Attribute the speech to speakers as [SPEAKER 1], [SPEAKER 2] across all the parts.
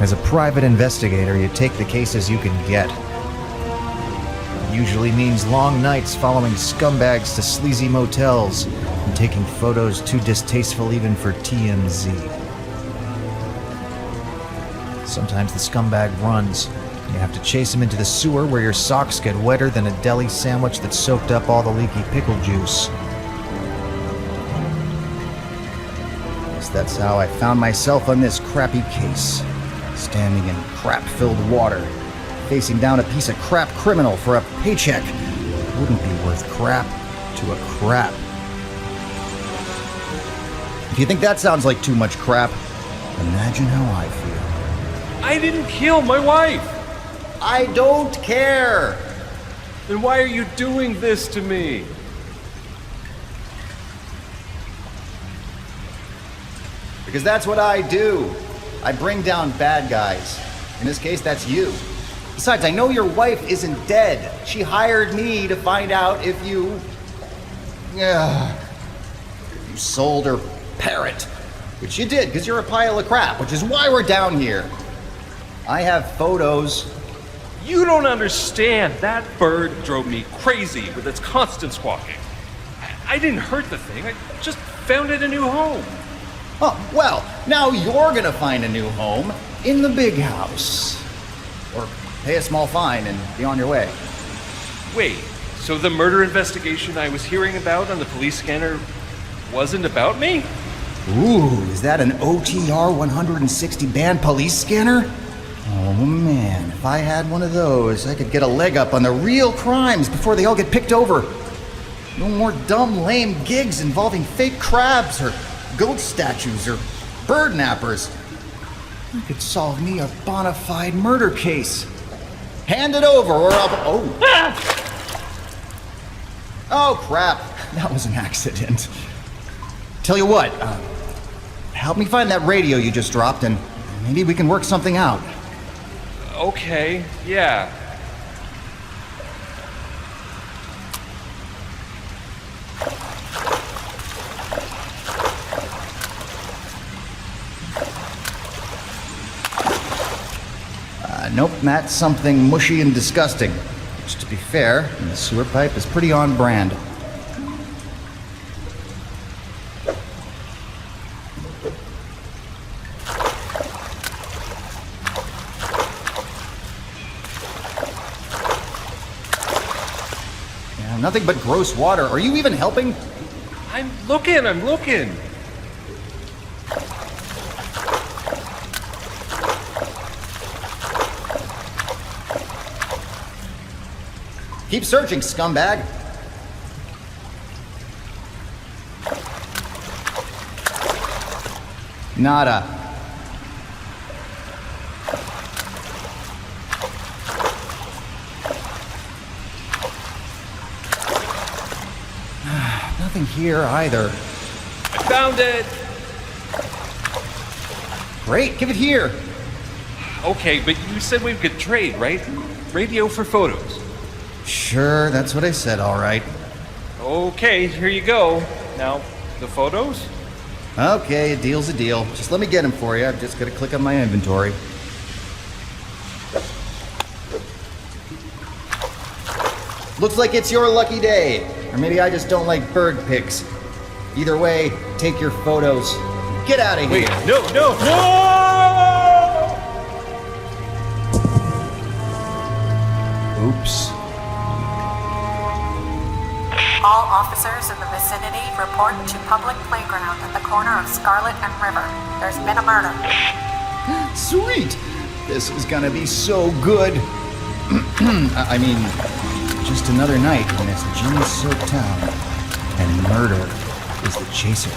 [SPEAKER 1] As a private investigator, you take the cases you can get. It usually means long nights following scumbags to sleazy motels and taking photos too distasteful even for TMZ. Sometimes the scumbag runs. You have to chase him into the sewer where your socks get wetter than a deli sandwich that soaked up all the leaky pickle juice. Guess that's how I found myself on this crappy case. Standing in crap-filled water, facing down a piece of crap criminal for a paycheck that wouldn't be worth crap to a crap. If you think that sounds like too much crap, imagine how I feel.
[SPEAKER 2] I didn't kill my wife!
[SPEAKER 1] I don't care!
[SPEAKER 2] Then why are you doing this to me?
[SPEAKER 1] Because that's what I do. I bring down bad guys. In this case, that's you. Besides, I know your wife isn't dead. She hired me to find out if you sold her parrot. Which you did, because you're a pile of crap, which is why we're down here. I have photos.
[SPEAKER 2] You don't understand. That bird drove me crazy with its constant squawking. I didn't hurt the thing. I just found it a new home.
[SPEAKER 1] Oh, well, now you're gonna find a new home in the big house. Or pay a small fine and be on your way.
[SPEAKER 2] Wait, so the murder investigation I was hearing about on the police scanner wasn't about me?
[SPEAKER 1] Ooh, is that an OTR 160 band police scanner? Oh man, if I had one of those, I could get a leg up on the real crimes before they all get picked over. No more dumb, lame gigs involving fake crabs or goat statues or bird nappers. You could solve me a bona fide murder case. Hand it over or I'll... Oh crap, that was an accident. Tell you what, help me find that radio you just dropped and maybe we can work something out.
[SPEAKER 2] Okay, yeah.
[SPEAKER 1] Nope, that's something mushy and disgusting. Which, to be fair, the sewer pipe is pretty on brand. Yeah, nothing but gross water. Are you even helping?
[SPEAKER 2] I'm looking.
[SPEAKER 1] Keep searching, scumbag. Nada. Nothing here either.
[SPEAKER 2] I found it!
[SPEAKER 1] Great, give it here.
[SPEAKER 2] Okay, but you said we could trade, right? Radio for photos.
[SPEAKER 1] Sure, that's what I said, all right.
[SPEAKER 2] Okay, here you go. Now, the photos?
[SPEAKER 1] Okay, a deal's a deal. Just let me get them for you. I've just got to click on my inventory. Looks like it's your lucky day. Or maybe I just don't like bird pics. Either way, take your photos. Get out of here.
[SPEAKER 2] Wait, no!
[SPEAKER 1] Oops.
[SPEAKER 3] All officers in the vicinity report to public playground at the corner of Scarlet and River. There's been a murder.
[SPEAKER 1] Sweet! This is gonna be so good. I mean, just another night when it's gin-soaked town, and murder is the chaser.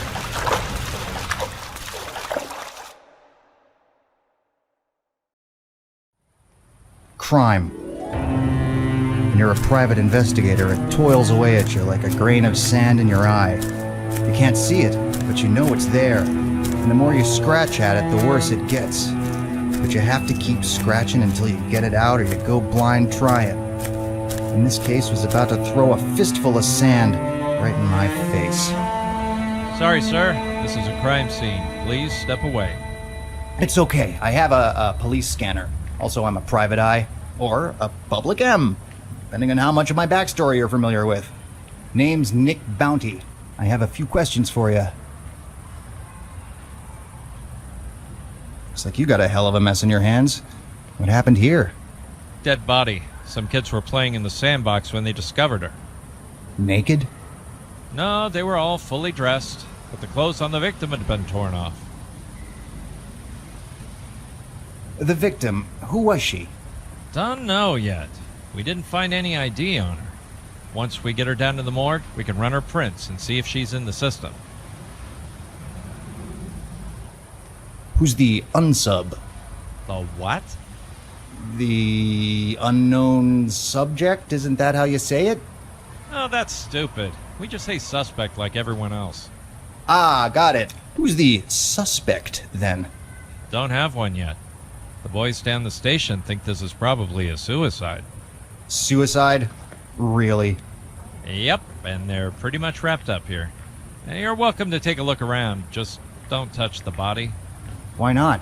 [SPEAKER 1] Crime. When you're a private investigator, it toils away at you like a grain of sand in your eye. You can't see it, but you know it's there. And the more you scratch at it, the worse it gets. But you have to keep scratching until you get it out or you go blind trying. In this case, was about to throw a fistful of sand right in my face.
[SPEAKER 4] Sorry, sir. This is a crime scene. Please step away.
[SPEAKER 1] It's okay. I have a police scanner. Also, I'm a private eye. Or a public M, depending on how much of my backstory you're familiar with. Name's Nick Bounty. I have a few questions for you. Looks like you got a hell of a mess in your hands. What happened here?
[SPEAKER 4] Dead body. Some kids were playing in the sandbox when they discovered her.
[SPEAKER 1] Naked?
[SPEAKER 4] No, they were all fully dressed, but the clothes on the victim had been torn off.
[SPEAKER 1] The victim, who was she?
[SPEAKER 4] Don't know yet. We didn't find any ID on her. Once we get her down to the morgue, we can run her prints and see if she's in the system.
[SPEAKER 1] Who's the unsub?
[SPEAKER 4] The what?
[SPEAKER 1] The unknown subject? Isn't that how you say it?
[SPEAKER 4] Oh, that's stupid. We just say suspect like everyone else.
[SPEAKER 1] Ah, got it. Who's the suspect, then?
[SPEAKER 4] Don't have one yet. The boys down the station think this is probably a suicide.
[SPEAKER 1] Suicide? Really?
[SPEAKER 4] Yep, and they're pretty much wrapped up here. You're welcome to take a look around, just don't touch the body.
[SPEAKER 1] Why not?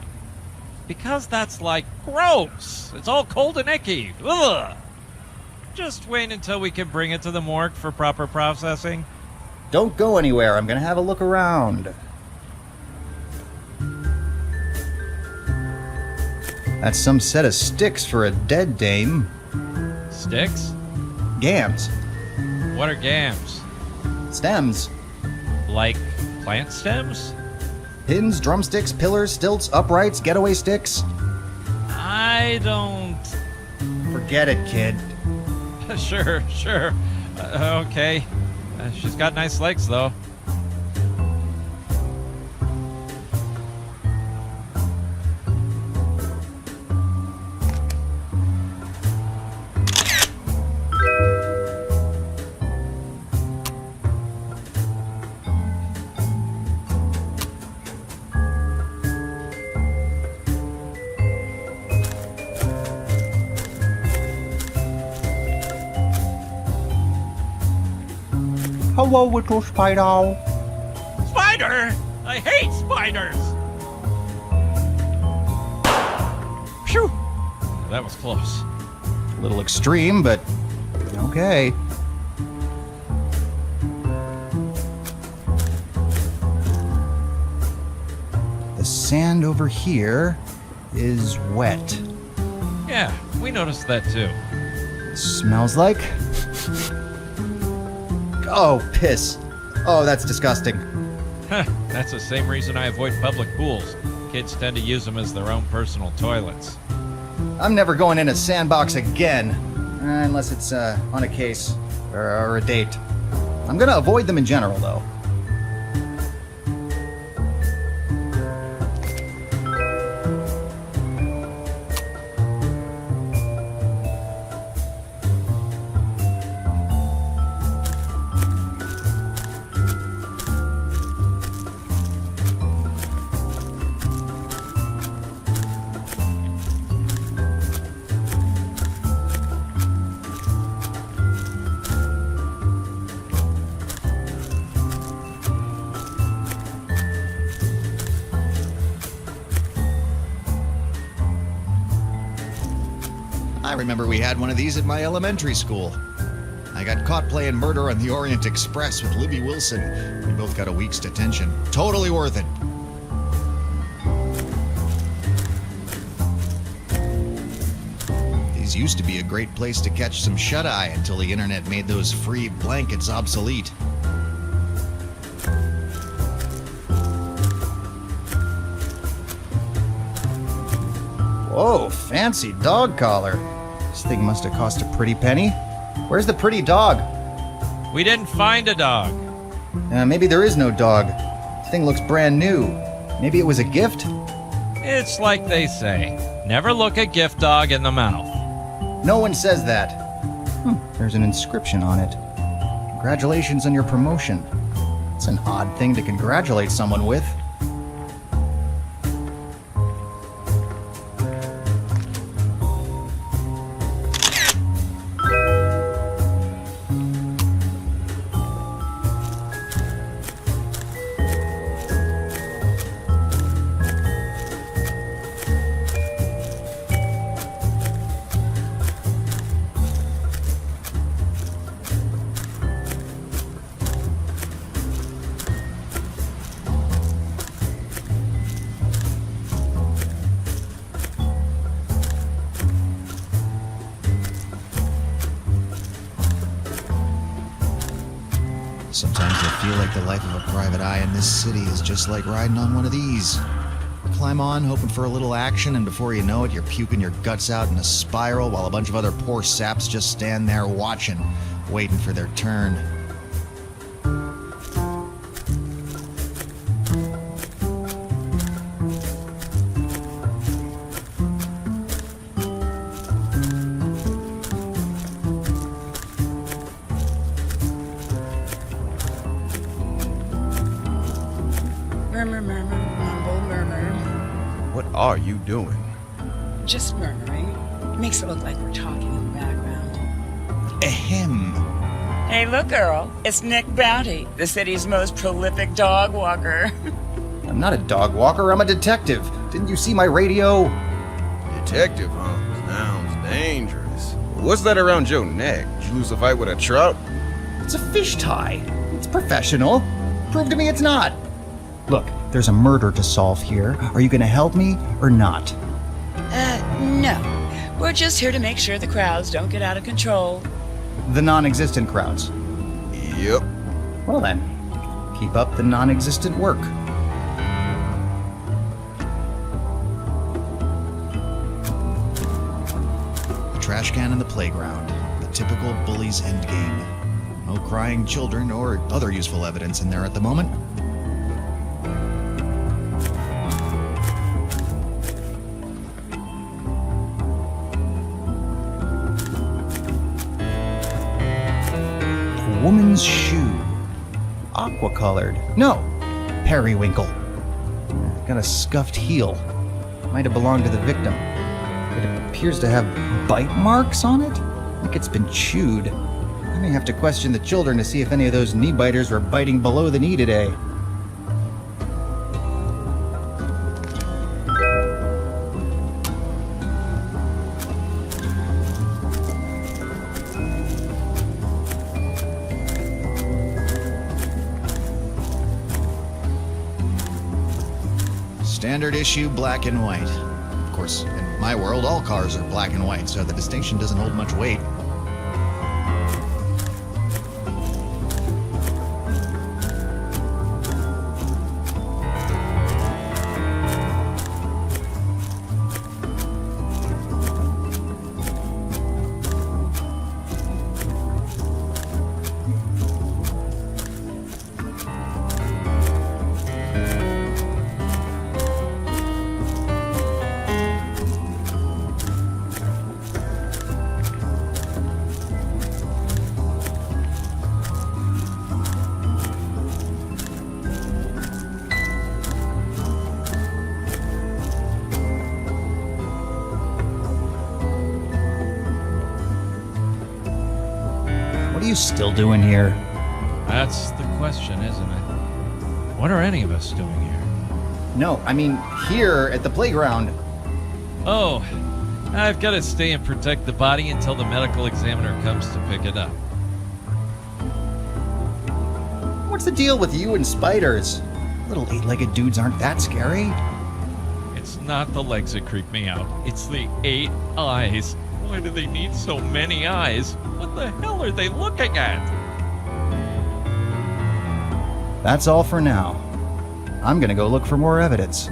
[SPEAKER 4] Because that's like gross! It's all cold and icky! Ugh! Just wait until we can bring it to the morgue for proper processing.
[SPEAKER 1] Don't go anywhere. I'm gonna have a look around. That's some set of sticks for a dead dame.
[SPEAKER 4] Sticks?
[SPEAKER 1] Gams.
[SPEAKER 4] What are gams?
[SPEAKER 1] Stems.
[SPEAKER 4] Like plant stems?
[SPEAKER 1] Pins, drumsticks, pillars, stilts, uprights, getaway sticks.
[SPEAKER 4] I don't...
[SPEAKER 1] Forget it, kid.
[SPEAKER 4] Sure. Okay. She's got nice legs, though.
[SPEAKER 1] Hello, little spider.
[SPEAKER 4] Spider! I hate spiders! Phew! That was close.
[SPEAKER 1] A little extreme, but okay. The sand over here is wet.
[SPEAKER 4] Yeah, we noticed that too.
[SPEAKER 1] Smells like... Oh, piss. Oh, that's disgusting.
[SPEAKER 4] That's the same reason I avoid public pools. Kids tend to use them as their own personal toilets.
[SPEAKER 1] I'm never going in a sandbox again. Unless it's on a case or a date. I'm gonna avoid them in general, though.
[SPEAKER 5] I remember we had one of these at my elementary school. I got caught playing Murder on the Orient Express with Libby Wilson. We both got a week's detention. Totally worth it. These used to be a great place to catch some shut-eye until the internet made those free blankets obsolete.
[SPEAKER 1] Whoa, fancy dog collar. This thing must have cost a pretty penny. Where's the pretty dog?
[SPEAKER 4] We didn't find a dog.
[SPEAKER 1] Maybe there is no dog. This thing looks brand new. Maybe it was a gift?
[SPEAKER 4] It's like they say, never look a gift dog in the mouth.
[SPEAKER 1] No one says that. There's an inscription on it. Congratulations on your promotion. It's an odd thing to congratulate someone with.
[SPEAKER 5] Sometimes I feel like the life of a private eye in this city is just like riding on one of these. Climb on, hoping for a little action, and before you know it, you're puking your guts out in a spiral while a bunch of other poor saps just stand there watching, waiting for their turn.
[SPEAKER 6] Murmur, murmur, mumble, murmur.
[SPEAKER 7] What are you doing?
[SPEAKER 6] Just murmuring. It makes it look like we're talking in the background.
[SPEAKER 5] Ahem.
[SPEAKER 6] Hey, look, girl. It's Nick Bounty, the city's most prolific dog walker.
[SPEAKER 1] I'm not a dog walker, I'm a detective. Didn't you see my radio?
[SPEAKER 7] Detective, huh? Sounds dangerous. What's that around your neck? Did you lose a fight with a trout?
[SPEAKER 1] It's a fish tie. It's professional. Prove to me it's not. Look, there's a murder to solve here. Are you gonna help me or not?
[SPEAKER 6] No. We're just here to make sure the crowds don't get out of control.
[SPEAKER 1] The non-existent crowds.
[SPEAKER 7] Yep.
[SPEAKER 1] Well then, keep up the non-existent work.
[SPEAKER 5] The trash can in the playground. The typical bully's endgame. No crying children or other useful evidence in there at the moment.
[SPEAKER 1] Woman's shoe. Aqua-colored. No, periwinkle. Got a scuffed heel. Might have belonged to the victim. It appears to have bite marks on it. Like it's been chewed. I may have to question the children to see if any of those knee biters were biting below the knee today.
[SPEAKER 5] Standard issue black and white. Of course, in my world, all cars are black and white, so the distinction doesn't hold much weight.
[SPEAKER 1] What are you still doing here?
[SPEAKER 4] That's the question, isn't it? What are any of us doing here?
[SPEAKER 1] No, I mean here at the playground.
[SPEAKER 4] Oh, I've got to stay and protect the body until the medical examiner comes to pick it up.
[SPEAKER 1] What's the deal with you and spiders? Little eight-legged dudes aren't that scary.
[SPEAKER 4] It's not the legs that creep me out. It's the 8 eyes. Why do they need so many eyes? What the hell are they looking at?
[SPEAKER 1] That's all for now. I'm gonna go look for more evidence.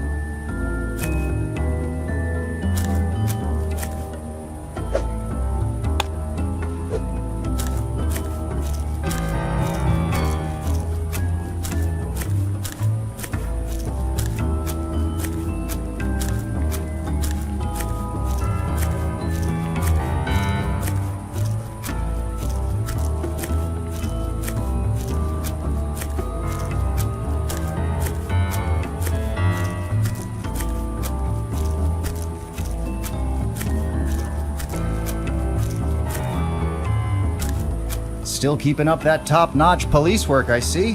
[SPEAKER 1] Still keeping up that top-notch police work, I see.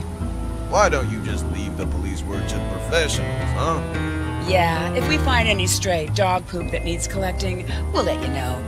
[SPEAKER 7] Why don't you just leave the police work to professionals, huh?
[SPEAKER 6] Yeah, if we find any stray dog poop that needs collecting, we'll let you know.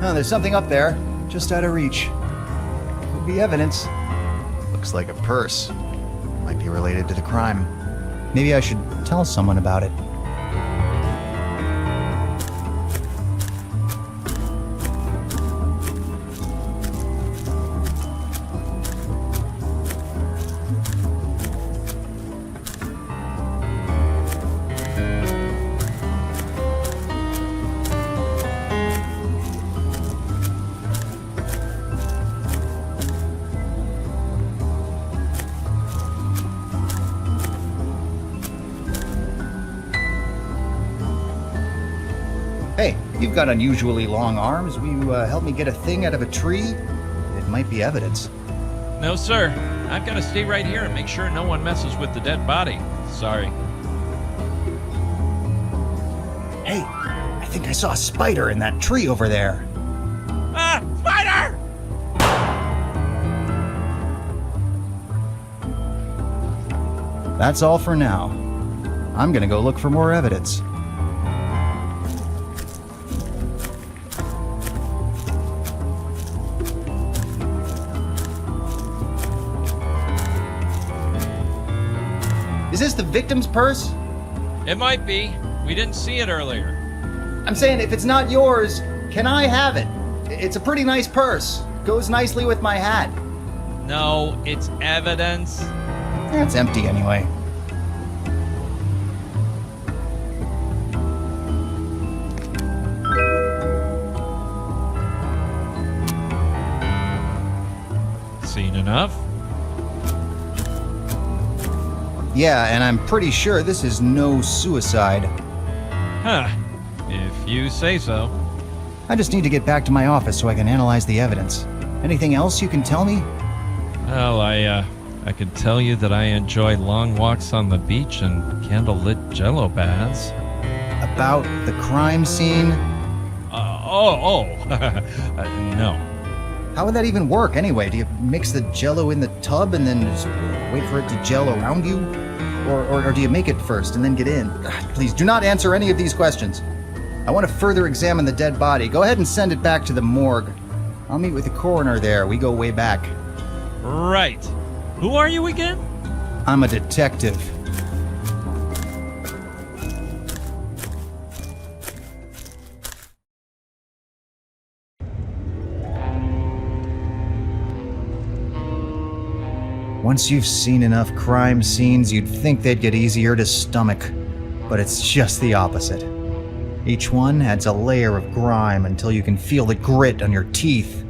[SPEAKER 1] Oh, there's something up there, just out of reach. Could be evidence.
[SPEAKER 5] Looks like a purse. Might be related to the crime.
[SPEAKER 1] Maybe I should tell someone about it. Hey, you've got unusually long arms. Will you help me get a thing out of a tree? It might be evidence.
[SPEAKER 4] No, sir. I've got to stay right here and make sure no one messes with the dead body. Sorry.
[SPEAKER 1] Hey, I think I saw a spider in that tree over there.
[SPEAKER 4] Ah! Spider!
[SPEAKER 1] That's all for now. I'm gonna go look for more evidence. Is this the victim's purse?
[SPEAKER 4] It might be. We didn't see it earlier.
[SPEAKER 1] I'm saying if it's not yours, can I have it? It's a pretty nice purse. Goes nicely with my hat.
[SPEAKER 4] No, it's evidence.
[SPEAKER 1] It's empty anyway.
[SPEAKER 4] Seen enough?
[SPEAKER 1] Yeah, and I'm pretty sure this is no suicide.
[SPEAKER 4] Huh. If you say so.
[SPEAKER 1] I just need to get back to my office so I can analyze the evidence. Anything else you can tell me?
[SPEAKER 4] Well, I can tell you that I enjoy long walks on the beach and candlelit jello baths.
[SPEAKER 1] About the crime scene?
[SPEAKER 4] No.
[SPEAKER 1] How would that even work anyway? Do you mix the jello in the tub and then just wait for it to gel around you? Or do you make it first and then get in? Please do not answer any of these questions. I want to further examine the dead body. Go ahead and send it back to the morgue. I'll meet with the coroner there. We go way back.
[SPEAKER 4] Right. Who are you again?
[SPEAKER 1] I'm a detective. Once you've seen enough crime scenes, you'd think they'd get easier to stomach. But it's just the opposite. Each one adds a layer of grime until you can feel the grit on your teeth.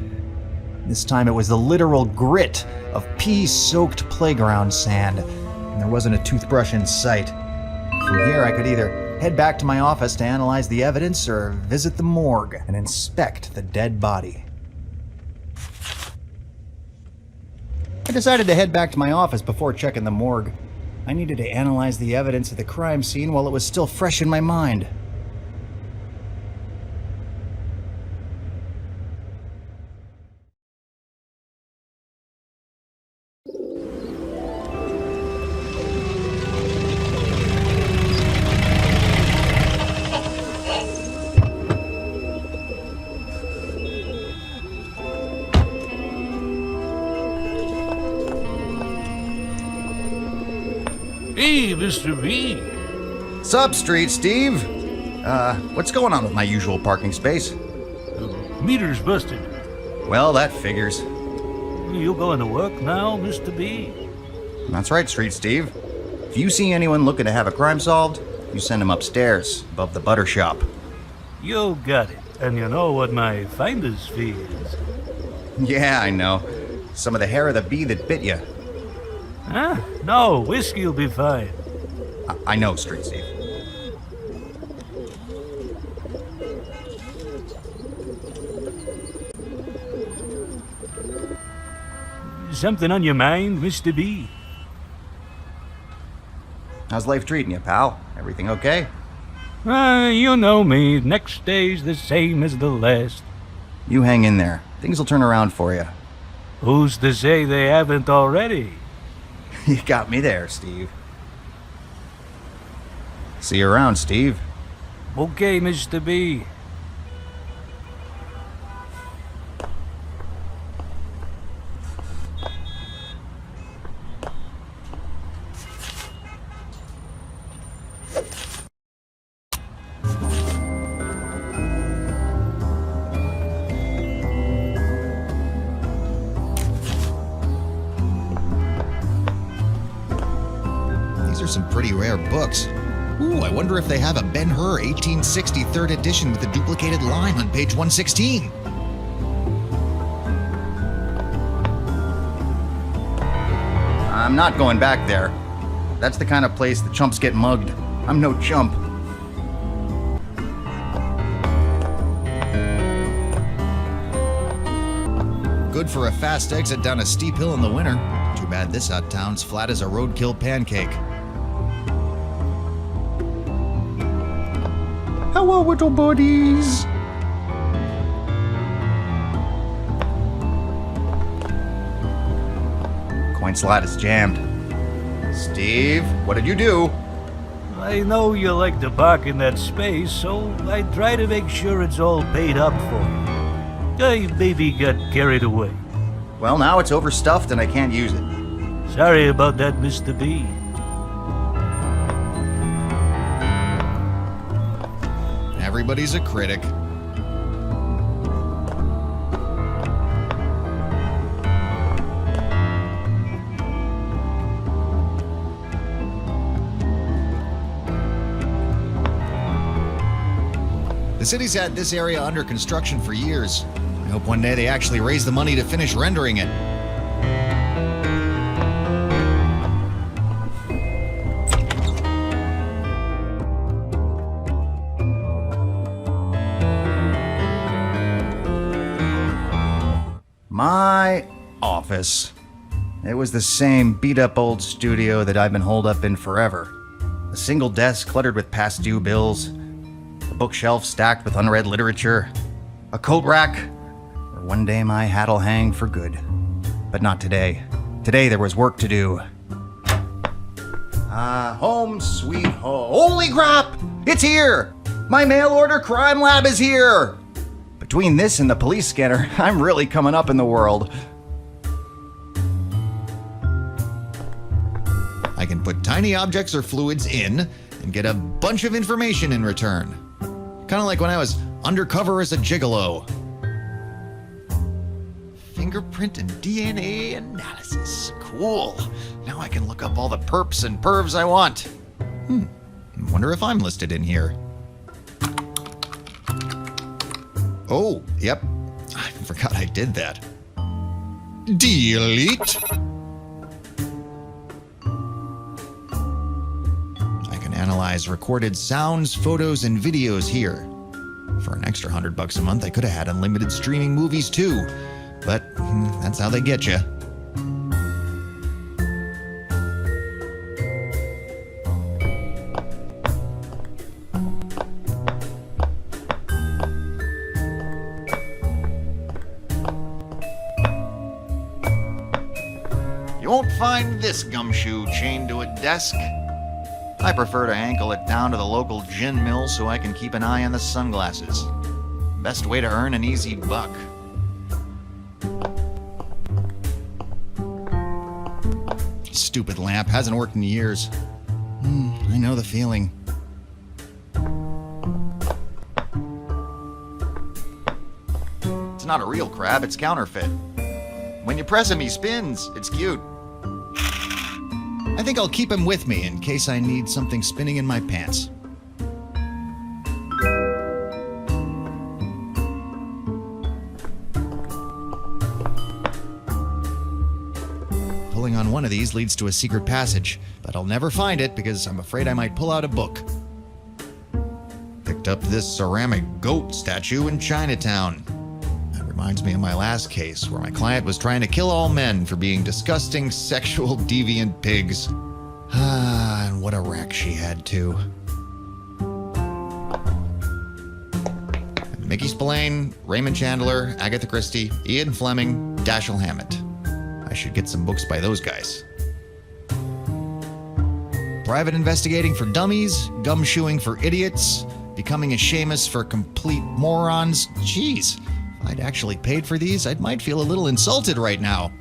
[SPEAKER 1] This time it was the literal grit of pea-soaked playground sand, and there wasn't a toothbrush in sight. From here I could either head back to my office to analyze the evidence or visit the morgue and inspect the dead body. I decided to head back to my office before checking the morgue. I needed to analyze the evidence of the crime scene while it was still fresh in my mind.
[SPEAKER 8] Hey, Mr. B.
[SPEAKER 1] Sup, Street Steve? What's going on with my usual parking space?
[SPEAKER 8] Meter's busted.
[SPEAKER 1] Well, that figures.
[SPEAKER 8] You going to work now, Mr. B?
[SPEAKER 1] That's right, Street Steve. If you see anyone looking to have a crime solved, you send them upstairs, above the butter shop.
[SPEAKER 8] You got it. And you know what my finder's fee is.
[SPEAKER 1] Yeah, I know. Some of the hair of the bee that bit you.
[SPEAKER 8] Huh? No, whiskey'll be fine.
[SPEAKER 1] I know, Street Steve.
[SPEAKER 8] Something on your mind, Mr. B?
[SPEAKER 1] How's life treating you, pal? Everything okay?
[SPEAKER 8] You know me. Next day's the same as the last.
[SPEAKER 1] You hang in there. Things will turn around for you.
[SPEAKER 8] Who's to say they haven't already?
[SPEAKER 1] You got me there, Steve. See you around, Steve.
[SPEAKER 8] Okay, Mr. B.
[SPEAKER 5] some pretty rare books. Ooh, I wonder if they have a Ben-Hur 1860 3rd edition with a duplicated line on page 116.
[SPEAKER 1] I'm not going back there. That's the kind of place the chumps get mugged. I'm no chump.
[SPEAKER 5] Good for a fast exit down a steep hill in the winter. Too bad this hot town's flat as a roadkill pancake.
[SPEAKER 1] Hello, little buddies. Coin slot is jammed. Steve, what did you do?
[SPEAKER 8] I know you like to park in that space, so I try to make sure it's all paid up for you. I maybe got carried away.
[SPEAKER 1] Well, now it's overstuffed and I can't use it.
[SPEAKER 8] Sorry about that, Mr. B.
[SPEAKER 5] Everybody's a critic. The city's had this area under construction for years. I hope one day they actually raise the money to finish rendering it.
[SPEAKER 1] My office. It was the same beat-up old studio that I've been holed up in forever. A single desk cluttered with past due bills, a bookshelf stacked with unread literature, a coat rack, where one day my hat'll hang for good. But not today. Today there was work to do. Home sweet home. Holy crap! It's here! My mail order crime lab is here! Between this and the police scanner, I'm really coming up in the world.
[SPEAKER 5] I can put tiny objects or fluids in and get a bunch of information in return. Kind of like when I was undercover as a gigolo. Fingerprint and DNA analysis. Cool. Now I can look up all the perps and pervs I want. Wonder if I'm listed in here. Oh, yep. I forgot I did that. Delete. I can analyze recorded sounds, photos, and videos here. For an extra $100 a month, I could have had unlimited streaming movies too. But that's how they get you. You won't find this gumshoe chained to a desk. I prefer to ankle it down to the local gin mill so I can keep an eye on the sunglasses. Best way to earn an easy buck. Stupid lamp, hasn't worked in years. I know the feeling. It's not a real crab, it's counterfeit. When you press him, he spins. It's cute. I think I'll keep him with me in case I need something spinning in my pants. Pulling on one of these leads to a secret passage, but I'll never find it because I'm afraid I might pull out a book. Picked up this ceramic goat statue in Chinatown. Reminds me of my last case, where my client was trying to kill all men for being disgusting, sexual, deviant pigs. And what a wreck she had, too. Mickey Spillane, Raymond Chandler, Agatha Christie, Ian Fleming, Dashiell Hammett. I should get some books by those guys. Private investigating for dummies, gumshoeing for idiots, becoming a Seamus for complete morons. Jeez. If I'd actually paid for these, I might feel a little insulted right now.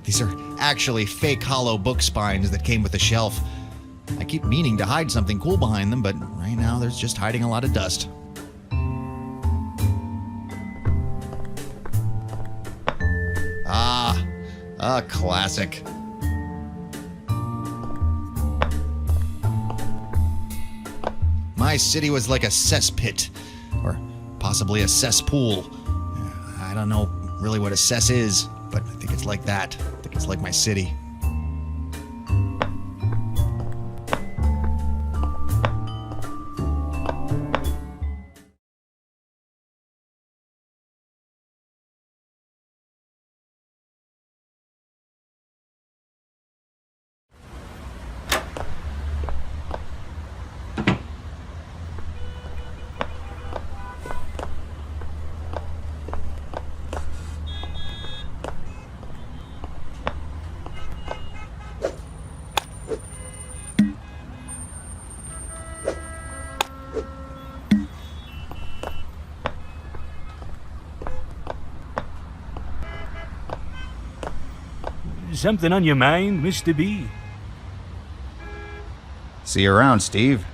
[SPEAKER 5] These are actually fake hollow book spines that came with the shelf. I keep meaning to hide something cool behind them, but right now there's just hiding a lot of dust. A classic. My city was like a cesspit. Or possibly a cesspool. I don't know really what a cess is, but I think it's like that. I think it's like my city.
[SPEAKER 8] Something on your mind, Mr. B?
[SPEAKER 1] See you around, Steve.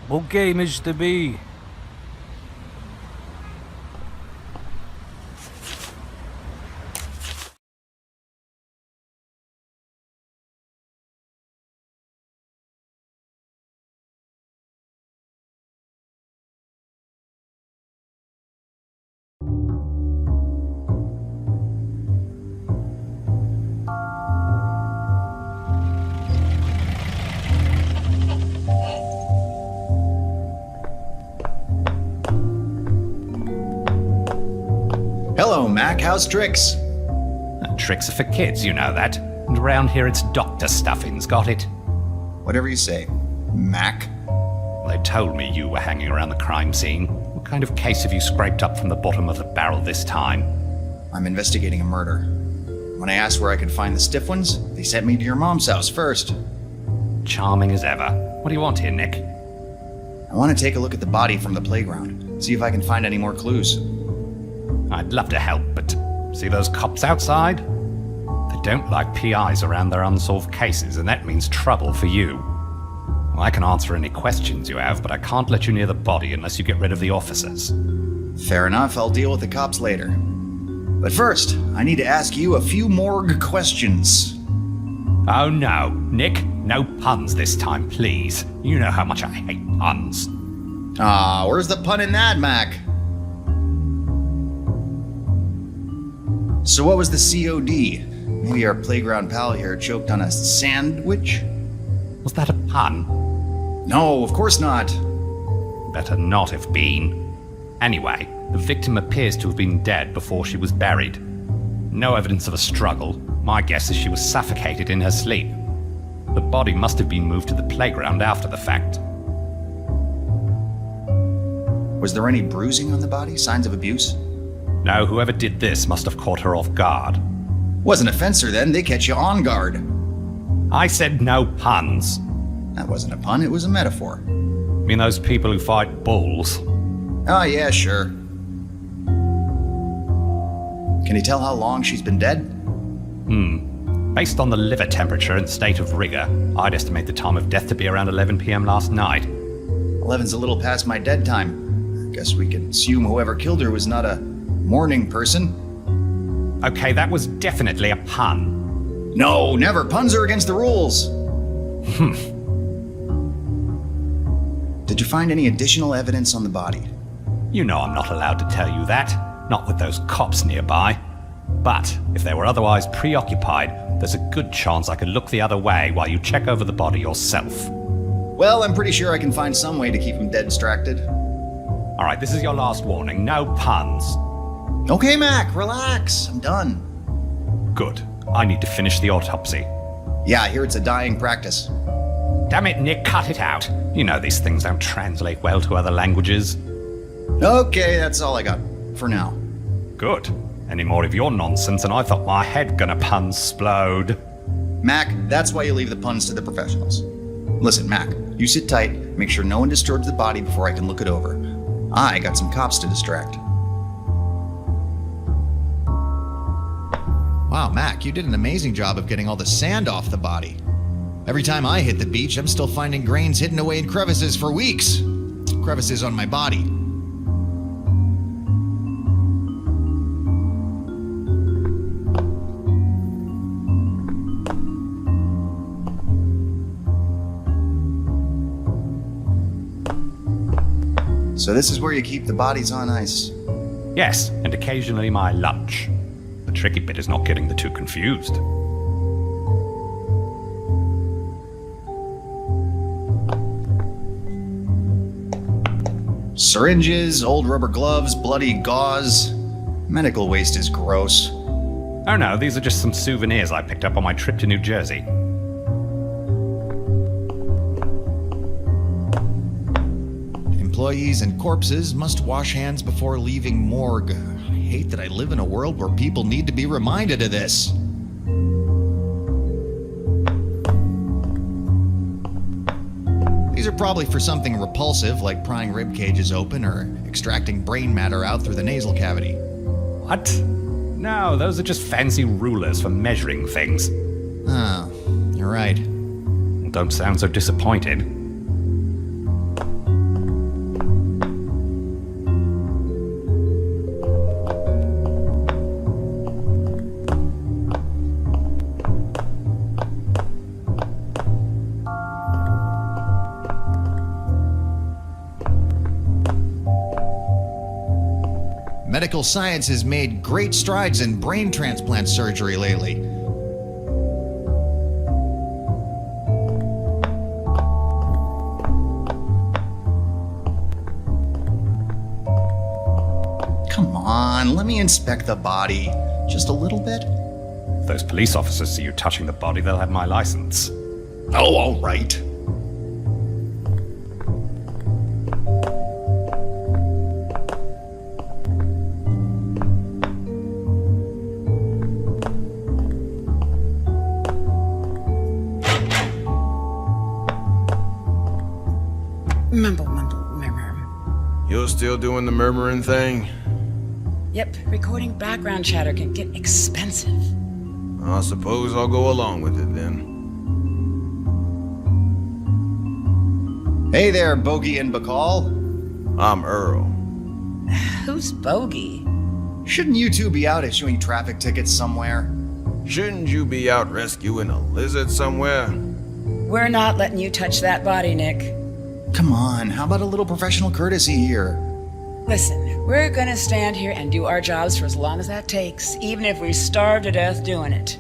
[SPEAKER 8] Okay, Mr. B.
[SPEAKER 5] Hello, Mac. How's tricks?
[SPEAKER 9] Tricks are for kids, you know that. And around here it's Dr. Stuffing's got it.
[SPEAKER 5] Whatever you say. Mac?
[SPEAKER 9] They told me you were hanging around the crime scene. What kind of case have you scraped up from the bottom of the barrel this time?
[SPEAKER 5] I'm investigating a murder. When I asked where I could find the stiff ones, they sent me to your mom's house first.
[SPEAKER 9] Charming as ever. What do you want here, Nick?
[SPEAKER 5] I want to take a look at the body from the playground, see if I can find any more clues.
[SPEAKER 9] I'd love to help, but see those cops outside? They don't like PIs around their unsolved cases, and that means trouble for you. Well, I can answer any questions you have, but I can't let you near the body unless you get rid of the officers.
[SPEAKER 5] Fair enough, I'll deal with the cops later. But first, I need to ask you a few morgue questions.
[SPEAKER 9] Oh no, Nick, no puns this time, please. You know how much I hate puns.
[SPEAKER 5] Where's the pun in that, Mac? So what was the COD? Maybe our playground pal here choked on a sandwich?
[SPEAKER 9] Was that a pun?
[SPEAKER 5] No, of course not.
[SPEAKER 9] Better not have been. Anyway, the victim appears to have been dead before she was buried. No evidence of a struggle. My guess is she was suffocated in her sleep. The body must have been moved to the playground after the fact.
[SPEAKER 5] Was there any bruising on the body? Signs of abuse?
[SPEAKER 9] No, whoever did this must have caught her off guard.
[SPEAKER 5] Wasn't a fencer then, they catch you on guard.
[SPEAKER 9] I said no puns.
[SPEAKER 5] That wasn't a pun, it was a metaphor.
[SPEAKER 9] I mean those people who fight bulls.
[SPEAKER 5] Oh yeah, sure. Can you tell how long she's been dead?
[SPEAKER 9] Based on the liver temperature and state of rigor, I'd estimate the time of death to be around 11 p.m. last night.
[SPEAKER 5] 11's a little past my dead time. Guess we can assume whoever killed her was not a morning person.
[SPEAKER 9] Okay, that was definitely a pun.
[SPEAKER 5] No, never. Puns are against the rules. Did you find any additional evidence on the body?
[SPEAKER 9] You know I'm not allowed to tell you that. Not with those cops nearby. But if they were otherwise preoccupied, there's a good chance I could look the other way while you check over the body yourself.
[SPEAKER 5] Well, I'm pretty sure I can find some way to keep him dead distracted.
[SPEAKER 9] All right, this is your last warning. No puns.
[SPEAKER 5] Okay, Mac, relax. I'm done.
[SPEAKER 9] Good. I need to finish the autopsy.
[SPEAKER 5] Yeah, I hear it's a dying practice.
[SPEAKER 9] Damn it, Nick, cut it out. You know these things don't translate well to other languages.
[SPEAKER 5] Okay, that's all I got. For now.
[SPEAKER 9] Good. Any more of your nonsense and I thought my head gonna pun-splode.
[SPEAKER 5] Mac, that's why you leave the puns to the professionals. Listen, Mac, you sit tight, make sure no one disturbs the body before I can look it over. I got some cops to distract. Wow, Mac, you did an amazing job of getting all the sand off the body. Every time I hit the beach, I'm still finding grains hidden away in crevices for weeks. Crevices on my body. So this is where you keep the bodies on ice.
[SPEAKER 9] Yes, and occasionally my lunch. The tricky bit is not getting the two confused.
[SPEAKER 5] Syringes, old rubber gloves, bloody gauze. Medical waste is gross.
[SPEAKER 9] Oh no, these are just some souvenirs I picked up on my trip to New Jersey.
[SPEAKER 5] Employees and corpses must wash hands before leaving morgue. I hate that I live in a world where people need to be reminded of this. These are probably for something repulsive like prying rib cages open or extracting brain matter out through the nasal cavity.
[SPEAKER 9] What? No, those are just fancy rulers for measuring things.
[SPEAKER 5] Oh, you're right.
[SPEAKER 9] Don't sound so disappointed.
[SPEAKER 5] Medical science has made great strides in brain transplant surgery lately. Come on, let me inspect the body. Just a little bit?
[SPEAKER 9] If those police officers see you touching the body, they'll have my license.
[SPEAKER 5] Oh, all right.
[SPEAKER 6] Murmur.
[SPEAKER 7] You're still doing the murmuring thing?
[SPEAKER 6] Yep, recording background chatter can get expensive.
[SPEAKER 7] I suppose I'll go along with it then.
[SPEAKER 5] Hey there, Bogey and Bacall.
[SPEAKER 7] I'm Earl.
[SPEAKER 6] Who's Bogey?
[SPEAKER 5] Shouldn't you two be out issuing traffic tickets somewhere?
[SPEAKER 7] Shouldn't you be out rescuing a lizard somewhere?
[SPEAKER 6] We're not letting you touch that body, Nick.
[SPEAKER 5] Come on, how about a little professional courtesy here?
[SPEAKER 6] Listen, we're gonna stand here and do our jobs for as long as that takes, even if we starve to death doing it.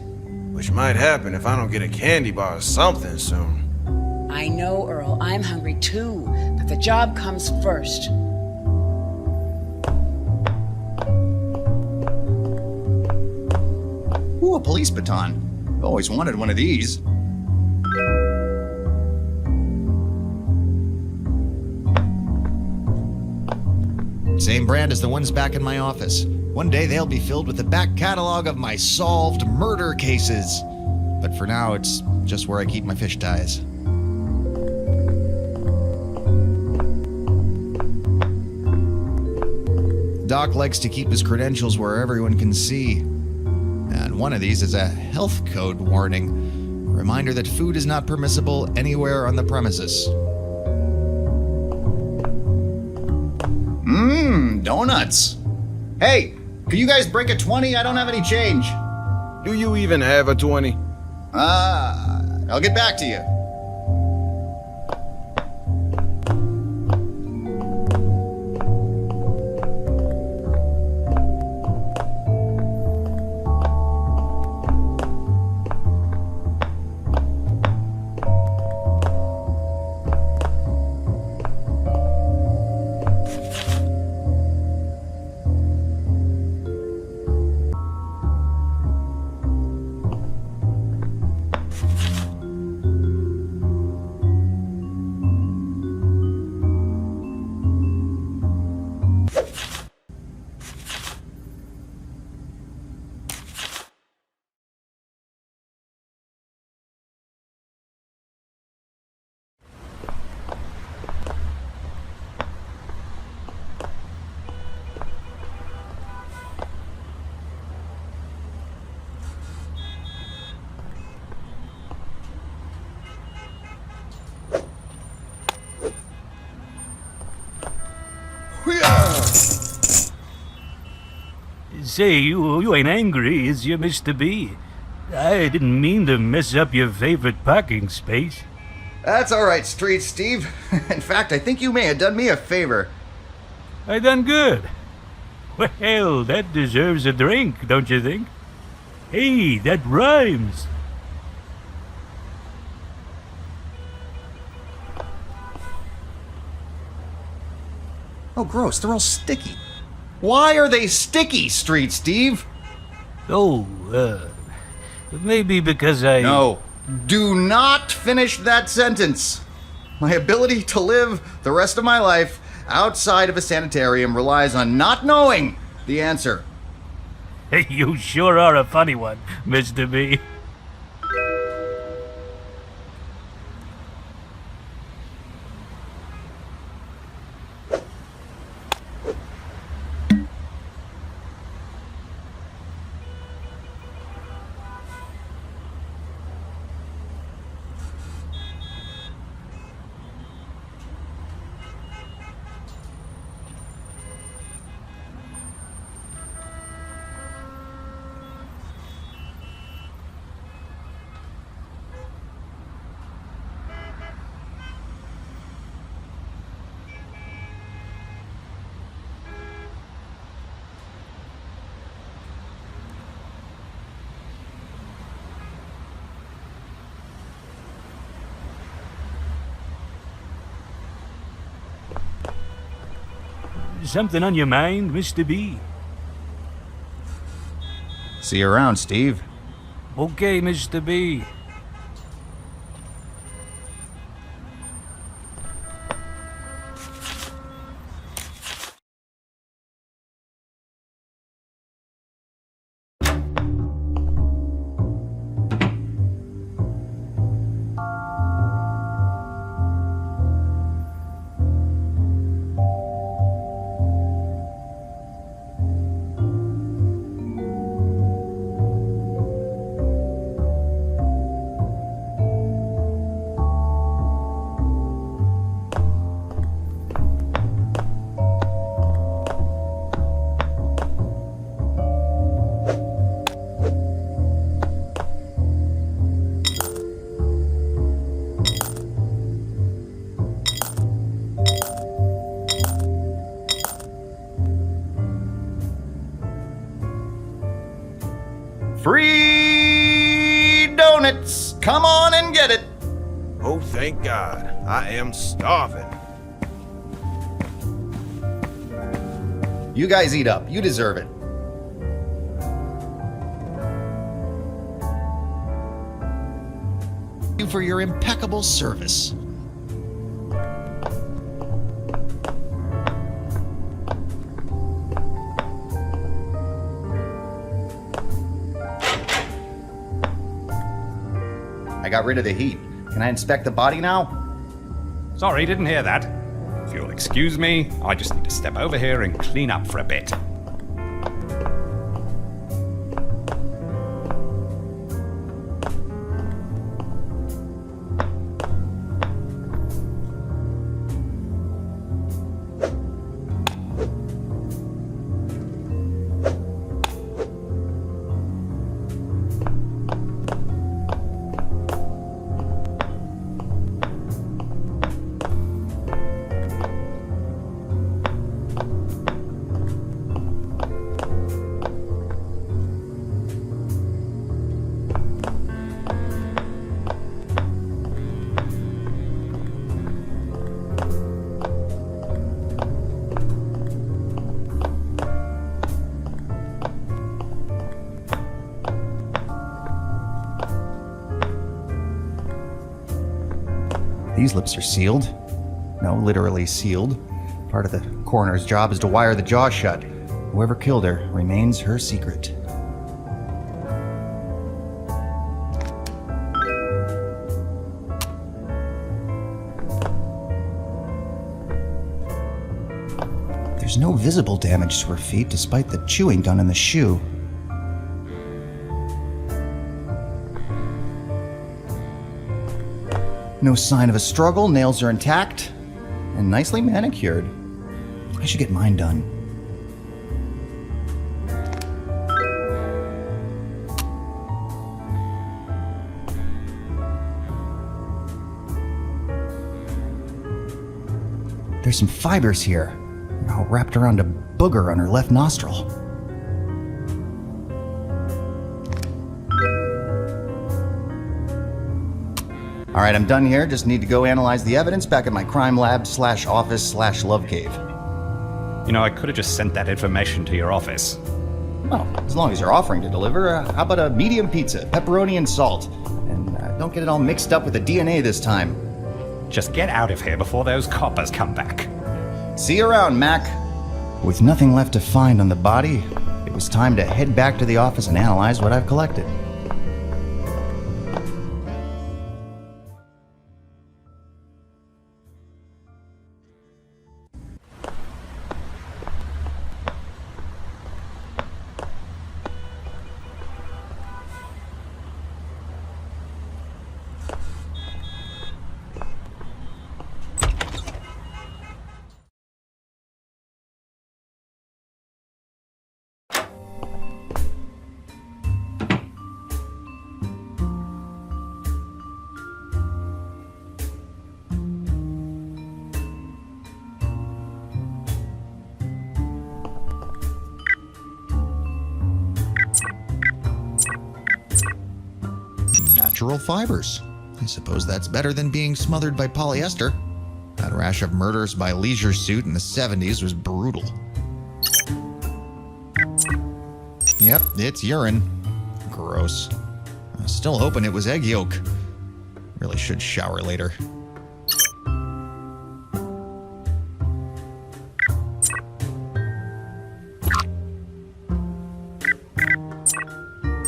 [SPEAKER 7] Which might happen if I don't get a candy bar or something soon.
[SPEAKER 6] I know, Earl, I'm hungry too, but the job comes first.
[SPEAKER 5] Ooh, a police baton. I've always wanted one of these. Same brand as the ones back in my office. One day they'll be filled with the back catalog of my solved murder cases. But for now, it's just where I keep my fish ties. Doc likes to keep his credentials where everyone can see. And one of these is a health code warning. A reminder that food is not permissible anywhere on the premises. Donuts. Hey, could you guys break a 20? I don't have any change.
[SPEAKER 7] Do you even have a 20?
[SPEAKER 5] I'll get back to you.
[SPEAKER 8] Say, you ain't angry, is you, Mr. B? I didn't mean to mess up your favorite parking space.
[SPEAKER 1] That's all right, Street Steve. In fact, I think you may have done me a favor.
[SPEAKER 8] I done good. Well, that deserves a drink, don't you think? Hey, that rhymes.
[SPEAKER 1] Oh, gross, they're all sticky. Why are they sticky, Street Steve?
[SPEAKER 8] Oh, maybe because I...
[SPEAKER 1] No, do not finish that sentence. My ability to live the rest of my life outside of a sanitarium relies on not knowing the answer.
[SPEAKER 8] You sure are a funny one, Mr. B. Something on your mind, Mr. B?
[SPEAKER 1] See you around, Steve.
[SPEAKER 8] Okay, Mr. B.
[SPEAKER 1] Free donuts! Come on and get it!
[SPEAKER 7] Oh, thank God. I am starving.
[SPEAKER 1] You guys eat up. You deserve it.
[SPEAKER 5] Thank you for your impeccable service.
[SPEAKER 1] I got rid of the heat. Can I inspect the body now?
[SPEAKER 9] Sorry, didn't hear that. If you'll excuse me, I just need to step over here and clean up for a bit.
[SPEAKER 1] These lips are sealed. No, literally sealed. Part of the coroner's job is to wire the jaw shut. Whoever killed her remains her secret. There's no visible damage to her feet despite the chewing done in the shoe. No sign of a struggle, nails are intact, and nicely manicured. I should get mine done. There's some fibers here. all wrapped around a booger on her left nostril. All right, I'm done here. Just need to go analyze the evidence back at my crime lab / office / love cave.
[SPEAKER 9] You know, I could have just sent that information to your office.
[SPEAKER 1] Oh, as long as you're offering to deliver, how about a medium pizza, pepperoni and salt? And don't get it all mixed up with the DNA this time.
[SPEAKER 9] Just get out of here before those coppers come back.
[SPEAKER 1] See you around, Mac. With nothing left to find on the body, it was time to head back to the office and analyze what I've collected.
[SPEAKER 5] Natural fibers. I suppose that's better than being smothered by polyester. That rash of murders by leisure suit in the 70s was brutal. Yep, it's urine. Gross. I'm still hoping it was egg yolk. Really should shower later.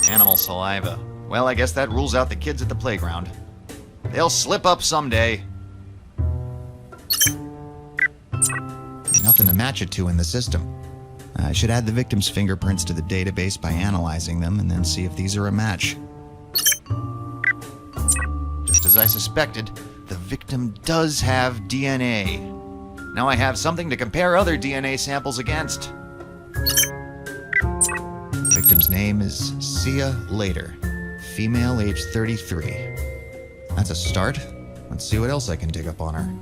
[SPEAKER 5] Animal saliva. Well, I guess that rules out the kids at the playground. They'll slip up someday. Nothing to match it to in the system. I should add the victim's fingerprints to the database by analyzing them and then see if these are a match. Just as I suspected, the victim does have DNA. Now I have something to compare other DNA samples against. Victim's name is Sia Later. Female, age 33. That's a start. Let's see what else I can dig up on her.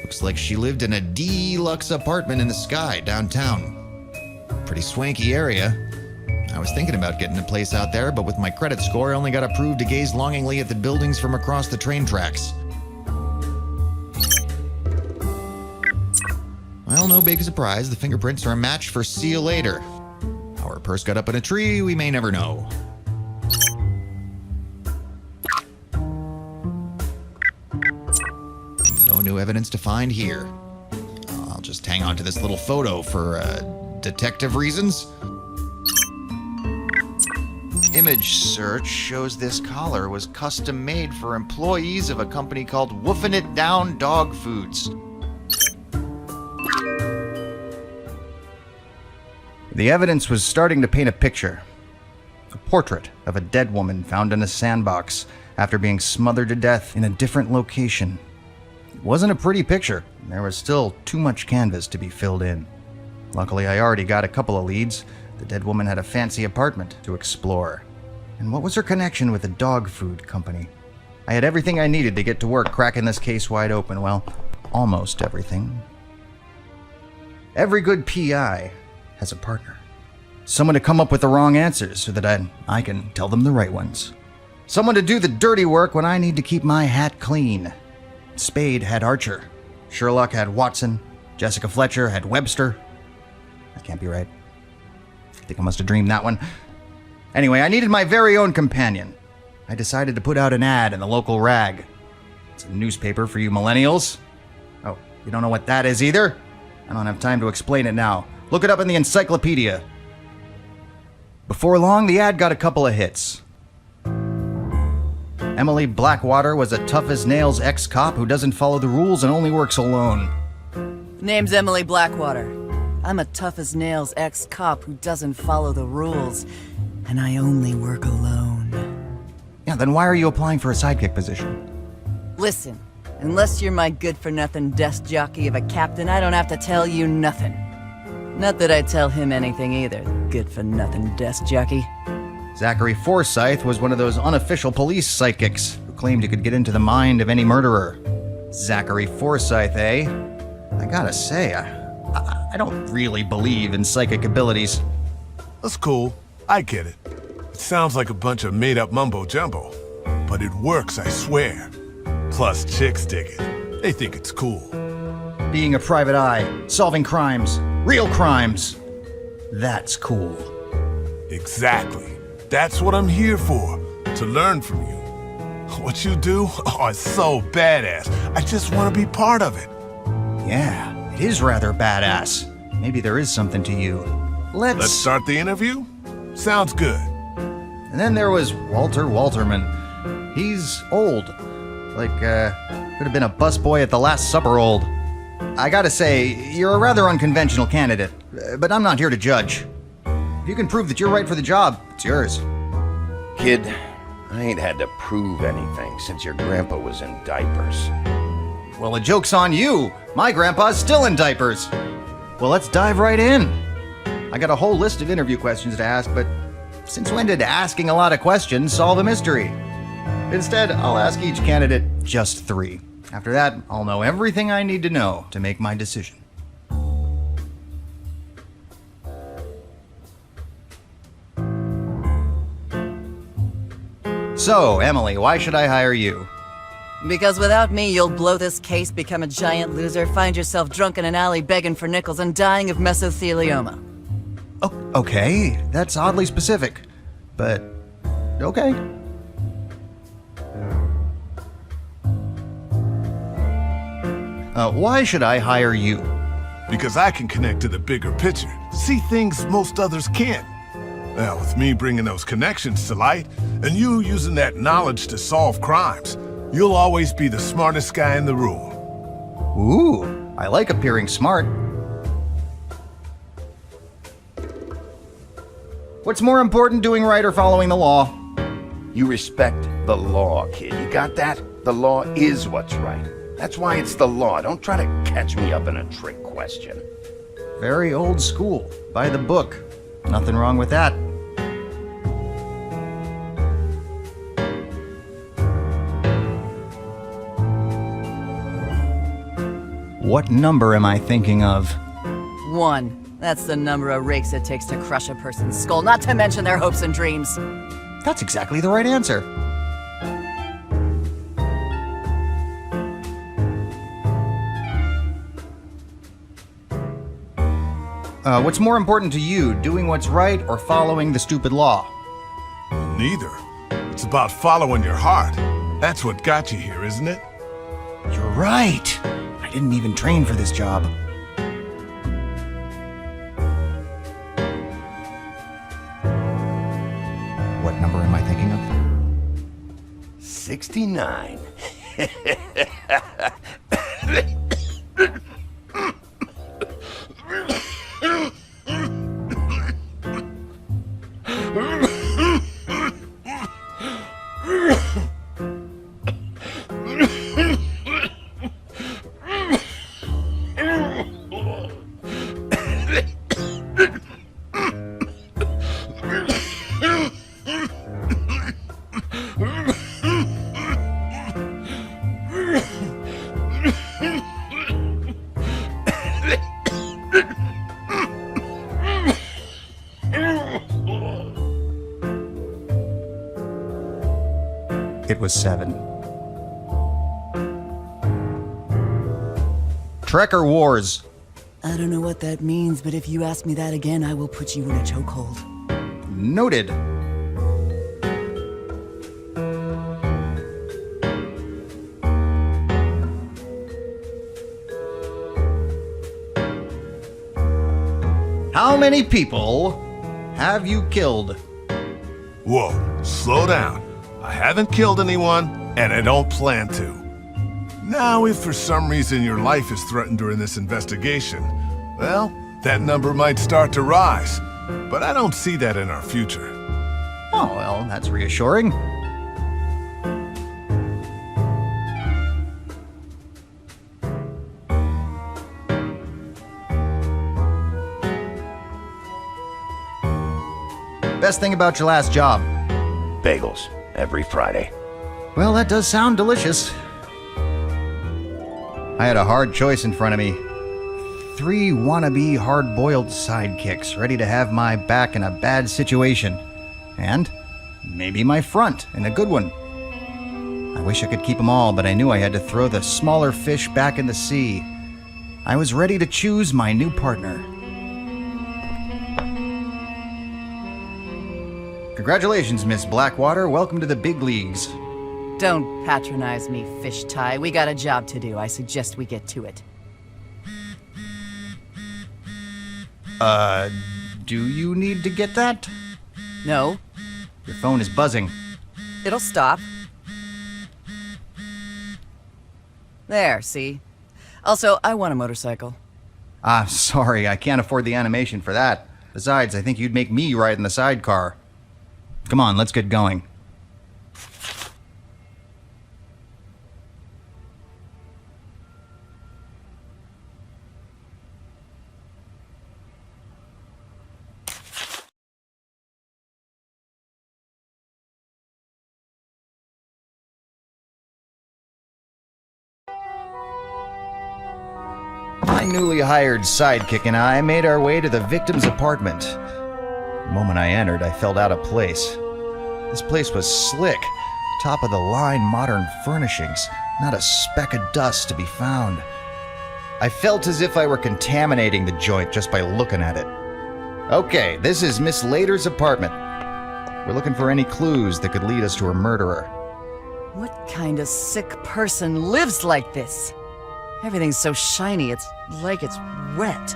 [SPEAKER 5] Looks like she lived in a deluxe apartment in the sky downtown. Pretty swanky area. I was thinking about getting a place out there, but with my credit score, I only got approved to gaze longingly at the buildings from across the train tracks. Well, no big surprise. The fingerprints are a match for Sia Later. How her purse got up in a tree, we may never know. No new evidence to find here. I'll just hang on to this little photo for, detective reasons. Image search shows this collar was custom made for employees of a company called Woofin' It Down Dog Foods.
[SPEAKER 1] The evidence was starting to paint a picture. A portrait of a dead woman found in a sandbox after being smothered to death in a different location. It wasn't a pretty picture. There was still too much canvas to be filled in. Luckily, I already got a couple of leads. The dead woman had a fancy apartment to explore. And what was her connection with the dog food company? I had everything I needed to get to work cracking this case wide open. Well, almost everything. Every good PI has a partner. Someone to come up with the wrong answers so that I can tell them the right ones. Someone to do the dirty work when I need to keep my hat clean. Spade had Archer. Sherlock had Watson. Jessica Fletcher had Webster. That can't be right. I think I must have dreamed that one. Anyway, I needed my very own companion. I decided to put out an ad in the local rag. It's a newspaper for you millennials. Oh, you don't know what that is either? I don't have time to explain it now. Look it up in the encyclopedia. Before long, the ad got a couple of hits. Emily Blackwater was a tough-as-nails ex-cop who doesn't follow the rules and only works alone.
[SPEAKER 10] Name's Emily Blackwater. I'm a tough-as-nails ex-cop who doesn't follow the rules, and I only work alone.
[SPEAKER 1] Yeah, then why are you applying for a sidekick position?
[SPEAKER 10] Listen, unless you're my good-for-nothing desk jockey of a captain, I don't have to tell you nothing. Not that I tell him anything either, good-for-nothing desk jockey.
[SPEAKER 1] Zachary Forsyth was one of those unofficial police psychics who claimed he could get into the mind of any murderer. Zachary Forsythe, eh? I gotta say, I don't really believe in psychic abilities.
[SPEAKER 11] That's cool. I get it. It sounds like a bunch of made-up mumbo-jumbo. But it works, I swear. Plus, chicks dig it. They think it's cool.
[SPEAKER 1] Being a private eye, solving crimes, real crimes. That's cool.
[SPEAKER 11] Exactly. That's what I'm here for, to learn from you. What you do? Oh, it's so badass. I just want to be part of it.
[SPEAKER 1] Yeah, it is rather badass. Maybe there is something to you.
[SPEAKER 11] Let's start the interview? Sounds good.
[SPEAKER 1] And then there was Walter Walterman. He's old. Like, could have been a busboy at the Last Supper old. I gotta say, you're a rather unconventional candidate, but I'm not here to judge. If you can prove that you're right for the job, it's yours.
[SPEAKER 12] Kid, I ain't had to prove anything since your grandpa was in diapers.
[SPEAKER 1] Well, the joke's on you. My grandpa's still in diapers. Well, let's dive right in. I got a whole list of interview questions to ask, but since when did asking a lot of questions solve a mystery? Instead, I'll ask each candidate just 3. After that, I'll know everything I need to know to make my decision. So, Emily, why should I hire you?
[SPEAKER 10] Because without me, you'll blow this case, become a giant loser, find yourself drunk in an alley begging for nickels, and dying of mesothelioma.
[SPEAKER 1] Oh, okay, that's oddly specific, but okay. Why should I hire you?
[SPEAKER 11] Because I can connect to the bigger picture, see things most others can't. Now, with me bringing those connections to light, and you using that knowledge to solve crimes, you'll always be the smartest guy in the room.
[SPEAKER 1] Ooh, I like appearing smart. What's more important, doing right or following the law?
[SPEAKER 12] You respect the law, kid. You got that? The law is what's right. That's why it's the law. Don't try to catch me up in a trick question.
[SPEAKER 1] Very old school. By the book. Nothing wrong with that. What number am I thinking of?
[SPEAKER 10] 1. That's the number of rakes it takes to crush a person's skull, not to mention their hopes and dreams.
[SPEAKER 1] That's exactly the right answer. What's more important to you, doing what's right or following the stupid law?
[SPEAKER 11] Neither. It's about following your heart. That's what got you here, isn't it?
[SPEAKER 1] You're right. I didn't even train for this job. What number am I thinking of?
[SPEAKER 12] 69.
[SPEAKER 1] It was 7. Trek or Wars?
[SPEAKER 10] I don't know what that means, but if you ask me that again, I will put you in a chokehold.
[SPEAKER 1] Noted. How many people have you killed?
[SPEAKER 11] Whoa, slow down. I haven't killed anyone, and I don't plan to. Now, if for some reason your life is threatened during this investigation, well, that number might start to rise. But I don't see that in our future.
[SPEAKER 1] Oh, well, that's reassuring. Best thing about your last job?
[SPEAKER 12] Bagels. Every Friday.
[SPEAKER 1] Well, that does sound delicious. I had a hard choice in front of me. 3 wannabe hard-boiled sidekicks ready to have my back in a bad situation. And maybe my front in a good one. I wish I could keep them all, but I knew I had to throw the smaller fish back in the sea. I was ready to choose my new partner. Congratulations, Miss Blackwater. Welcome to the big leagues.
[SPEAKER 10] Don't patronize me, fish tie. We got a job to do. I suggest we get to it.
[SPEAKER 1] Do you need to get that?
[SPEAKER 10] No.
[SPEAKER 1] Your phone is buzzing.
[SPEAKER 10] It'll stop. There, see? Also, I want a motorcycle.
[SPEAKER 1] Sorry, I can't afford the animation for that. Besides, I think you'd make me ride in the sidecar. Come on, let's get going. My newly hired sidekick and I made our way to the victim's apartment. The moment I entered, I felt out of place. This place was slick, top-of-the-line modern furnishings, not a speck of dust to be found. I felt as if I were contaminating the joint just by looking at it. Okay, this is Miss Lader's apartment. We're looking for any clues that could lead us to her murderer.
[SPEAKER 10] What kind of sick person lives like this? Everything's so shiny, it's like it's wet.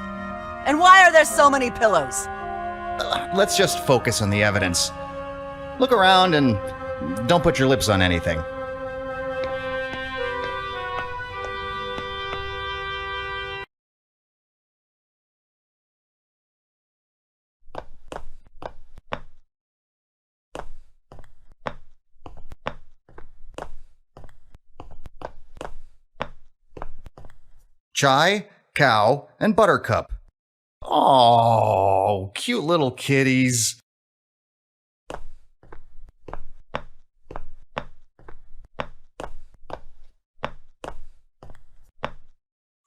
[SPEAKER 10] And why are there so many pillows?
[SPEAKER 1] Let's just focus on the evidence. Look around and don't put your lips on anything. Chai, Cow, and Buttercup. Oh, cute little kitties.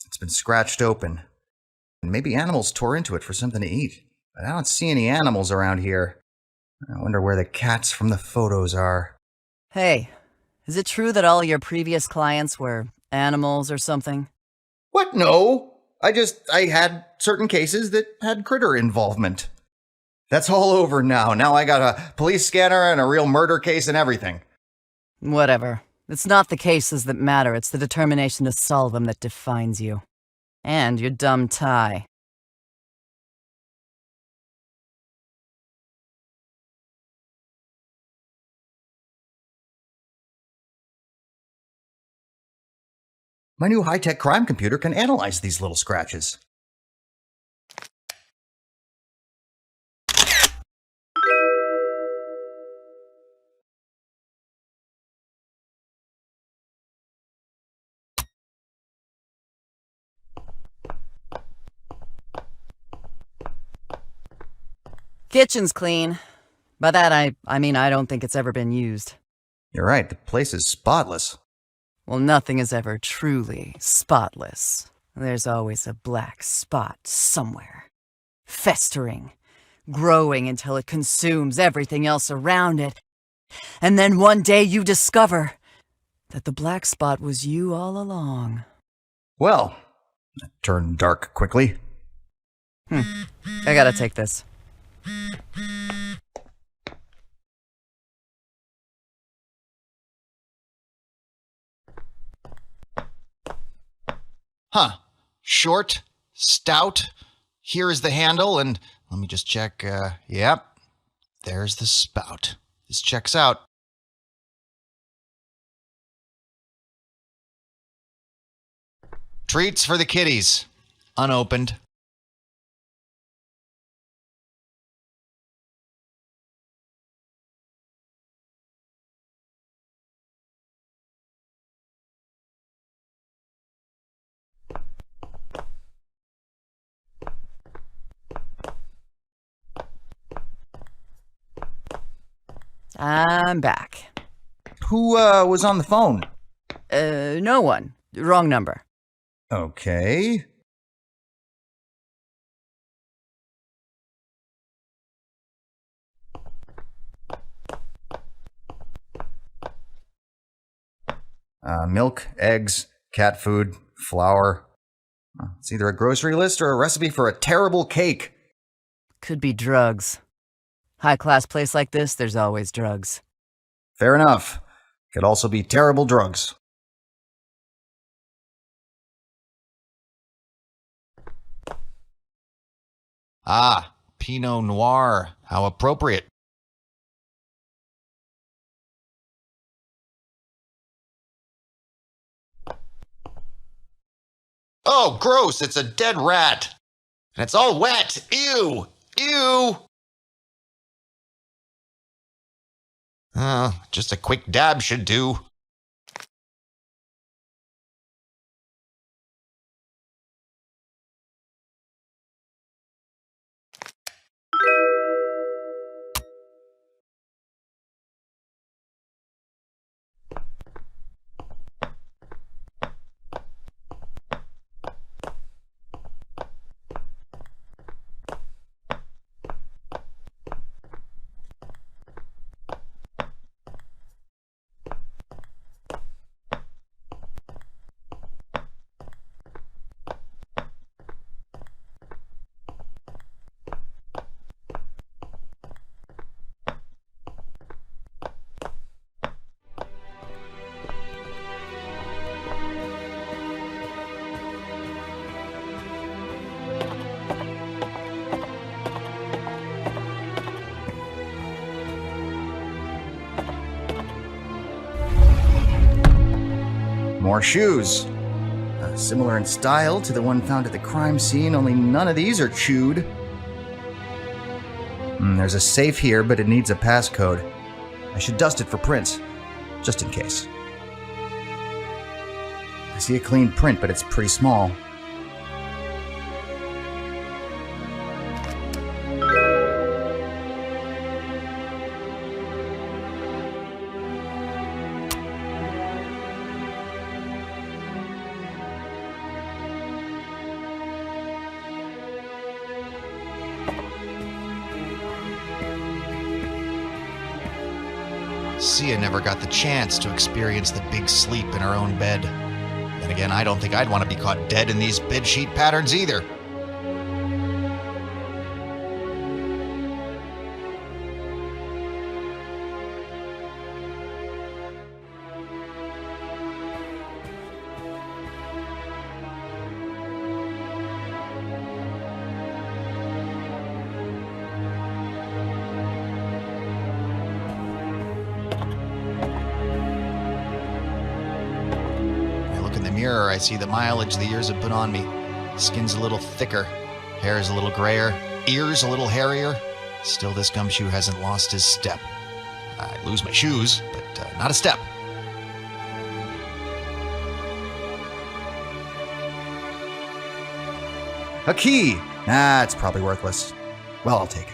[SPEAKER 1] It's been scratched open. And maybe animals tore into it for something to eat. But I don't see any animals around here. I wonder where the cats from the photos are.
[SPEAKER 10] Hey, is it true that all your previous clients were animals or something?
[SPEAKER 1] What? No. I had certain cases that had critter involvement. That's all over now. Now I got a police scanner and a real murder case and everything.
[SPEAKER 10] Whatever. It's not the cases that matter, it's the determination to solve them that defines you. And your dumb tie.
[SPEAKER 1] My new high-tech crime computer can analyze these little scratches.
[SPEAKER 10] Kitchen's clean. By that, I mean I don't think it's ever been used.
[SPEAKER 1] You're right, the place is spotless.
[SPEAKER 10] Well, nothing is ever truly spotless. There's always a black spot somewhere. Festering. Growing until it consumes everything else around it. And then one day you discover that the black spot was you all along.
[SPEAKER 1] Well, it turned dark quickly.
[SPEAKER 10] I gotta take this.
[SPEAKER 1] Huh. Short, stout. Here is the handle, and let me just check. Yep. There's the spout. This checks out. Treats for the kitties. Unopened.
[SPEAKER 10] I'm back.
[SPEAKER 1] Who was on the phone?
[SPEAKER 10] No one. Wrong number.
[SPEAKER 1] Okay. Milk, eggs, cat food, flour. It's either a grocery list or a recipe for a terrible cake.
[SPEAKER 10] Could be drugs. High-class place like this, there's always drugs.
[SPEAKER 1] Fair enough. Could also be terrible drugs.
[SPEAKER 5] Ah, Pinot Noir. How appropriate. Oh, gross! It's a dead rat! And it's all wet! Ew! Ew! Just a quick dab should do.
[SPEAKER 1] More shoes. Similar in style to the one found at the crime scene, only none of these are chewed. There's a safe here, but it needs a passcode. I should dust it for prints, just in case. I see a clean print, but it's pretty small.
[SPEAKER 5] Sia never got the chance to experience the big sleep in her own bed. Then again, I don't think I'd want to be caught dead in these bedsheet patterns either. Mirror, I see the mileage the years have put on me. Skin's a little thicker, hair's a little grayer, ears a little hairier. Still, this gumshoe hasn't lost his step. I lose my shoes, but not a step.
[SPEAKER 1] A key! It's probably worthless. Well, I'll take it.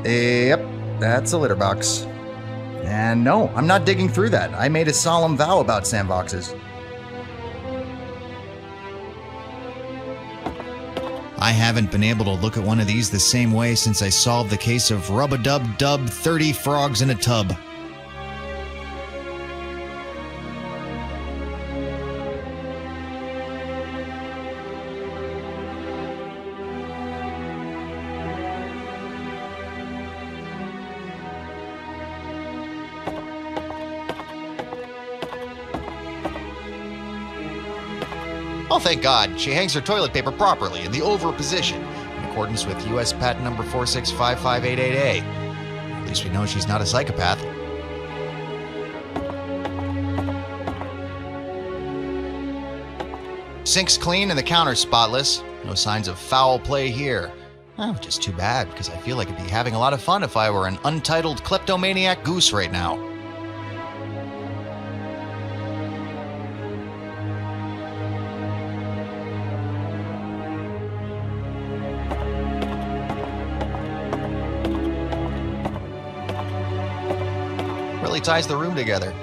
[SPEAKER 1] Yep, that's a litter box. And no, I'm not digging through that. I made a solemn vow about sandboxes.
[SPEAKER 5] I haven't been able to look at one of these the same way since I solved the case of Rub-a-Dub-Dub 30 Frogs in a Tub. Oh, thank God, she hangs her toilet paper properly in the over position, in accordance with U.S. patent number 4655888A. At least we know she's not a psychopath. Sink's clean and the counter's spotless. No signs of foul play here. Oh, just too bad, because I feel like I'd be having a lot of fun if I were an untitled kleptomaniac goose right now. Really ties the room together.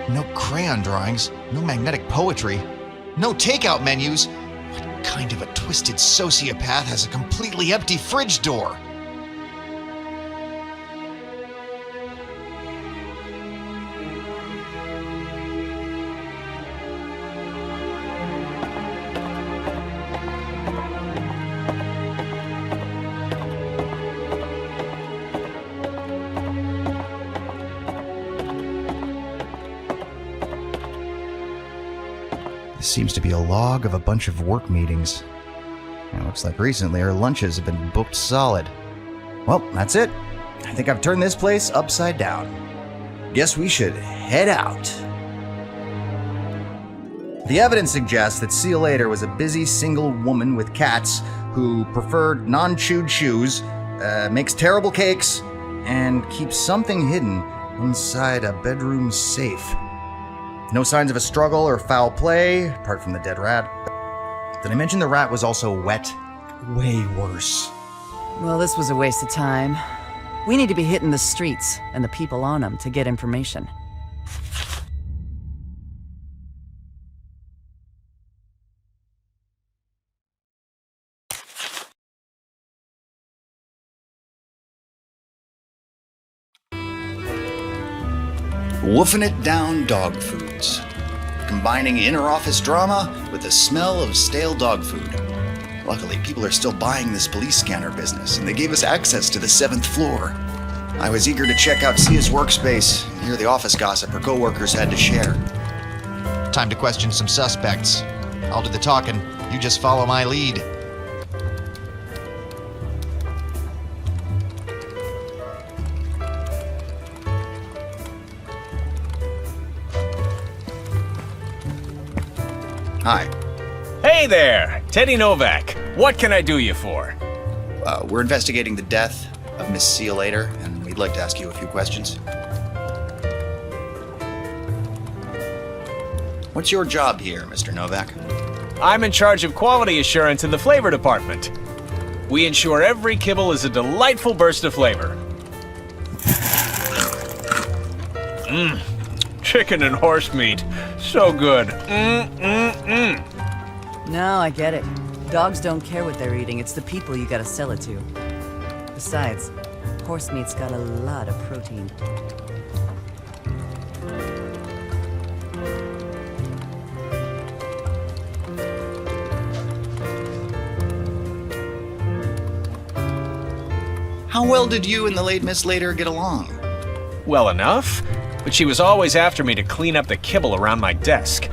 [SPEAKER 5] No crayon drawings, no magnetic poetry, no takeout menus. What kind of a twisted sociopath has a completely empty fridge door? This seems to be a log of a bunch of work meetings. It looks like recently our lunches have been booked solid. Well, that's it. I think I've turned this place upside down. Guess we should head out. The evidence suggests that See You Later was a busy single woman with cats who preferred non-chewed shoes, makes terrible cakes, and keeps something hidden inside a bedroom safe. No signs of a struggle or foul play, apart from the dead rat. Did I mention the rat was also wet? Way worse.
[SPEAKER 10] Well, this was a waste of time. We need to be hitting the streets and the people on them to get information.
[SPEAKER 5] Woofing it down dog foods. Combining inner office drama with the smell of stale dog food. Luckily, people are still buying this police scanner business, and they gave us access to the 7th floor. I was eager to check out Sia's workspace and hear the office gossip her coworkers had to share. Time to question some suspects. I'll do the talking. You just follow my lead. Hi.
[SPEAKER 13] Hey there! Teddy Novak. What can I do you for?
[SPEAKER 5] We're investigating the death of Miss See You Later, and we'd like to ask you a few questions. What's your job here, Mr. Novak?
[SPEAKER 13] I'm in charge of quality assurance in the flavor department. We ensure every kibble is a delightful burst of flavor. Chicken and horse meat. So good.
[SPEAKER 10] No, I get it. Dogs don't care what they're eating. It's the people you gotta sell it to. Besides, horse meat's got a lot of protein.
[SPEAKER 5] How well did you and the late Miss Later get along?
[SPEAKER 13] Well enough, but she was always after me to clean up the kibble around my desk.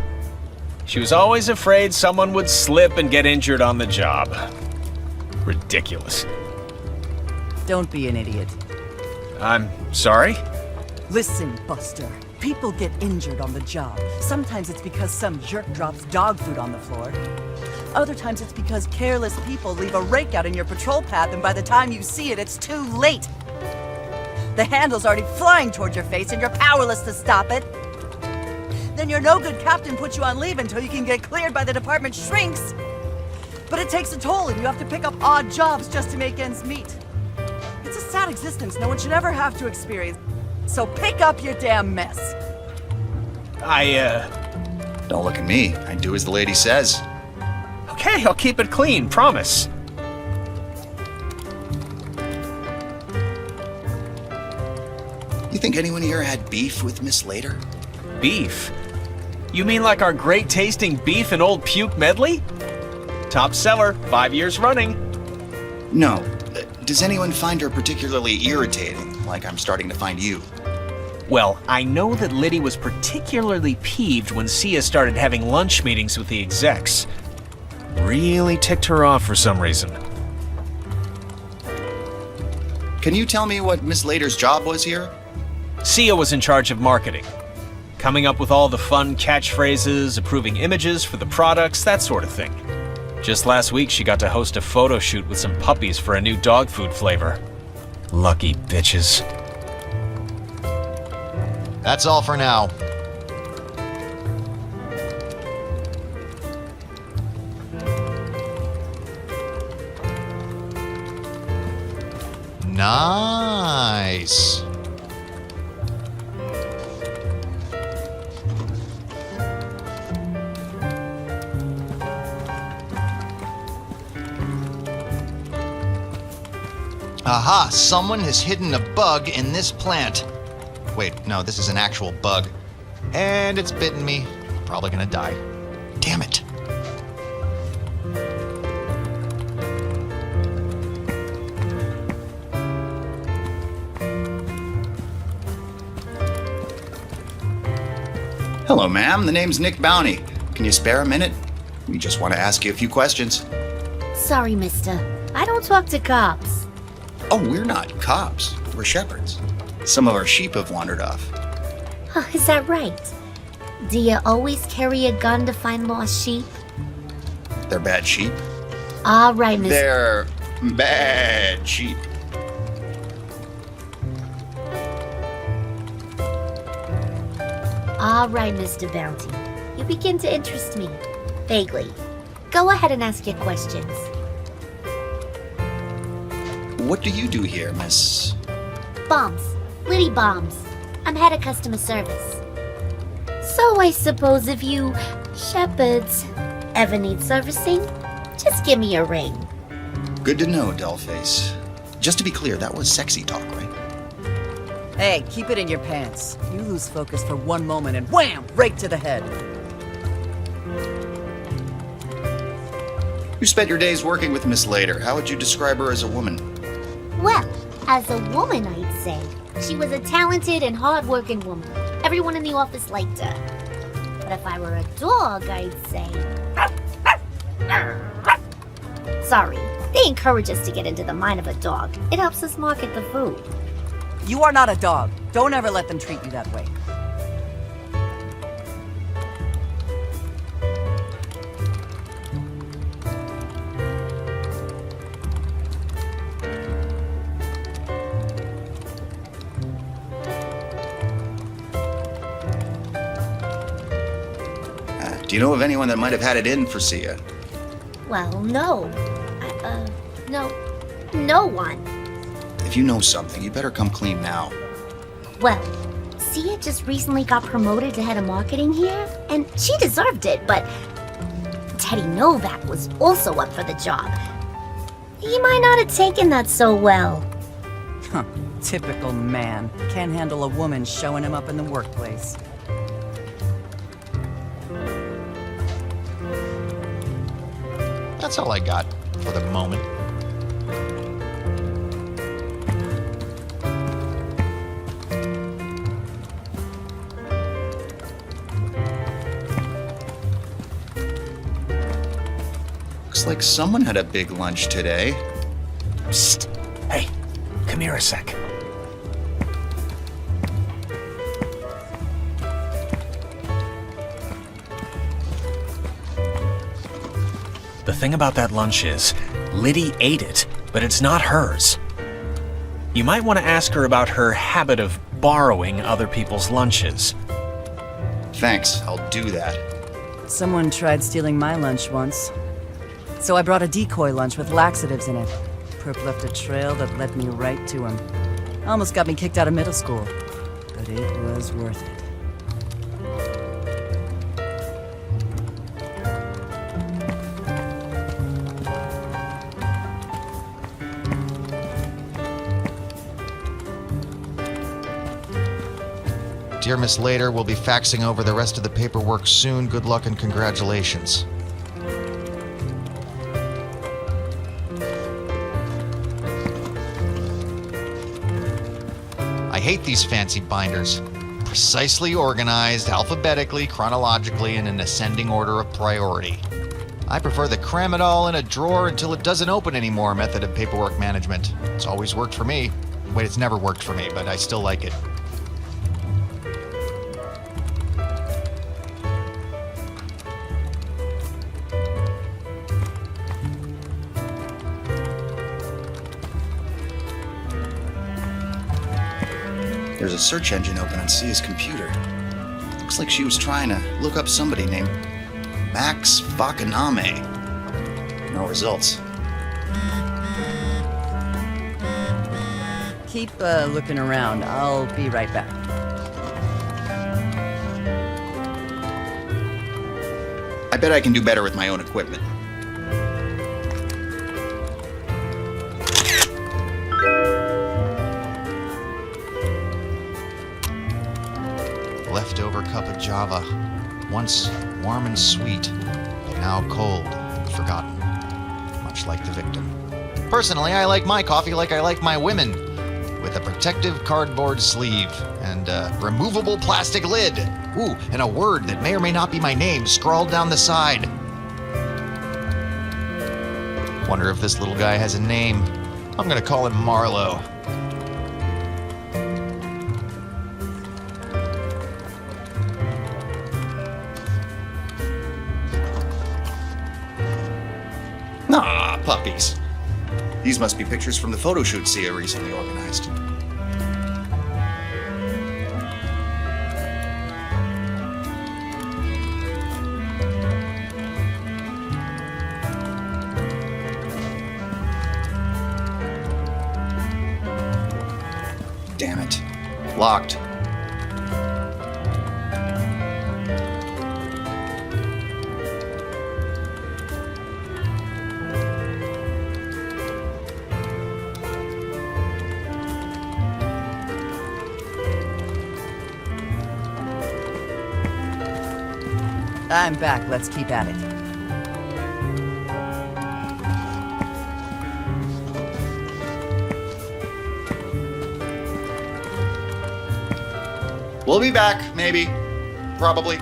[SPEAKER 13] She was always afraid someone would slip and get injured on the job. Ridiculous.
[SPEAKER 10] Don't be an idiot.
[SPEAKER 13] I'm sorry?
[SPEAKER 10] Listen, Buster. People get injured on the job. Sometimes it's because some jerk drops dog food on the floor. Other times it's because careless people leave a rake out in your patrol path, and by the time you see it, it's too late. The handle's already flying towards your face and you're powerless to stop it. then your no-good captain puts you on leave until you can get cleared by the department shrinks. But it takes a toll, and you have to pick up odd jobs just to make ends meet. It's a sad existence no one should ever have to experience. So pick up your damn mess.
[SPEAKER 5] Don't look at me. I do as the lady says.
[SPEAKER 13] Okay, I'll keep it clean, promise.
[SPEAKER 5] You think anyone here had beef with Miss Later?
[SPEAKER 13] Beef? You mean like our great-tasting beef and old puke medley? Top seller, 5 years running.
[SPEAKER 5] No. Does anyone find her particularly irritating, like I'm starting to find you?
[SPEAKER 13] Well, I know that Liddy was particularly peeved when Sia started having lunch meetings with the execs. Really ticked her off for some reason.
[SPEAKER 5] Can you tell me what Miss Later's job was here?
[SPEAKER 13] Sia was in charge of marketing. Coming up with all the fun catchphrases, approving images for the products, that sort of thing. Just last week, she got to host a photo shoot with some puppies for a new dog food flavor. Lucky bitches.
[SPEAKER 5] That's all for now. Nice. Aha, someone has hidden a bug in this plant. Wait, no, this is an actual bug. And it's bitten me. Probably gonna die. Damn it. Hello, ma'am. The name's Nick Bounty. Can you spare a minute? We just want to ask you a few questions.
[SPEAKER 14] Sorry, mister. I don't talk to cops.
[SPEAKER 5] Oh, we're not cops. We're shepherds. Some of our sheep have wandered off.
[SPEAKER 14] Oh, is that right? Do you always carry a gun to find lost sheep?
[SPEAKER 5] They're bad sheep.
[SPEAKER 14] All right, mister.
[SPEAKER 5] They're bad sheep.
[SPEAKER 14] All right, Mr. Bounty. You begin to interest me. Vaguely. Go ahead and ask your questions.
[SPEAKER 5] What do you do here, Miss?
[SPEAKER 14] Bombs. Liddy Bombs. I'm head of customer service. So I suppose if you shepherds ever need servicing, just give me a ring.
[SPEAKER 5] Good to know, Dollface. Just to be clear, that was sexy talk, right?
[SPEAKER 10] Hey, keep it in your pants. You lose focus for one moment and wham! Right to the head.
[SPEAKER 5] You spent your days working with Miss Later. How would you describe her as a woman?
[SPEAKER 14] Well, as a woman, I'd say. She was a talented and hard-working woman. Everyone in the office liked her. But if I were a dog, I'd say... Sorry, they encourage us to get into the mind of a dog. It helps us market the food.
[SPEAKER 10] You are not a dog. Don't ever let them treat you that way.
[SPEAKER 5] Do you know of anyone that might have had it in for Sia?
[SPEAKER 14] Well, no. No one.
[SPEAKER 5] If you know something, you better come clean now.
[SPEAKER 14] Well, Sia just recently got promoted to head of marketing here, and she deserved it, but Teddy Novak was also up for the job. He might not have taken that so well.
[SPEAKER 10] Huh, typical man. Can't handle a woman showing him up in the workplace.
[SPEAKER 5] That's all I got for the moment. Looks like someone had a big lunch today.
[SPEAKER 13] Psst. Hey, come here a sec. The thing about that lunch is, Liddy ate it, but it's not hers. You might want to ask her about her habit of borrowing other people's lunches.
[SPEAKER 5] Thanks, I'll do that.
[SPEAKER 10] Someone tried stealing my lunch once. So I brought a decoy lunch with laxatives in it. Perp left a trail that led me right to him. Almost got me kicked out of middle school. But it was worth it.
[SPEAKER 5] Dear Miss Later, we'll be faxing over the rest of the paperwork soon. Good luck and congratulations. I hate these fancy binders. Precisely organized, alphabetically, chronologically, in an ascending order of priority. I prefer the cram it all in a drawer until it doesn't open anymore method of paperwork management. It's always worked for me. Wait, it's never worked for me, but I still like it.
[SPEAKER 1] There's a search engine open on Sia's computer. Looks like she was trying to look up somebody named Max Fakaname. No results.
[SPEAKER 10] Keep looking around. I'll be right back.
[SPEAKER 1] I bet I can do better with my own equipment.
[SPEAKER 5] Leftover cup of Java. Once warm and sweet, but now cold and forgotten. Much like the victim. Personally, I like my coffee like I like my women. With a protective cardboard sleeve and a removable plastic lid. Ooh, and a word that may or may not be my name scrawled down the side. Wonder if this little guy has a name. I'm gonna call him Marlowe.
[SPEAKER 1] Ah, puppies. These must be pictures from the photo shoot Sia recently organized. Damn it. Locked.
[SPEAKER 10] I'm back. Let's keep at it.
[SPEAKER 1] We'll be back, maybe. Probably.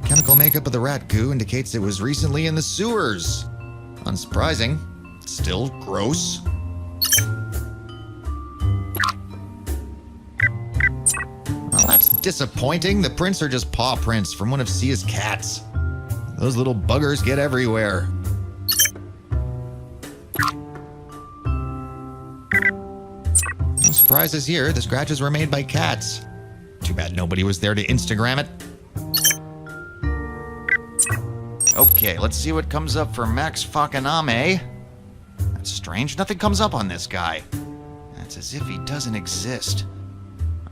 [SPEAKER 5] Chemical makeup of the rat goo indicates it was recently in the sewers. Unsurprising. Still gross. Well, that's disappointing. The prints are just paw prints from one of Sia's cats. Those little buggers get everywhere. No surprises here. The scratches were made by cats. Too bad nobody was there to Instagram it. Okay, let's see what comes up for Max Fakaname. That's strange. Nothing comes up on this guy. It's as if he doesn't exist.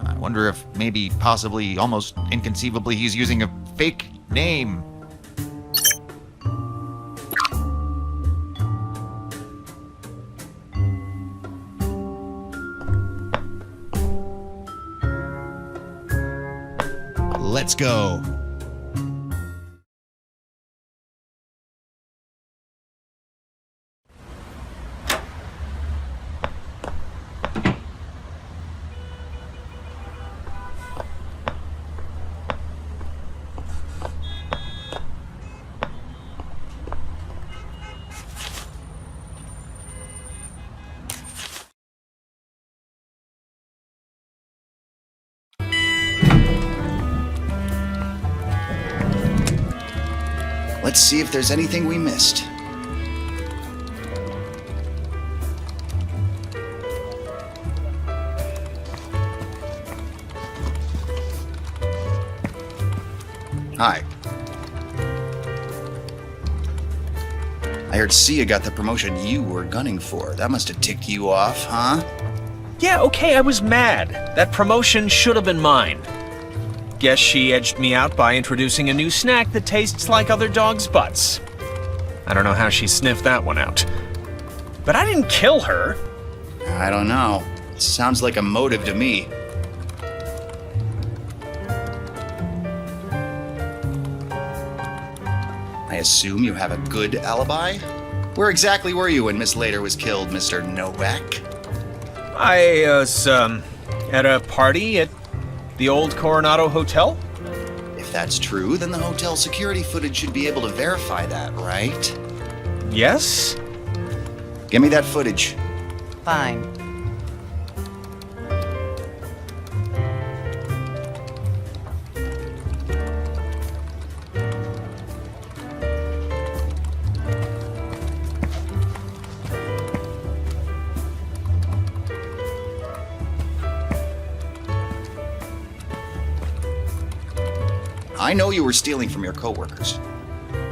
[SPEAKER 5] I wonder if maybe, possibly, almost inconceivably, he's using a fake name. Let's go. Let's see if there's anything we missed. Hi. I heard Sia got the promotion you were gunning for. That must have ticked you off, huh?
[SPEAKER 13] Yeah, okay, I was mad. That promotion should have been mine. Guess she edged me out by introducing a new snack that tastes like other dogs' butts. I don't know how she sniffed that one out. But I didn't kill her.
[SPEAKER 5] I don't know. Sounds like a motive to me. I assume you have a good alibi? Where exactly were you when Miss Later was killed, Mr. Nowak?
[SPEAKER 13] I was, at a party at the old Coronado Hotel?
[SPEAKER 5] If that's true, then the hotel security footage should be able to verify that, right?
[SPEAKER 13] Yes?
[SPEAKER 5] Give me that footage.
[SPEAKER 10] Fine.
[SPEAKER 5] I know you were stealing from your coworkers.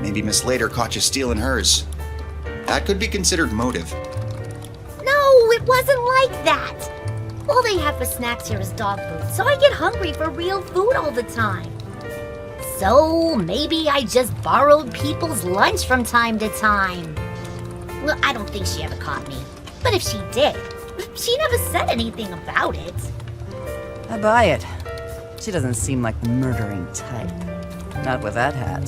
[SPEAKER 5] Maybe Miss Later caught you stealing hers. That could be considered motive.
[SPEAKER 14] No, it wasn't like that. All they have for snacks here is dog food, so I get hungry for real food all the time. So maybe I just borrowed people's lunch from time to time. Well, I don't think she ever caught me. But if she did, she never said anything about it.
[SPEAKER 10] I buy it. She doesn't seem like the murdering type. Not with that hat.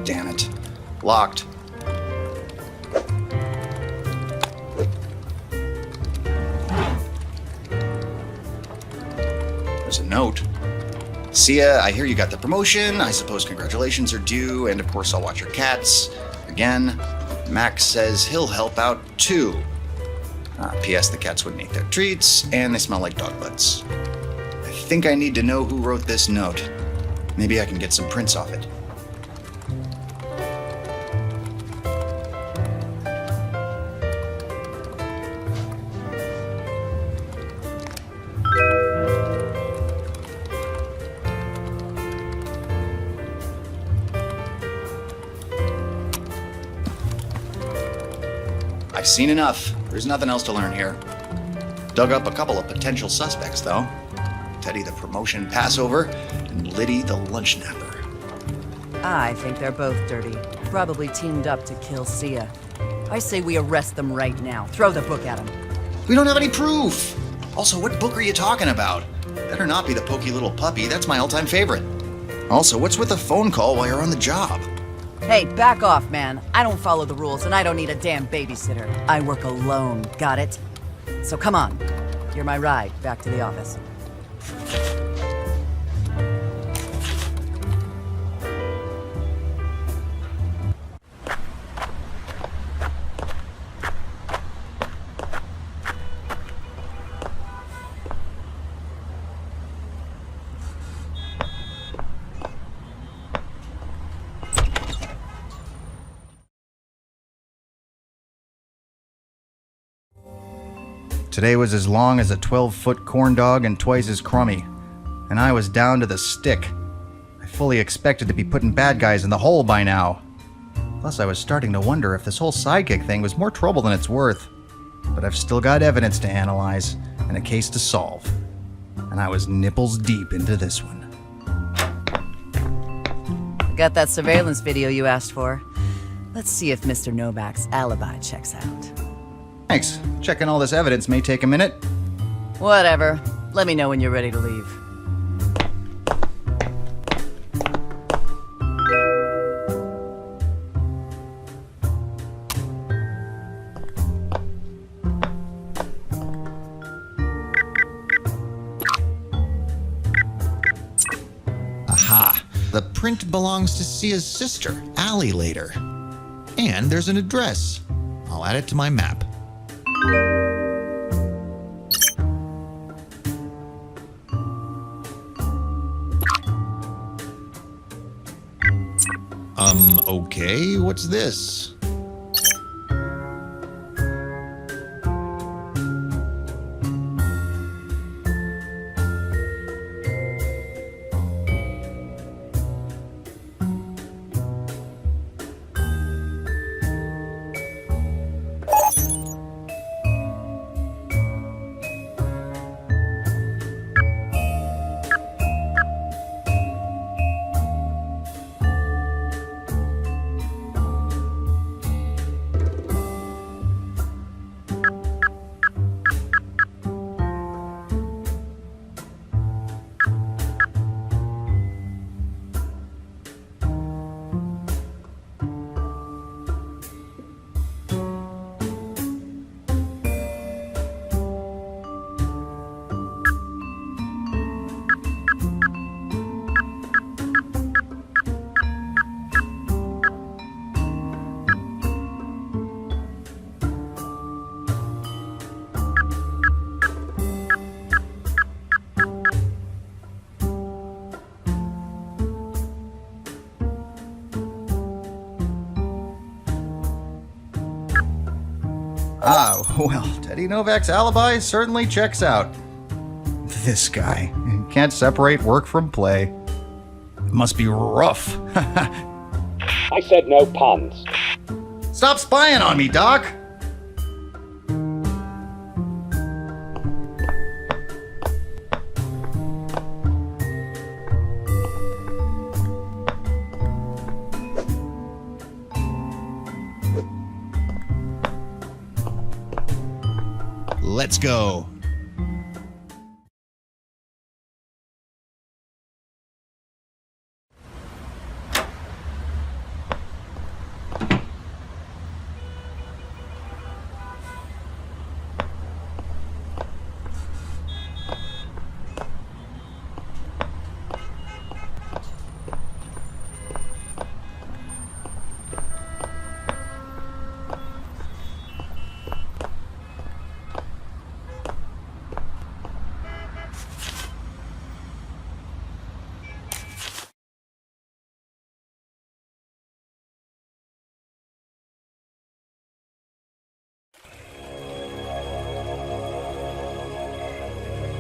[SPEAKER 5] Damn it. Locked. There's a note. Sia, I hear you got the promotion. I suppose congratulations are due, and of course I'll watch your cats. Again, Max says he'll help out too. P.S. The cats wouldn't eat their treats, and they smell like dog butts. I think I need to know who wrote this note. Maybe I can get some prints off it. I've seen enough. There's nothing else to learn here. Dug up a couple of potential suspects, though. Teddy the promotion passover, and Liddy the lunch napper.
[SPEAKER 10] I think they're both dirty. Probably teamed up to kill Sia. I say we arrest them right now. Throw the book at them.
[SPEAKER 5] We don't have any proof! Also, what book are you talking about? Better not be the Pokey Little Puppy. That's my all-time favorite. Also, what's with the phone call while you're on the job?
[SPEAKER 10] Hey, back off, man. I don't follow the rules, and I don't need a damn babysitter. I work alone, got it? So come on. You're my ride back to the office.
[SPEAKER 1] Today was as long as a 12-foot corn dog and twice as crummy, and I was down to the stick. I fully expected to be putting bad guys in the hole by now. Plus, I was starting to wonder if this whole sidekick thing was more trouble than it's worth. but I've still got evidence to analyze and a case to solve. And I was nipples deep into this one.
[SPEAKER 10] Got that surveillance video you asked for. Let's see if Mr. Novak's alibi checks out.
[SPEAKER 1] Thanks. Checking all this evidence may take a minute.
[SPEAKER 10] Whatever. Let me know when you're ready to leave.
[SPEAKER 5] Aha! The print belongs to Sia's sister, Allie, later. And there's an address. I'll add it to my map. Okay, what's this?
[SPEAKER 1] Well, Teddy Novak's alibi certainly checks out. This guy can't separate work from play. It must be rough.
[SPEAKER 15] I said no puns.
[SPEAKER 1] Stop spying on me, Doc!
[SPEAKER 5] Let's go.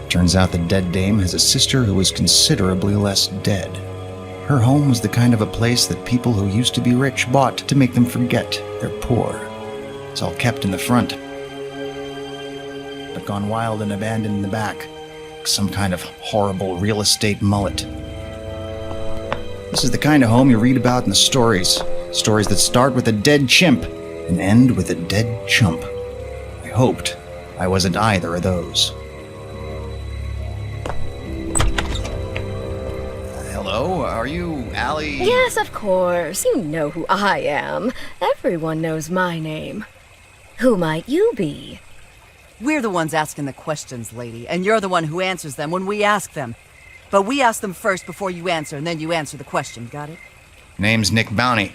[SPEAKER 1] Turns out the dead dame has a sister who was considerably less dead. Her home was the kind of a place that people who used to be rich bought to make them forget they're poor. It's all kept in the front, but gone wild and abandoned in the back. Some kind of horrible real estate mullet. This is the kind of home you read about in the stories. Stories that start with a dead chimp and end with a dead chump. I hoped I wasn't either of those. Hello, are you Allie?
[SPEAKER 16] Yes, of course. You know who I am. Everyone knows my name. Who might you be?
[SPEAKER 10] We're the ones asking the questions, lady, and you're the one who answers them when we ask them. But we ask them first before you answer, and then you answer the question, got it?
[SPEAKER 1] Name's Nick Bounty.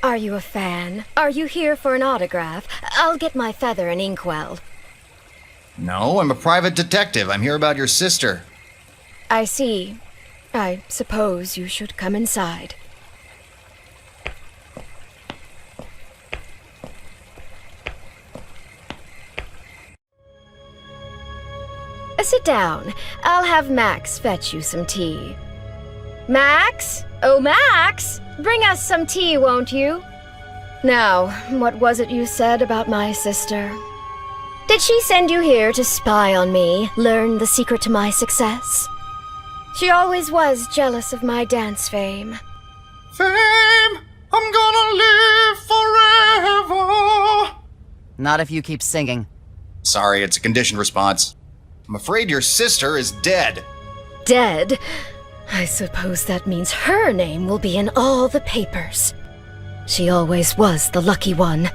[SPEAKER 16] Are you a fan? Are you here for an autograph? I'll get my feather and inkwell.
[SPEAKER 1] No, I'm a private detective. I'm here about your sister.
[SPEAKER 16] I see. I suppose you should come inside. Sit down. I'll have Max fetch you some tea. Max? Oh, Max! Bring us some tea, won't you? Now, what was it you said about my sister? Did she send you here to spy on me, learn the secret to my success? She always was jealous of my dance fame.
[SPEAKER 1] Fame, I'm gonna live forever.
[SPEAKER 10] Not if you keep singing.
[SPEAKER 1] Sorry, it's a conditioned response. I'm afraid your sister is dead.
[SPEAKER 16] Dead? I suppose that means her name will be in all the papers. She always was the lucky one.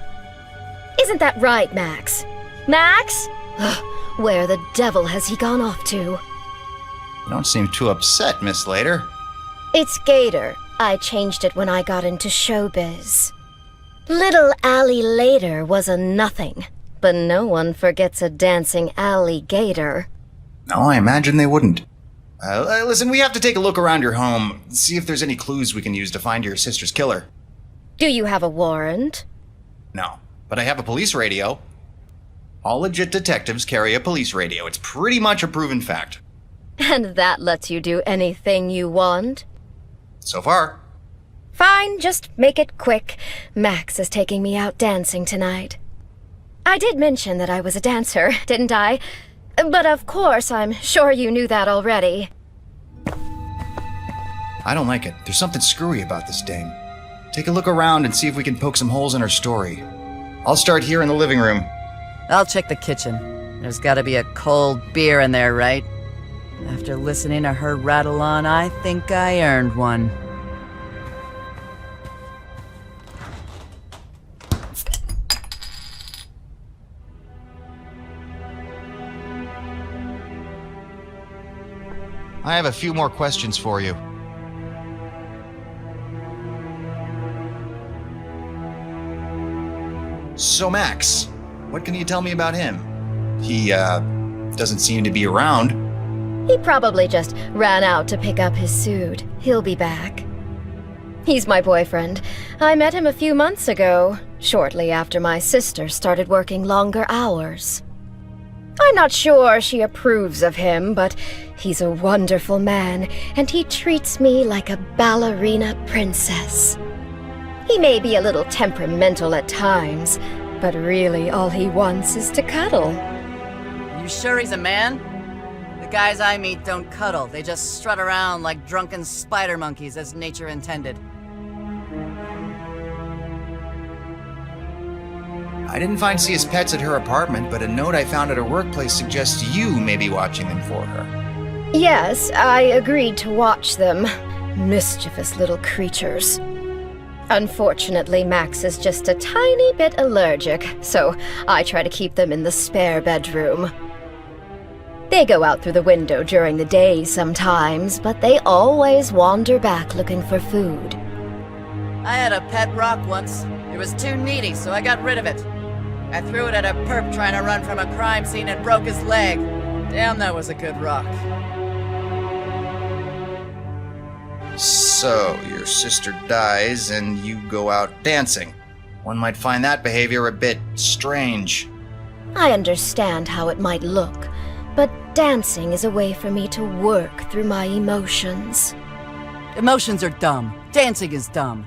[SPEAKER 16] Isn't that right, Max? Max? Ugh, where the devil has he gone off to?
[SPEAKER 1] You don't seem too upset, Miss Later.
[SPEAKER 16] It's Gator. I changed it when I got into showbiz. Little Allie Later was a nothing, but no one forgets a dancing alligator.
[SPEAKER 1] No, I imagine they wouldn't. Listen, we have to take a look around your home, see if there's any clues we can use to find your sister's killer.
[SPEAKER 16] Do you have a warrant?
[SPEAKER 1] No, but I have a police radio. All legit detectives carry a police radio. It's pretty much a proven fact.
[SPEAKER 16] And that lets you do anything you want?
[SPEAKER 1] So far.
[SPEAKER 16] Fine, just make it quick. Max is taking me out dancing tonight. I did mention that I was a dancer, didn't I? But of course, I'm sure you knew that already.
[SPEAKER 1] I don't like it. There's something screwy about this dame. Take a look around and see if we can poke some holes in her story. I'll start here in the living room.
[SPEAKER 10] I'll check the kitchen. There's gotta be a cold beer in there, right? After listening to her rattle on, I think I earned one.
[SPEAKER 5] I have a few more questions for you.
[SPEAKER 1] So, Max, what can you tell me about him? He, doesn't seem to be around.
[SPEAKER 16] He probably just ran out to pick up his suit. He'll be back. He's my boyfriend. I met him a few months ago, shortly after my sister started working longer hours. I'm not sure she approves of him, but he's a wonderful man, and he treats me like a ballerina princess. He may be a little temperamental at times, but really all he wants is to cuddle.
[SPEAKER 10] You sure he's a man? The guys I meet don't cuddle. They just strut around like drunken spider monkeys as nature intended.
[SPEAKER 1] I didn't find Cia's pets at her apartment, but a note I found at her workplace suggests you may be watching them for her.
[SPEAKER 16] Yes, I agreed to watch them. Mischievous little creatures. Unfortunately, Max is just a tiny bit allergic, so I try to keep them in the spare bedroom. They go out through the window during the day sometimes, but they always wander back looking for food.
[SPEAKER 10] I had a pet rock once. It was too needy, so I got rid of it. I threw it at a perp trying to run from a crime scene and broke his leg. Damn, that was a good rock.
[SPEAKER 1] So, your sister dies and you go out dancing. One might find that behavior a bit strange.
[SPEAKER 16] I understand how it might look, but dancing is a way for me to work through my emotions.
[SPEAKER 10] Emotions are dumb. Dancing is dumb.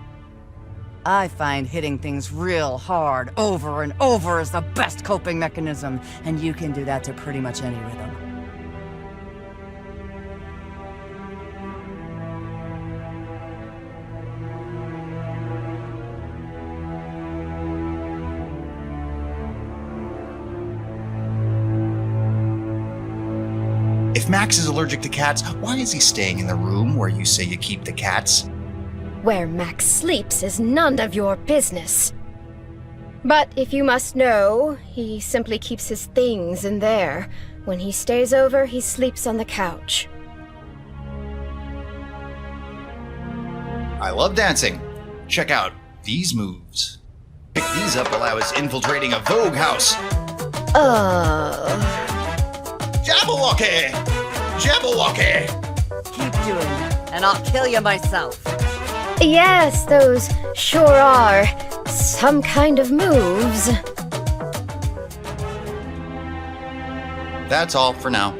[SPEAKER 10] I find hitting things real hard over and over is the best coping mechanism, and you can do that to pretty much any rhythm.
[SPEAKER 1] If Max is allergic to cats, why is he staying in the room where you say you keep the cats?
[SPEAKER 16] Where Max sleeps is none of your business. But if you must know, he simply keeps his things in there. When he stays over, he sleeps on the couch.
[SPEAKER 1] I love dancing. Check out these moves. Picked these up while I was infiltrating a Vogue house. Jabberwocky! Jabberwocky!
[SPEAKER 10] Keep doing it, and I'll kill you myself.
[SPEAKER 16] Yes, those sure are some kind of moves.
[SPEAKER 1] That's all for now.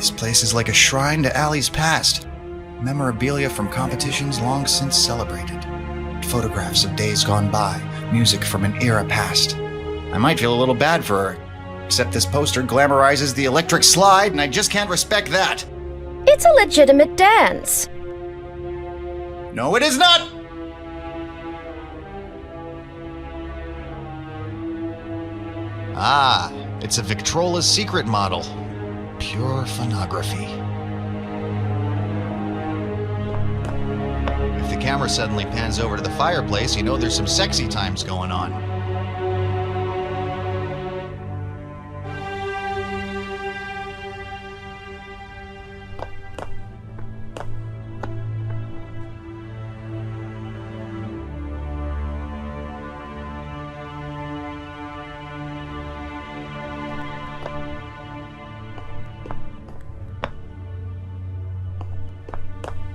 [SPEAKER 5] This place is like a shrine to Allie's past. Memorabilia from competitions long since celebrated. Photographs of days gone by. Music from an era past. I might feel a little bad for her. Except this poster glamorizes the electric slide, and I just can't respect that.
[SPEAKER 16] It's a legitimate dance.
[SPEAKER 5] No, it is not! Ah, it's a Victrola's secret model. Pure phonography. If the camera suddenly pans over to the fireplace, you know there's some sexy times going on.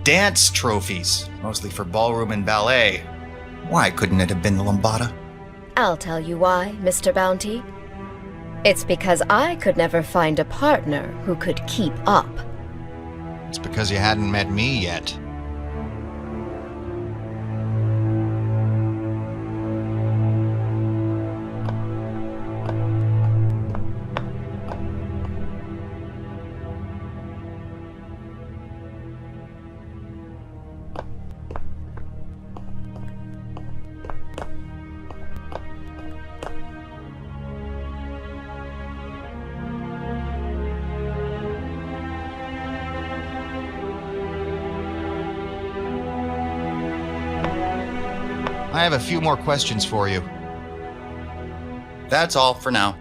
[SPEAKER 5] Dance trophies, mostly for ballroom and ballet. Why couldn't it have been the Lambada?
[SPEAKER 16] I'll tell you why, Mr. Bounty. It's because I could never find a partner who could keep up.
[SPEAKER 5] It's because you hadn't met me yet. I have a few more questions for you. That's all for now.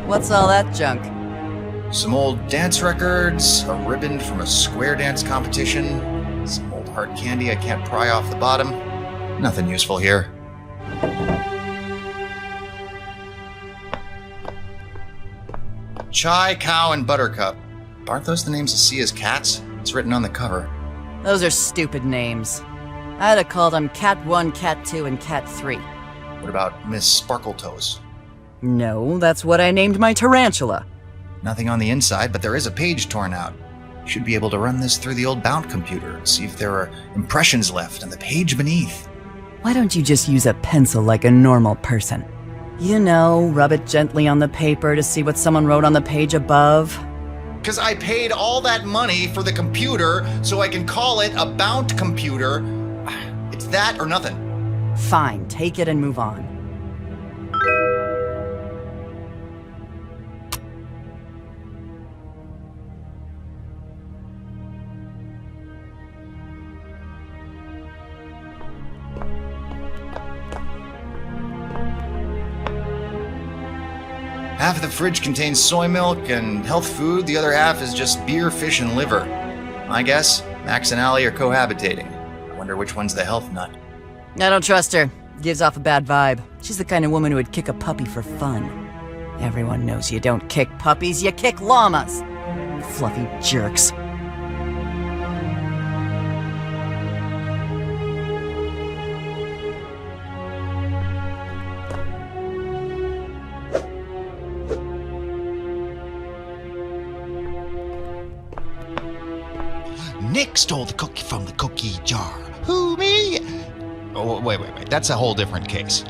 [SPEAKER 10] What's all that junk?
[SPEAKER 5] Some old dance records, a ribbon from a square dance competition, some old hard candy I can't pry off the bottom. Nothing useful here. Chai, Cow, and Buttercup. Aren't those the names of Sia's cats? It's written on the cover.
[SPEAKER 10] Those are stupid names. I'd have called them Cat 1, Cat 2, and Cat 3.
[SPEAKER 5] What about Miss Sparkletoes?
[SPEAKER 10] No, that's what I named my tarantula.
[SPEAKER 5] Nothing on the inside, but there is a page torn out. You should be able to run this through the old bound computer and see if there are impressions left on the page beneath.
[SPEAKER 10] Why don't you just use a pencil like a normal person? You know, rub it gently on the paper to see what someone wrote on the page above.
[SPEAKER 5] 'Cause I paid all that money for the computer so I can call it a bound computer. It's that or nothing.
[SPEAKER 10] Fine, take it and move on.
[SPEAKER 5] Half the fridge contains soy milk and health food, the other half is just beer, fish, and liver. I guess Max and Allie are cohabitating. I wonder which one's the health nut.
[SPEAKER 10] I don't trust her. Gives off a bad vibe. She's the kind of woman who would kick a puppy for fun. Everyone knows you don't kick puppies, you kick llamas. Fluffy jerks.
[SPEAKER 5] Nick stole the cookie from the cookie jar. Who, me? Oh, wait. That's a whole different case.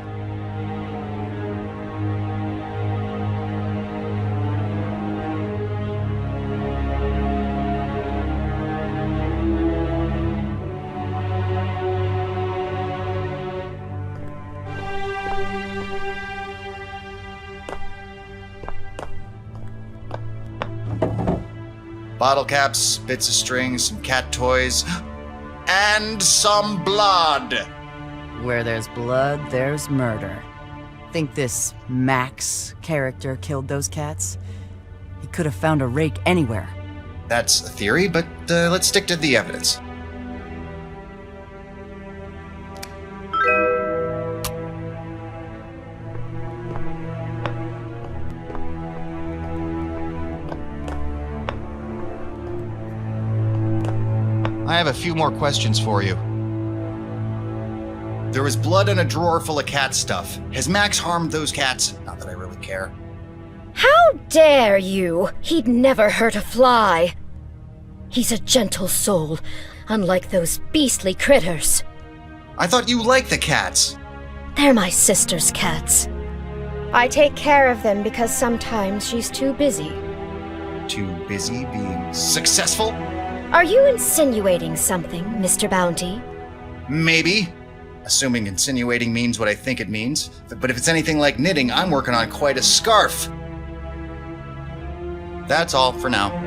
[SPEAKER 5] Bottle caps, bits of string, some cat toys, and some blood.
[SPEAKER 10] Where there's blood, there's murder. think this Max character killed those cats? He could have found a rake anywhere.
[SPEAKER 1] That's a theory, but let's stick to the evidence. I have a few more questions for you. There was blood in a drawer full of cat stuff. Has Max harmed those cats? Not that I really care.
[SPEAKER 16] How dare you? He'd never hurt a fly. He's a gentle soul, unlike those beastly critters.
[SPEAKER 1] I thought you liked the cats.
[SPEAKER 16] They're my sister's cats. I take care of them because sometimes she's too busy.
[SPEAKER 1] Too busy being successful?
[SPEAKER 16] Are you insinuating something, Mr. Bounty?
[SPEAKER 1] Maybe. Assuming insinuating means what I think it means. But if it's anything like knitting, I'm working on quite a scarf. That's all for now.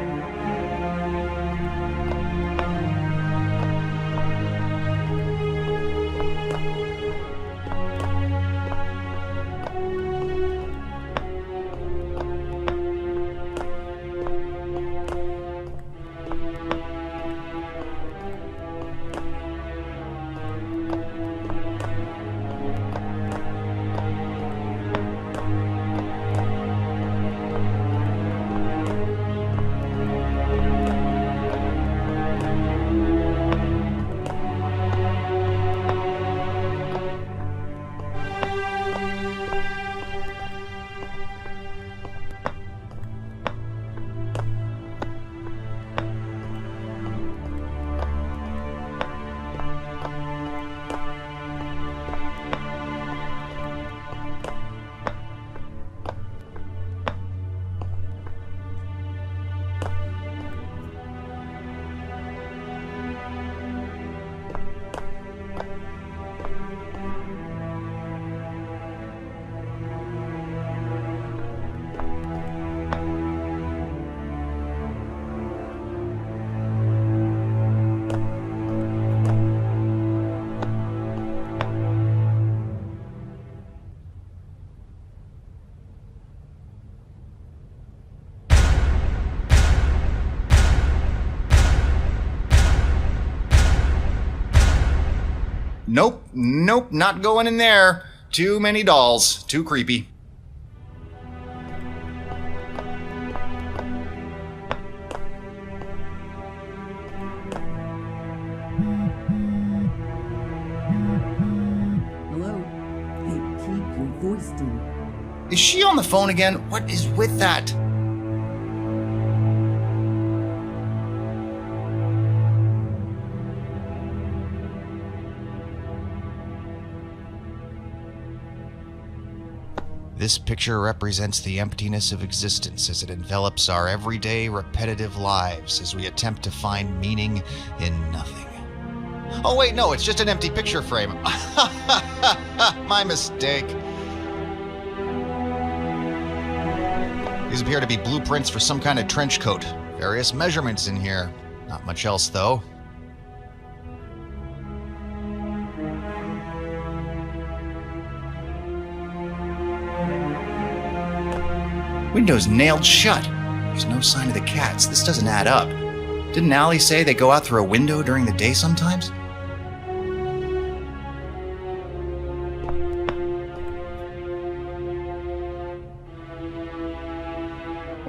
[SPEAKER 1] Nope, not going in there. Too many dolls. Too creepy.
[SPEAKER 17] Hello? Hey, keep your voice down.
[SPEAKER 1] Is she on the phone again? What is with that? This picture represents the emptiness of existence as it envelops our everyday, repetitive lives as we attempt to find meaning in nothing. Oh wait, no, it's just an empty picture frame. My mistake. These appear to be blueprints for some kind of trench coat. Various measurements in here. Not much else, though. Window's nailed shut. There's no sign of the cats. This doesn't add up. Didn't Allie say they go out through a window during the day sometimes?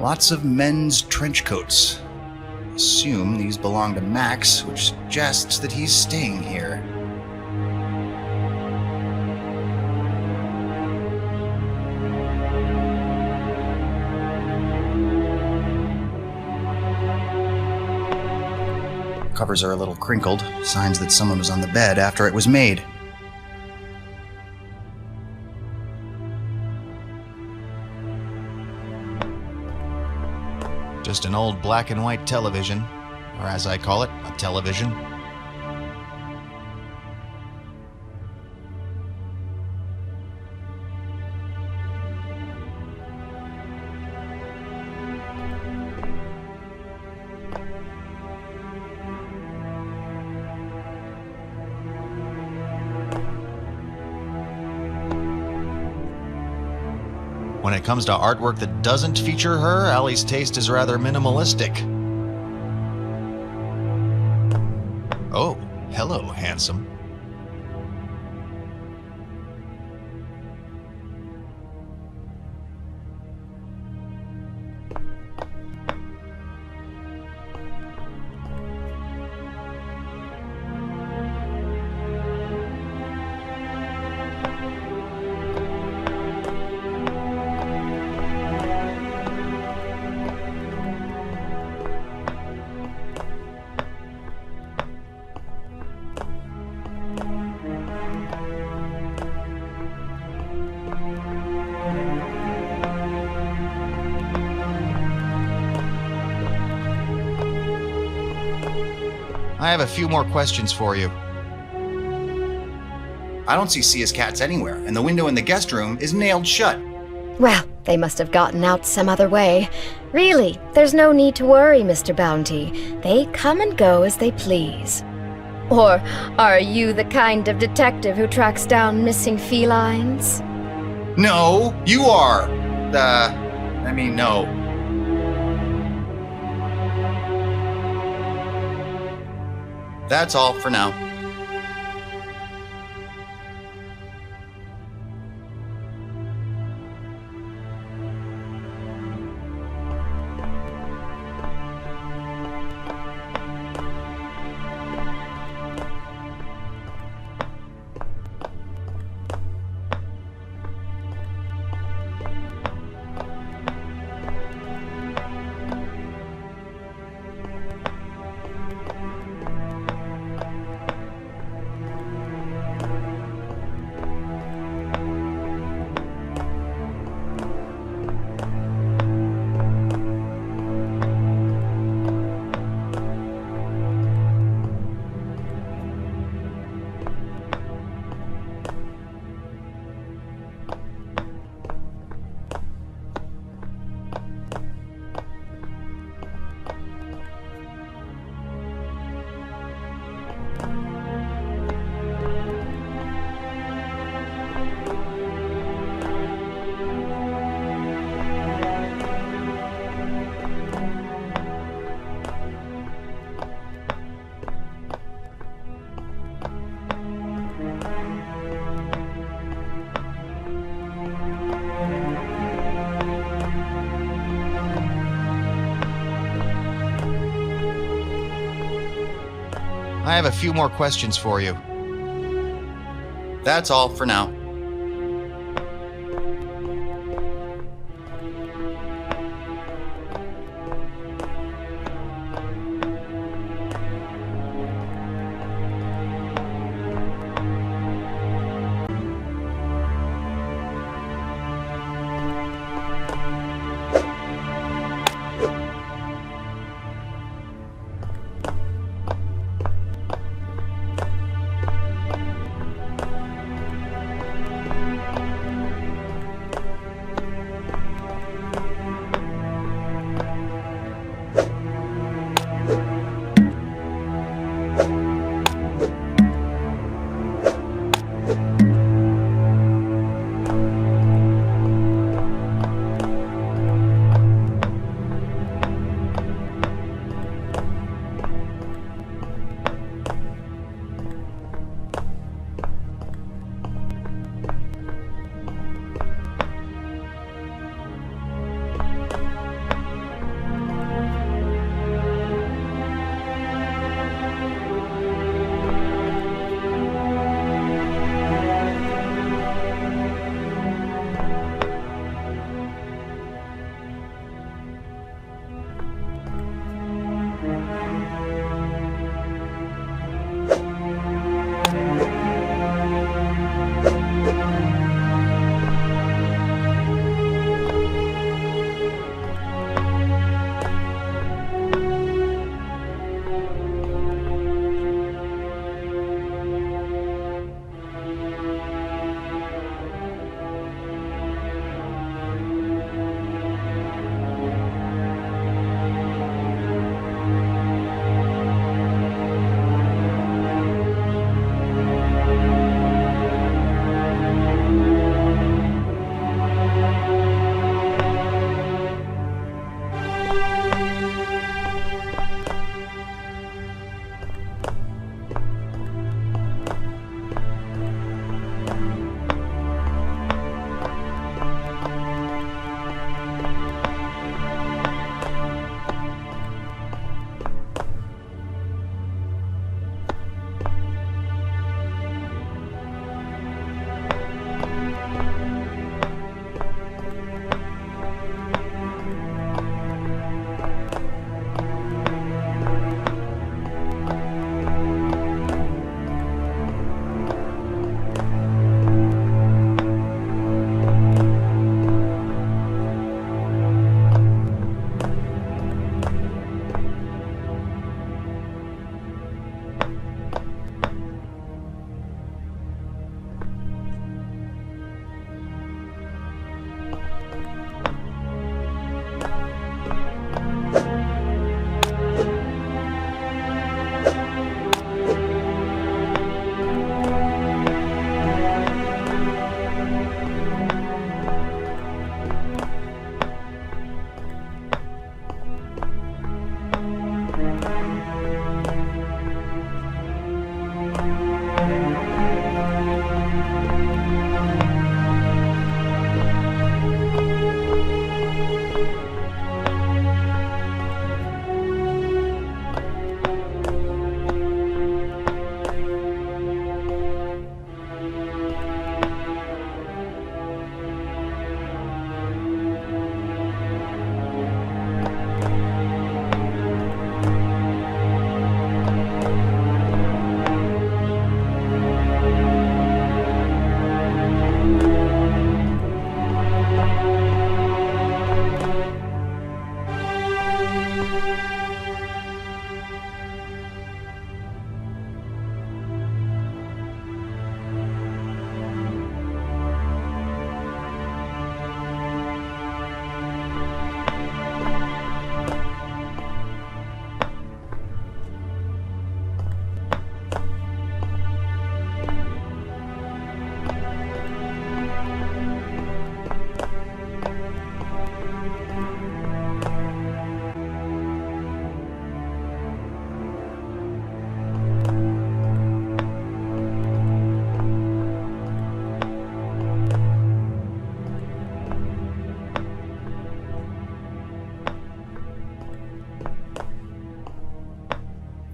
[SPEAKER 1] Lots of men's trench coats. Assume these belong to Max, which suggests that he's staying here. Covers are a little crinkled, signs that someone was on the bed after it was made. Just an old black and white television, or as I call it, a television.
[SPEAKER 5] When it comes to artwork that doesn't feature her, Allie's taste is rather minimalistic. Oh, hello, handsome. I have a few more questions for you.
[SPEAKER 1] I don't see Sia's cats anywhere, and the window in the guest room is nailed shut.
[SPEAKER 16] Well, they must have gotten out some other way. Really, there's no need to worry, Mr. Bounty. They come and go as they please. Or are you the kind of detective who tracks down missing felines?
[SPEAKER 1] No, you are. No. That's all for now.
[SPEAKER 5] I have a few more questions for you.
[SPEAKER 1] That's all for now.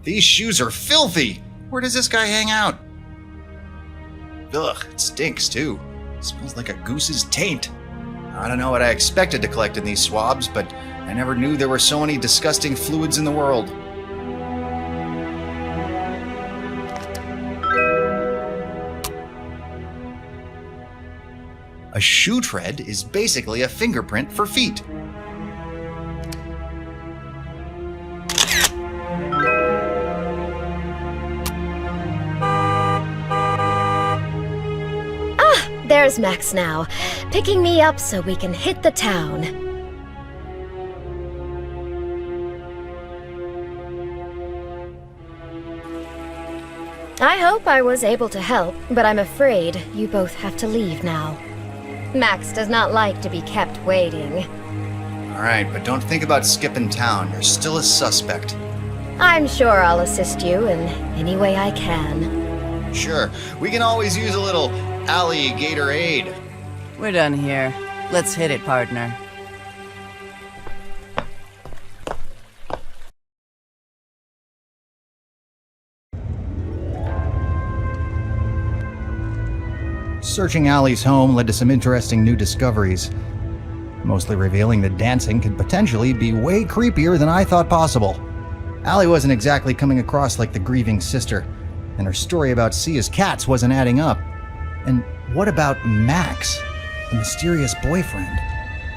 [SPEAKER 5] These shoes are filthy! Where does this guy hang out? Ugh, it stinks too. It smells like a goose's taint. I don't know what I expected to collect in these swabs, but I never knew there were so many disgusting fluids in the world. A shoe tread is basically a fingerprint for feet.
[SPEAKER 16] There's Max now, picking me up so we can hit the town. I hope I was able to help, but I'm afraid you both have to leave now. Max does not like to be kept waiting.
[SPEAKER 5] Alright, but don't think about skipping town. You're still a suspect.
[SPEAKER 16] I'm sure I'll assist you in any way I can.
[SPEAKER 5] Sure, we can always use a little alligator aid.
[SPEAKER 10] We're done here. Let's hit it, partner.
[SPEAKER 1] Searching Allie's home led to some interesting new discoveries, mostly revealing that dancing could potentially be way creepier than I thought possible. Allie wasn't exactly coming across like the grieving sister, and her story about Sia's cats wasn't adding up. And what about Max, the mysterious boyfriend?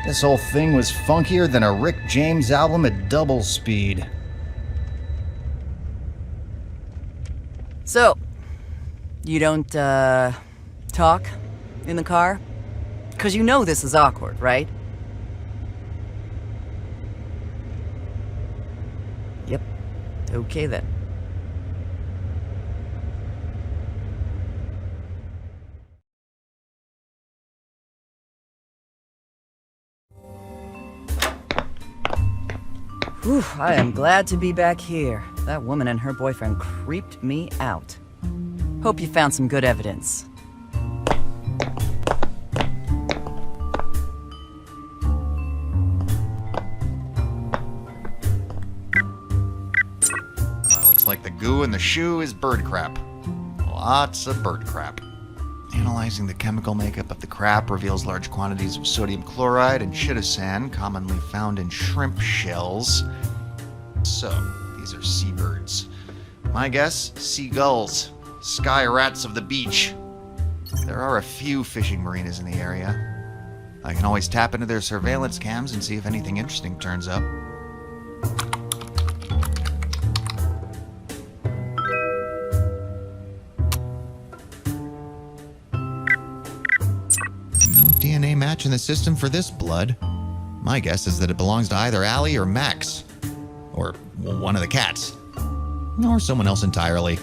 [SPEAKER 1] This whole thing was funkier than a Rick James album at double speed.
[SPEAKER 10] So, you don't, talk in the car? 'Cause you know this is awkward, right? Yep. Okay then. Whew, I am glad to be back here. That woman and her boyfriend creeped me out. Hope you found some good evidence.
[SPEAKER 5] Looks like the goo in the shoe is bird crap. Lots of bird crap. Analyzing the chemical makeup of the crap reveals large quantities of sodium chloride and chitosan, commonly found in shrimp shells. So, these are seabirds. My guess, seagulls. Sky rats of the beach. There are a few fishing marinas in the area. I can always tap into their surveillance cams and see if anything interesting turns up. DNA match in the system for this blood. My guess is that it belongs to either Allie or Max. Or one of the cats. Or someone else entirely.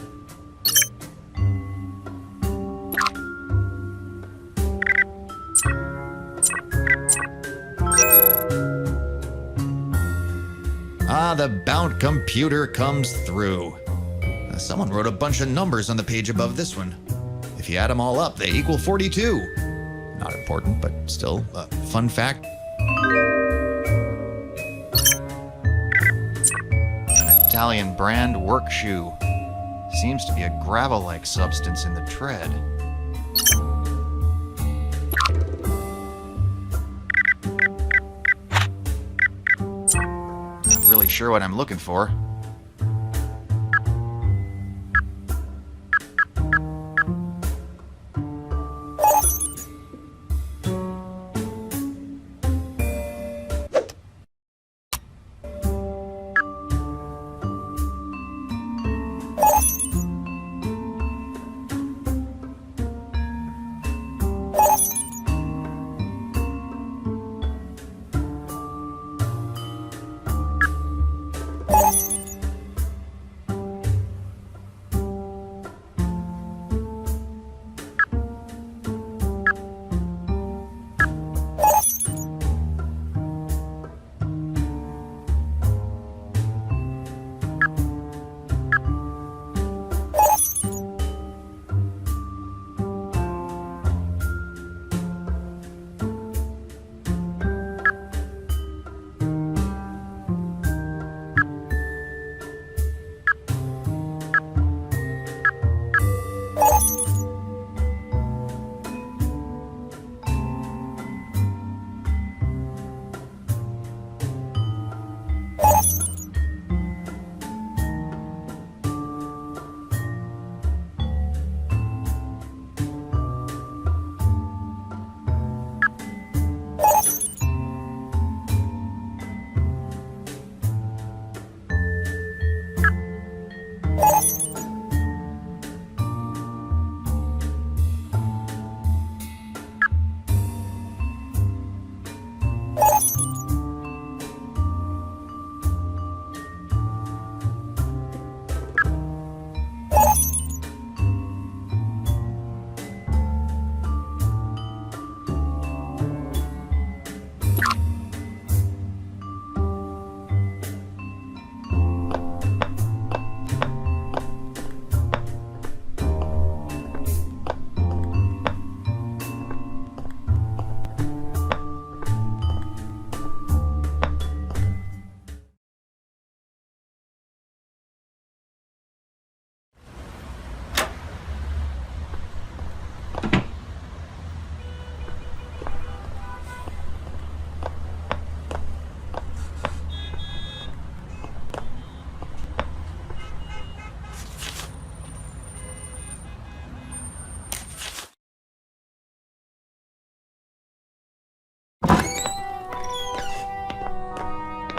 [SPEAKER 5] Ah, the Bount computer comes through. Someone wrote a bunch of numbers on the page above this one. If you add them all up, they equal 42. Not important, but still, a fun fact. An Italian brand work shoe. Seems to be a gravel-like substance in the tread. Not really sure what I'm looking for.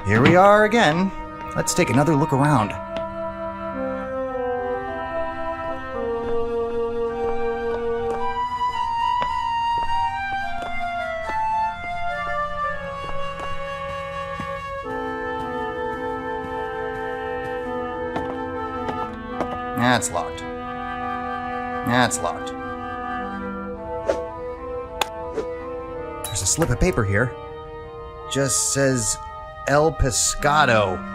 [SPEAKER 1] Here we are again. Let's take another look around. That's locked. That's locked. There's a slip of paper here. Just says El Pescado.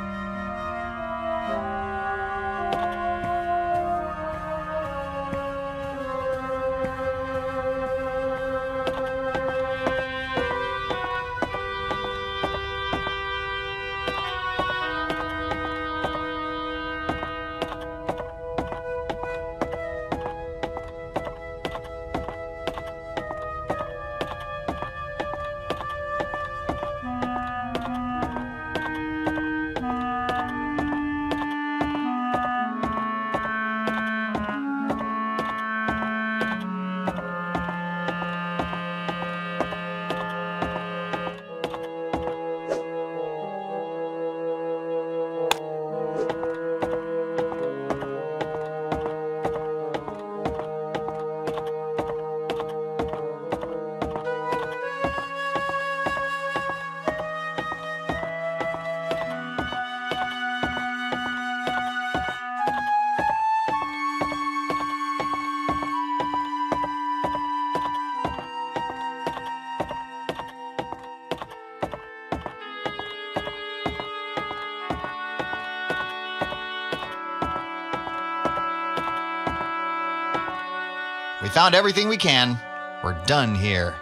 [SPEAKER 5] We found everything we can. We're done here.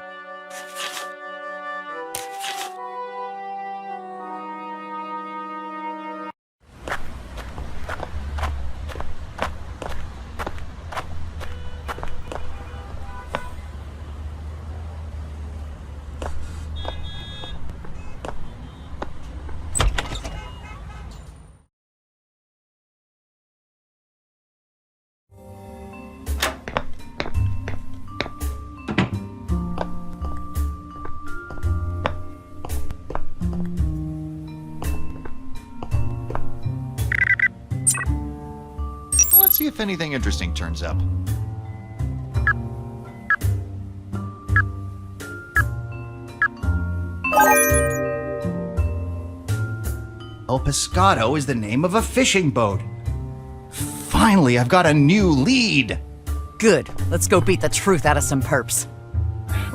[SPEAKER 5] Let's see if anything interesting turns up.
[SPEAKER 1] El Pescado is the name of a fishing boat. Finally, I've got a new lead.
[SPEAKER 10] Good. Let's go beat the truth out of some perps.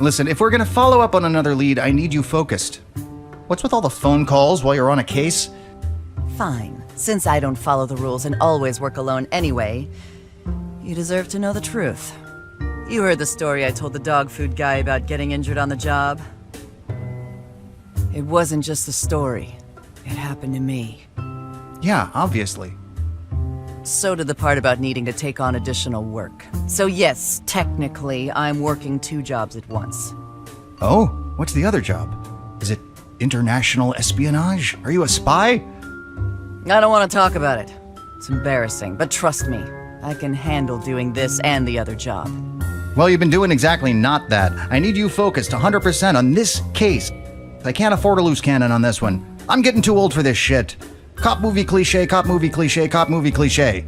[SPEAKER 1] Listen, if we're gonna follow up on another lead, I need you focused. What's with all the phone calls while you're on a case?
[SPEAKER 10] Fine. Since I don't follow the rules and always work alone anyway, you deserve to know the truth. You heard the story I told the dog food guy about getting injured on the job. It wasn't just a story. It happened to me.
[SPEAKER 1] Yeah, obviously.
[SPEAKER 10] So did the part about needing to take on additional work. So yes, technically, I'm working 2 jobs at once.
[SPEAKER 1] Oh, what's the other job? Is it international espionage? Are you a spy?
[SPEAKER 10] I don't want to talk about it. It's embarrassing, but trust me, I can handle doing this and the other job.
[SPEAKER 1] Well, you've been doing exactly not that. I need you focused 100% on this case. I can't afford a loose cannon on this one. I'm getting too old for this shit. Cop movie cliche, cop movie cliche, cop movie cliche.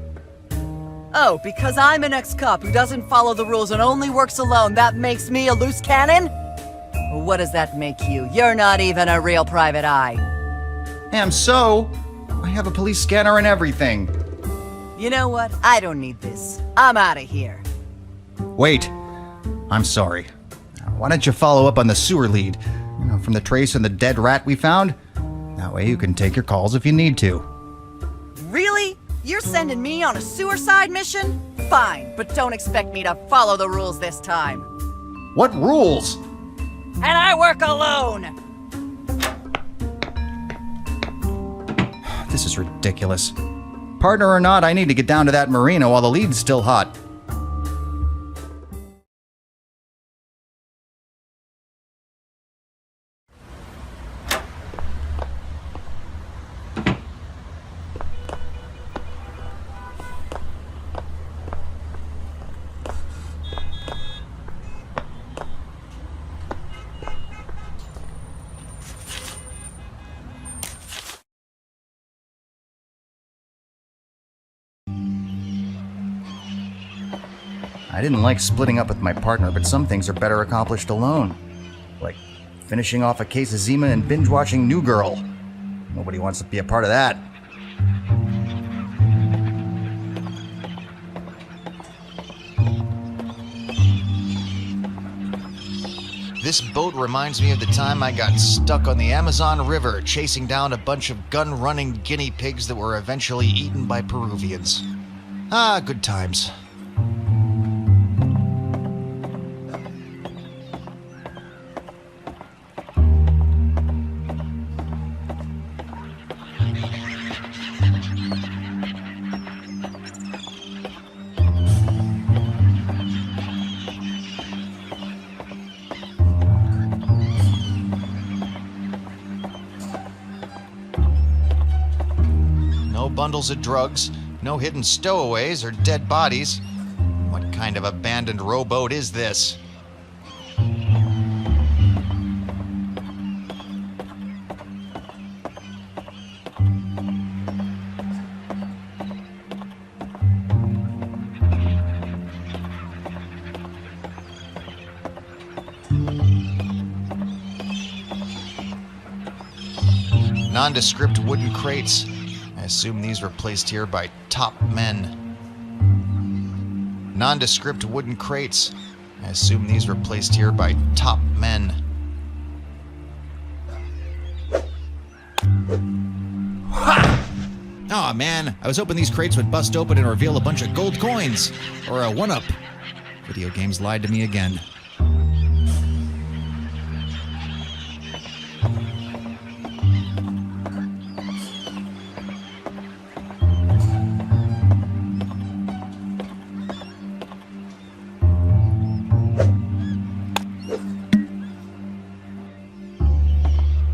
[SPEAKER 10] Oh, because I'm an ex-cop who doesn't follow the rules and only works alone, that makes me a loose cannon? Well, what does that make you? You're not even a real private eye.
[SPEAKER 1] And so, I have a police scanner and everything.
[SPEAKER 10] You know what? I don't need this. I'm out of here.
[SPEAKER 1] Wait. I'm sorry. Why don't you follow up on the sewer lead? You know, from the trace and the dead rat we found? That way you can take your calls if you need to.
[SPEAKER 10] Really? You're sending me on a suicide mission? Fine, but don't expect me to follow the rules this time.
[SPEAKER 1] What rules?
[SPEAKER 10] And I work alone!
[SPEAKER 1] This is ridiculous. Partner or not, I need to get down to that marina while the lead's still hot. I didn't like splitting up with my partner, but some things are better accomplished alone. Like finishing off a case of Zima and binge-watching New Girl. Nobody wants to be a part of that.
[SPEAKER 5] This boat reminds me of the time I got stuck on the Amazon River chasing down a bunch of gun-running guinea pigs that were eventually eaten by Peruvians. Ah, good times. Bundles of drugs, no hidden stowaways or dead bodies. What kind of abandoned rowboat is this? Nondescript wooden crates. I assume these were placed here by top men. Nondescript wooden crates. I assume these were placed here by top men. Ha! Aw, man, I was hoping these crates would bust open and reveal a bunch of gold coins. Or a one-up. Video games lied to me again.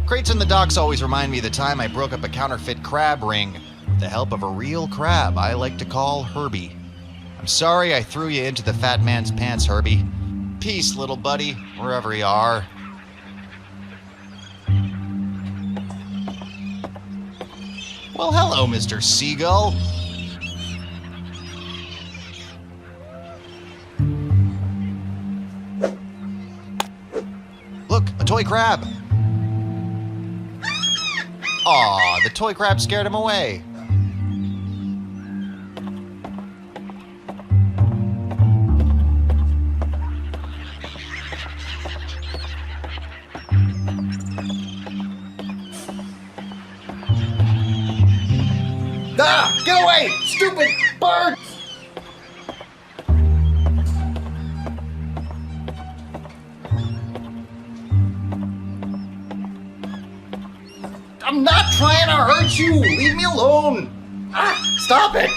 [SPEAKER 5] Crates in the docks always remind me of the time I broke up a counterfeit crab ring with the help of a real crab I like to call Herbie. I'm sorry I threw you into the fat man's pants, Herbie. Peace, little buddy, wherever you are. Well, hello, Mr. Seagull. Look, a toy crab. Aw, the toy crab scared him away.
[SPEAKER 1] Ah! Get away! Stupid bird! I'm not trying to hurt you! Leave me alone! Ah! Stop it!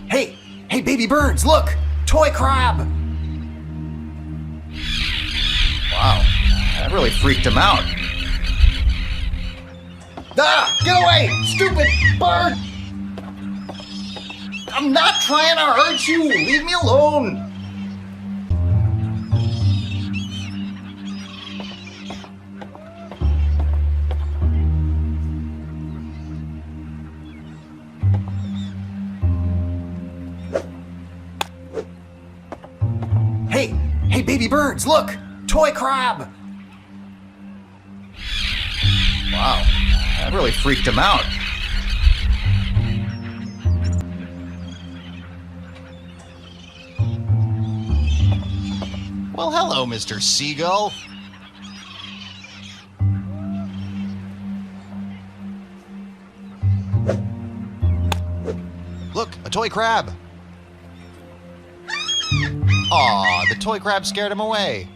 [SPEAKER 1] Hey! Hey, baby birds, look! Toy crab! Wow, that really freaked him out. Ah! Get away! Stupid bird! I'm not trying to hurt you! Leave me alone! Hey, baby birds, look! Toy crab! Wow, that really freaked him out.
[SPEAKER 5] Well, hello, Mr. Seagull. Look, a toy crab. Aw, the toy crab scared him away.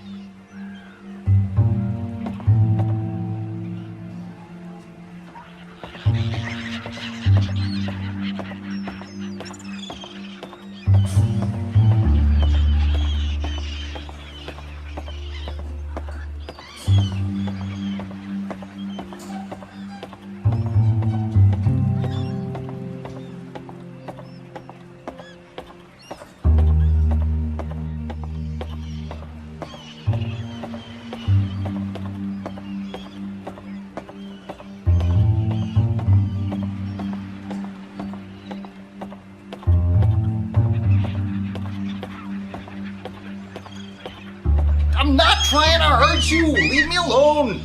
[SPEAKER 1] not trying to hurt you! Leave me alone!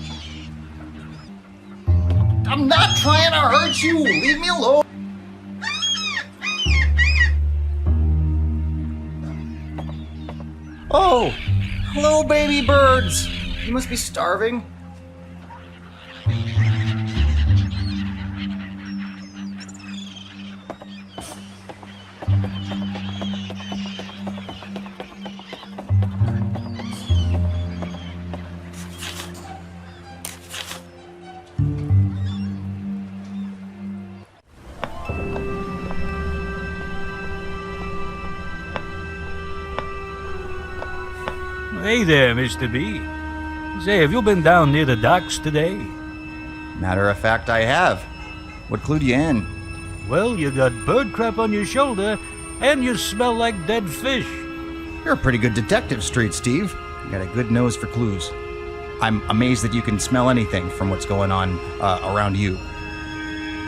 [SPEAKER 1] I'm not trying to hurt you! Leave me alone! Oh! Hello, baby birds! You must be starving.
[SPEAKER 8] Hey there, Mr. B. Say, have you been down near the docks today?
[SPEAKER 1] Matter of fact, I have. What clued you in?
[SPEAKER 8] Well, you got bird crap on your shoulder, and you smell like dead fish.
[SPEAKER 1] You're a pretty good detective, Street Steve. You got a good nose for clues. I'm amazed that you can smell anything from what's going on around you.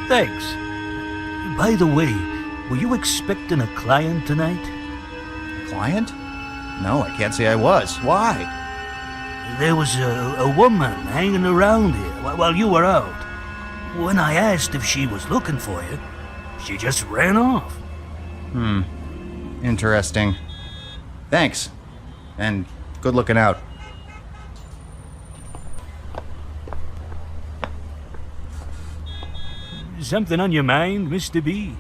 [SPEAKER 8] Thanks. By the way, were you expecting a client tonight?
[SPEAKER 1] Client? No, I can't say I was. Why?
[SPEAKER 8] There was a woman hanging around here while you were out. When I asked if she was looking for you, she just ran off.
[SPEAKER 1] Interesting. Thanks. And good looking out.
[SPEAKER 8] Something on your mind, Mr. B?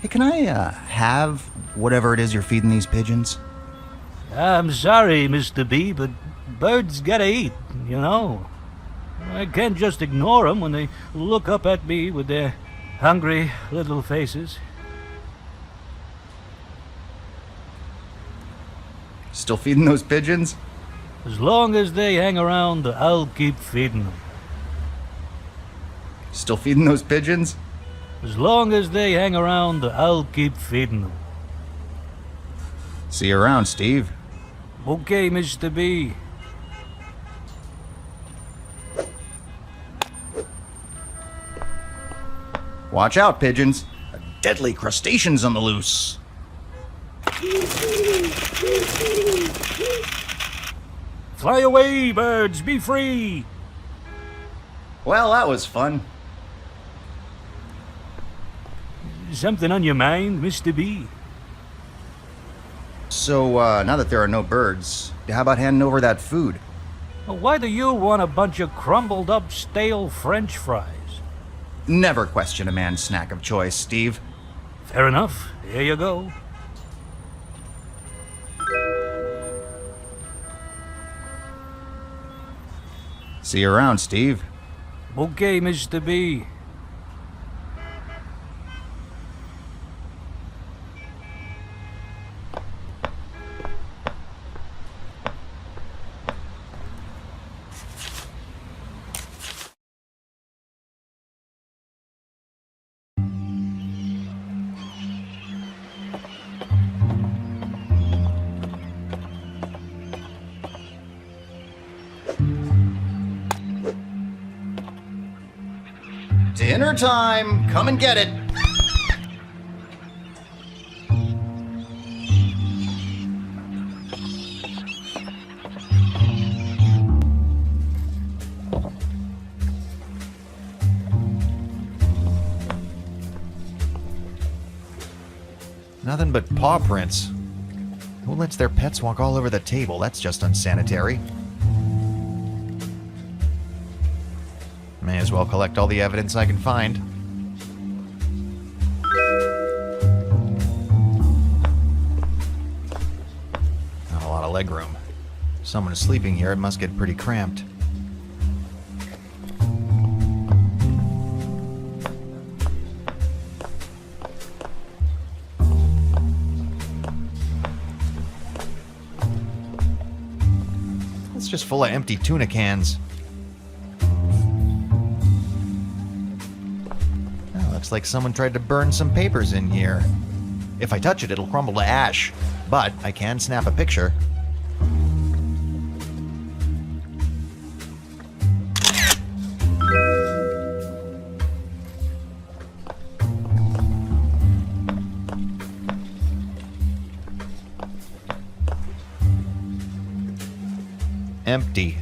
[SPEAKER 1] Hey, can I, have whatever it is you're feeding these pigeons?
[SPEAKER 8] I'm sorry, Mr. B, but birds gotta eat, you know. I can't just ignore them when they look up at me with their hungry little faces.
[SPEAKER 1] Still feeding those pigeons?
[SPEAKER 8] As long as they hang around, I'll keep feeding them.
[SPEAKER 1] Still feeding those pigeons?
[SPEAKER 8] As long as they hang around, I'll keep feeding them.
[SPEAKER 1] See you around, Steve.
[SPEAKER 8] Okay, Mr. B.
[SPEAKER 1] Watch out, pigeons. A deadly crustaceans on the loose.
[SPEAKER 8] Fly away, birds, be free!
[SPEAKER 1] Well, that was fun.
[SPEAKER 8] Something on your mind, Mr. B?
[SPEAKER 1] So, now that there are no birds, how about handing over that food?
[SPEAKER 8] Why do you want a bunch of crumbled up stale French fries?
[SPEAKER 1] Never question a man's snack of choice, Steve.
[SPEAKER 8] Fair enough. Here you go.
[SPEAKER 1] See you around, Steve.
[SPEAKER 8] Okay, Mr. B.
[SPEAKER 1] Dinner time! Come and get it!
[SPEAKER 5] Nothing but paw prints. Who lets their pets walk all over the table? That's just unsanitary. May as well collect all the evidence I can find. Not a lot of legroom. If someone is sleeping here, it must get pretty cramped. It's just full of empty tuna cans. Looks like someone tried to burn some papers in here. If I touch it, it'll crumble to ash. But I can snap a picture. empty.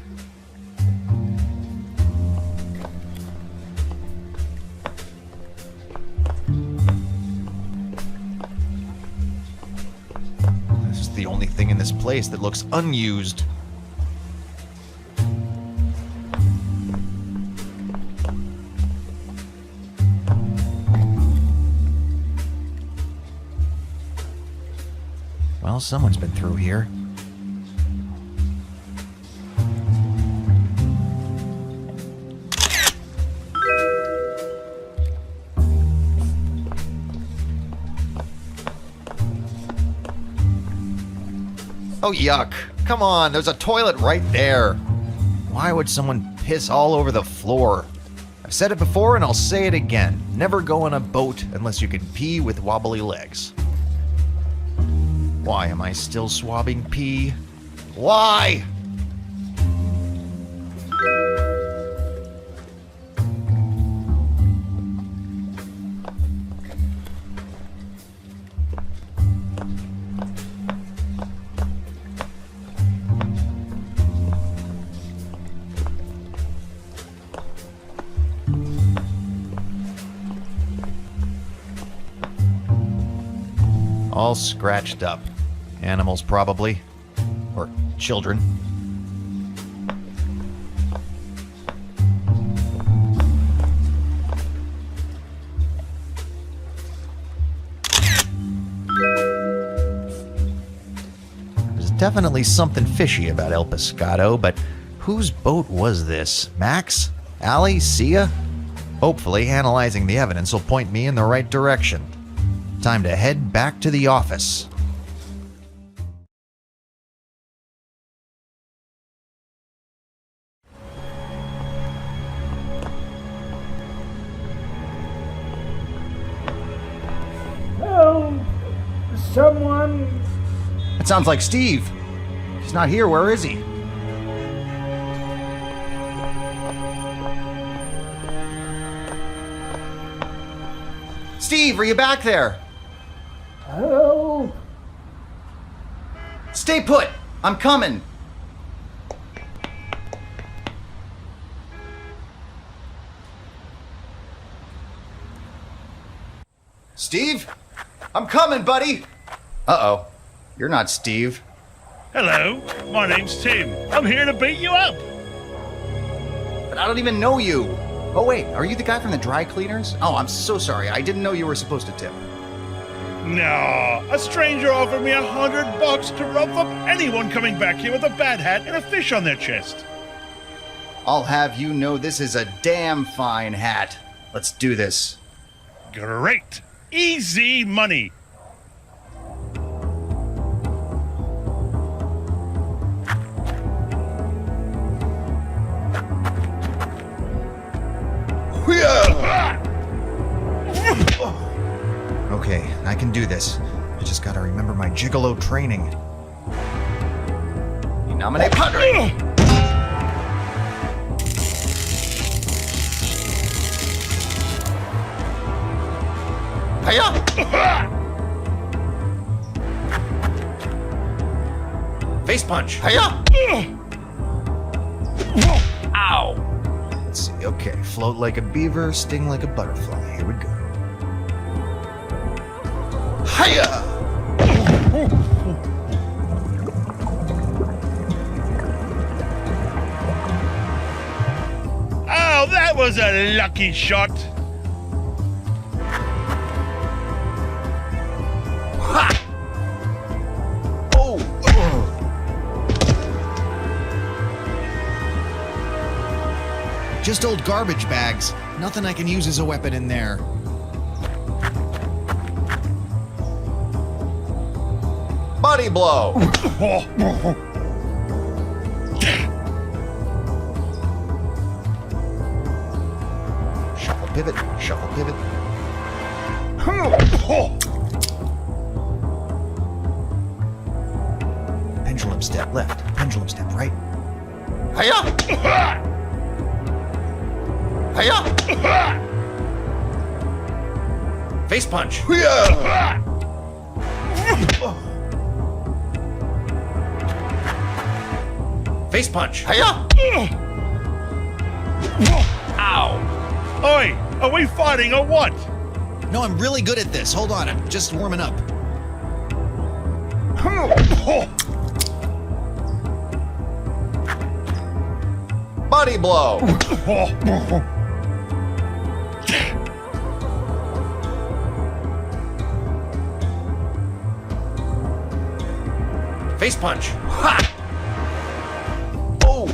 [SPEAKER 5] This is the only thing in this place that looks unused. Well, someone's been through here. Oh, yuck. Come on, there's a toilet right there. Why would someone piss all over the floor? I've said it before and I'll say it again. Never go on a boat unless you can pee with wobbly legs. Why am I still swabbing pee? Why? All scratched up. Animals, probably. Or children. There's definitely something fishy about El Pescado, but whose boat was this? Max? Allie? Sia? Hopefully, analyzing the evidence will point me in the right direction. Time to head back to the office.
[SPEAKER 8] Help! Someone...
[SPEAKER 1] It sounds like Steve. He's not here. Where is he? Steve, are you back there?
[SPEAKER 8] Help!
[SPEAKER 1] Stay put! I'm coming! Steve? I'm coming, buddy! Uh-oh. You're not Steve.
[SPEAKER 18] Hello, my name's Tim. I'm here to beat you up.
[SPEAKER 1] But I don't even know you. Oh, wait. Are you the guy from the dry cleaners? Oh, I'm so sorry. I didn't know you were supposed to tip.
[SPEAKER 18] No, a stranger offered me $100 to rough up anyone coming back here with a bad hat and a fish on their chest.
[SPEAKER 1] I'll have you know this is a damn fine hat. Let's do this.
[SPEAKER 18] Great. Easy money.
[SPEAKER 5] Okay, I can do this. I just gotta remember my gigolo training.
[SPEAKER 1] You nominate Padre! Hiya! Face punch! Hiya! Ow!
[SPEAKER 5] Let's see, okay. Float like a beaver, sting like a butterfly. Here we go.
[SPEAKER 1] Hiya!
[SPEAKER 18] Oh, that was a lucky shot.
[SPEAKER 1] Ha! Oh!
[SPEAKER 5] Just old garbage bags. Nothing I can use as a weapon in there.
[SPEAKER 1] Body blow!
[SPEAKER 5] Shuffle pivot, shuffle pivot. Pendulum step left, pendulum step right.
[SPEAKER 1] Hiya! Hiya! Face punch!
[SPEAKER 5] Face punch.
[SPEAKER 1] Hiya!
[SPEAKER 18] Ow! Oi! Are we fighting or what?
[SPEAKER 5] No, I'm really good at this. Hold on, I'm just warming up.
[SPEAKER 1] Body blow.
[SPEAKER 5] Face punch.
[SPEAKER 1] Ha! Oh.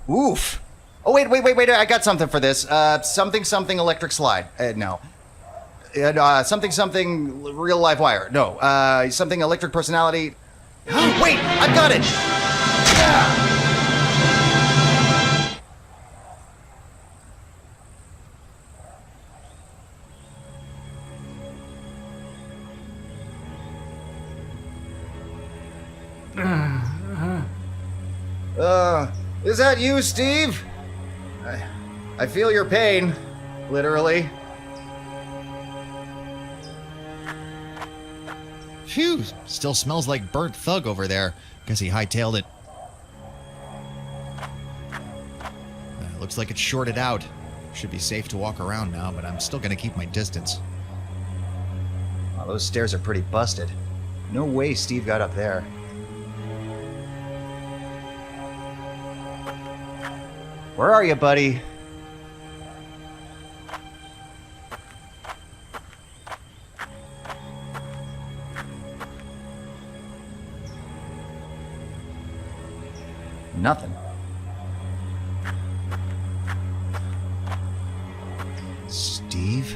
[SPEAKER 1] Oof. Oh, wait, I got something for this. Something electric slide. No. Something real live wire. No. Something electric personality. Wait, I've got it! Is that you, Steve? I feel your pain, literally.
[SPEAKER 5] Phew, still smells like burnt thug over there. Guess he hightailed it. Looks like it's shorted out. Should be safe to walk around now, but I'm still gonna keep my distance.
[SPEAKER 1] Wow, those stairs are pretty busted. No way Steve got up there. Where are you, buddy? Nothing. Steve?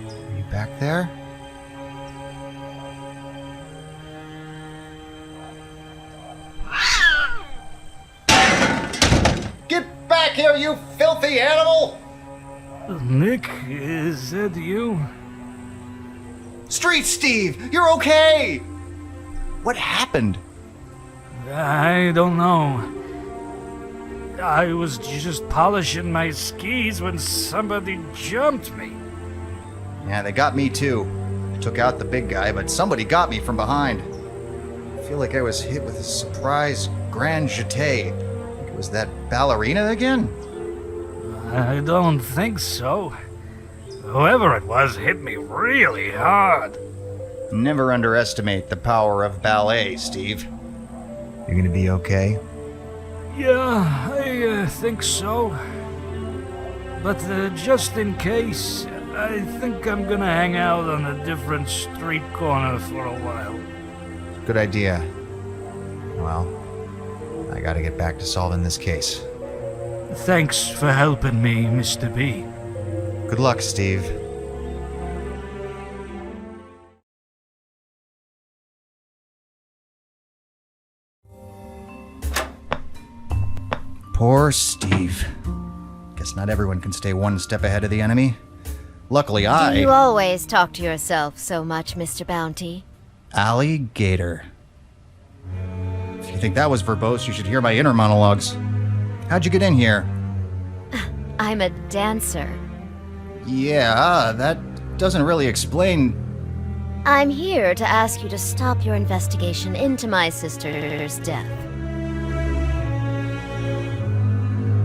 [SPEAKER 1] Are you back there? Get back here, you filthy animal!
[SPEAKER 8] Nick, is that you?
[SPEAKER 1] Street Steve! You're okay! What happened?
[SPEAKER 8] I don't know. I was just polishing my skis when somebody jumped me.
[SPEAKER 1] Yeah, they got me too. I took out the big guy, but somebody got me from behind. I feel like I was hit with a surprise grand jeté. It was that ballerina again?
[SPEAKER 8] I don't think so. Whoever it was hit me really hard.
[SPEAKER 1] Never underestimate the power of ballet, Steve. You gonna be okay?
[SPEAKER 8] Yeah, I think so. But just in case, I think I'm gonna hang out on a different street corner for a while.
[SPEAKER 1] Good idea. Well, I gotta get back to solving this case.
[SPEAKER 8] Thanks for helping me, Mr. B.
[SPEAKER 1] Good luck, Steve. Poor Steve. Guess not everyone can stay one step ahead of the enemy. Luckily,
[SPEAKER 16] Do you always talk to yourself so much, Mr. Bounty?
[SPEAKER 1] Alligator. If you think that was verbose, you should hear my inner monologues. How'd you get in here?
[SPEAKER 16] I'm a dancer.
[SPEAKER 1] Yeah, that doesn't really explain.
[SPEAKER 16] I'm here to ask you to stop your investigation into my sister's death.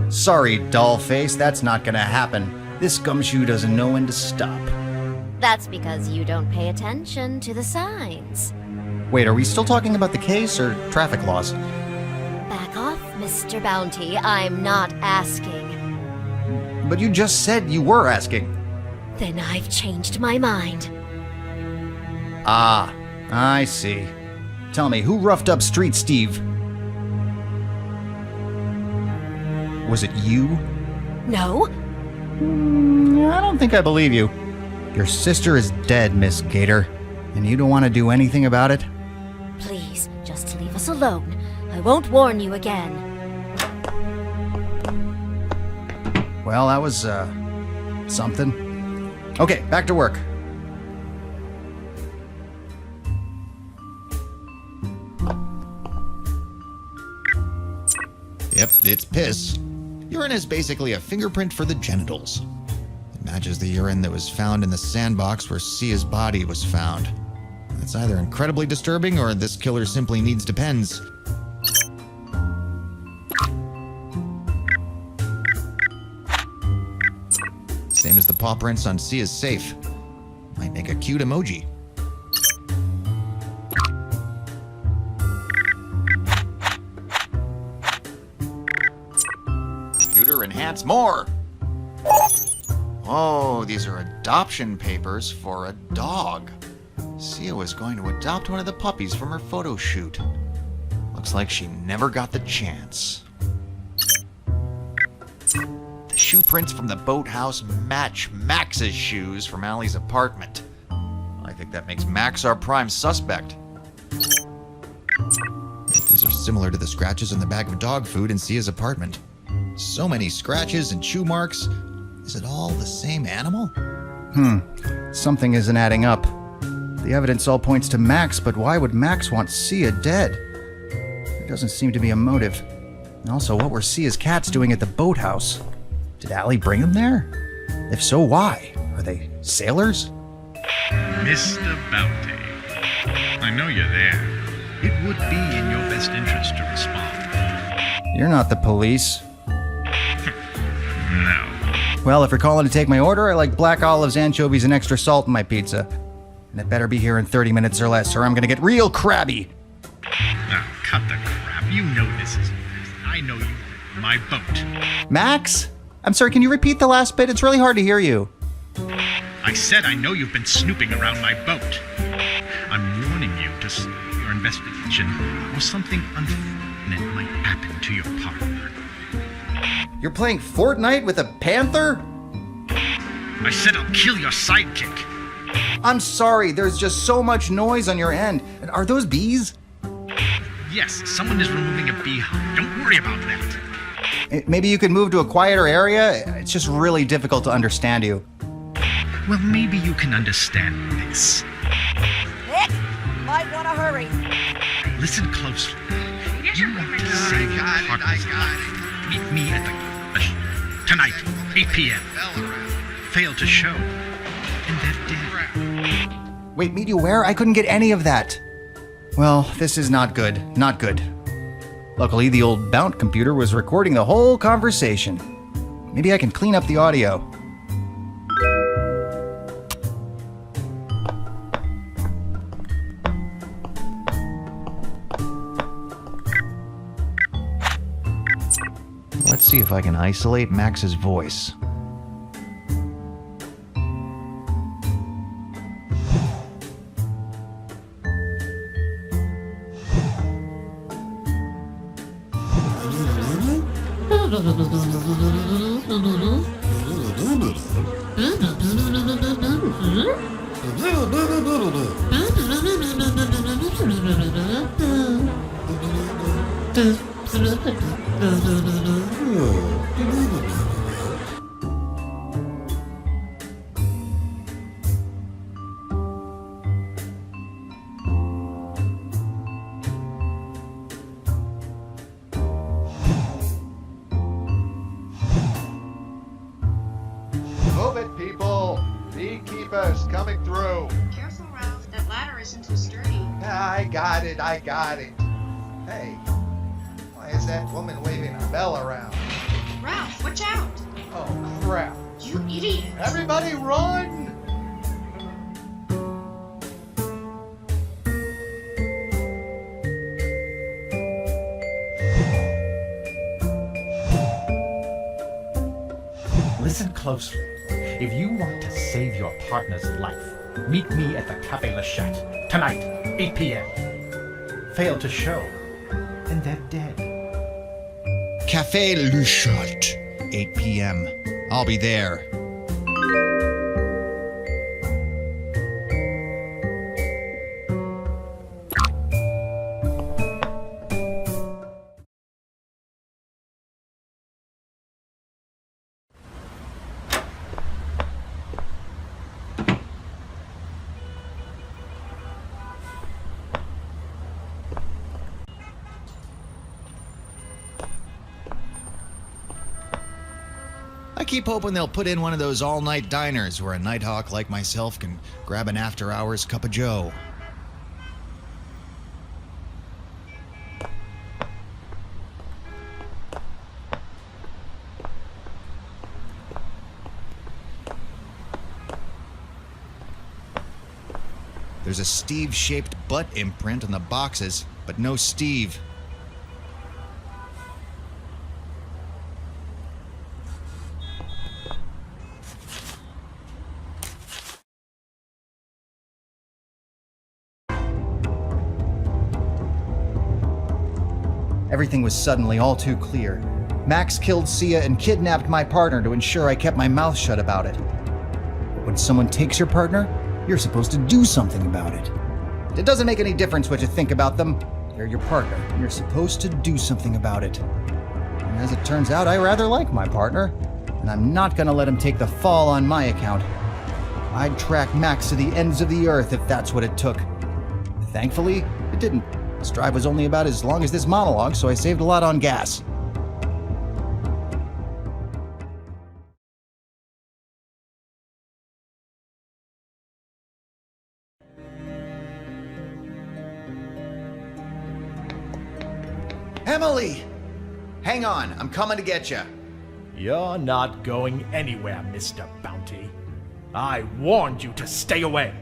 [SPEAKER 1] Sorry, dollface, that's not gonna happen. This gumshoe doesn't know when to stop.
[SPEAKER 16] That's because you don't pay attention to the signs.
[SPEAKER 1] Wait, are we still talking about the case or traffic laws?
[SPEAKER 16] Back off, Mr. Bounty. I'm not asking.
[SPEAKER 1] But you just said you were asking.
[SPEAKER 16] Then I've changed my mind.
[SPEAKER 1] Ah, I see. Tell me, who roughed up Street Steve? Was it you?
[SPEAKER 16] No.
[SPEAKER 1] I don't think I believe you. Your sister is dead, Miss Gator. And you don't want to do anything about it?
[SPEAKER 14] Please, just leave us alone. I won't warn you again.
[SPEAKER 1] Well, that was, something. Okay, back to work.
[SPEAKER 5] Yep, it's piss. Urine is basically a fingerprint for the genitals. It matches the urine that was found in the sandbox where Sia's body was found. That's either incredibly disturbing or this killer simply needs depends. Same as the paw prints on Sia's safe. Might make a cute emoji. Computer enhance more! Oh, these are adoption papers for a dog. Sia was going to adopt one of the puppies from her photo shoot. Looks like she never got the chance. The shoe prints from the boathouse match Max's shoes from Allie's apartment. I think that makes Max our prime suspect. These are similar to the scratches on the bag of dog food in Sia's apartment. So many scratches and chew marks. Is it all the same animal?
[SPEAKER 1] Something isn't adding up. The evidence all points to Max, but why would Max want Sia dead? There doesn't seem to be a motive. And also, what were Sia's cats doing at the boathouse? Did Allie bring them there? If so, why? Are they sailors?
[SPEAKER 19] Mr. Bounty, I know you're there. It would be in your best interest to respond.
[SPEAKER 1] You're not the police.
[SPEAKER 19] No.
[SPEAKER 1] Well, if you're calling to take my order, I like black olives, anchovies, and extra salt in my pizza. And it better be here in 30 minutes or less, or I'm gonna get real crabby.
[SPEAKER 19] Now, cut the crap. You know this is... I know you. My boat.
[SPEAKER 1] Max? I'm sorry, can you repeat the last bit? It's really hard to hear you.
[SPEAKER 19] I said I know you've been snooping around my boat. I'm warning you to your investigation or something unfortunate might happen to your partner.
[SPEAKER 1] You're playing Fortnite with a panther?
[SPEAKER 19] I said I'll kill your sidekick.
[SPEAKER 1] I'm sorry, there's just so much noise on your end. Are those bees?
[SPEAKER 19] Yes, someone is removing a beehive. Don't worry about that.
[SPEAKER 1] Maybe you could move to a quieter area? It's just really difficult to understand you.
[SPEAKER 19] Well, maybe you can understand this.
[SPEAKER 20] Nick, might want to hurry.
[SPEAKER 19] Listen closely. You want to save your partner's life. Meet me at the tonight, 8 p.m. Fail to show, and they're dead.
[SPEAKER 1] Wait, meet you where? I couldn't get any of that. Well, this is not good. Not good. Luckily, the old Bount computer was recording the whole conversation. Maybe I can clean up the audio.
[SPEAKER 5] Let's see if I can isolate Max's voice.
[SPEAKER 11] Move it, people! Beekeepers coming through!
[SPEAKER 21] Careful, Ralph. That ladder isn't too sturdy.
[SPEAKER 11] I got it. Hey, why is that woman waving a bell around?
[SPEAKER 21] Ralph, watch out!
[SPEAKER 11] Oh, crap.
[SPEAKER 21] You idiot!
[SPEAKER 11] Everybody run!
[SPEAKER 22] Listen closely. If you want to save your partner's life, meet me at the Café Le Chat tonight, 8 p.m. Fail to show, and they're dead.
[SPEAKER 5] Café Le Chat, 8 p.m. I'll be there. keep hoping they'll put in one of those all-night diners where a nighthawk like myself can grab an after-hours cup of joe. There's a Steve-shaped butt imprint on the boxes, but no Steve.
[SPEAKER 1] Everything was suddenly all too clear. Max killed Sia and kidnapped my partner to ensure I kept my mouth shut about it. When someone takes your partner, you're supposed to do something about it. It doesn't make any difference what you think about them. They're your partner, and you're supposed to do something about it. And as it turns out, I rather like my partner, and I'm not gonna let him take the fall on my account. I'd track Max to the ends of the earth if that's what it took. Thankfully, it didn't. This drive was only about as long as this monologue, so I saved a lot on gas.
[SPEAKER 5] Emily! Hang on, I'm coming to get you.
[SPEAKER 22] You're not going anywhere, Mr. Bounty. I warned you to stay away.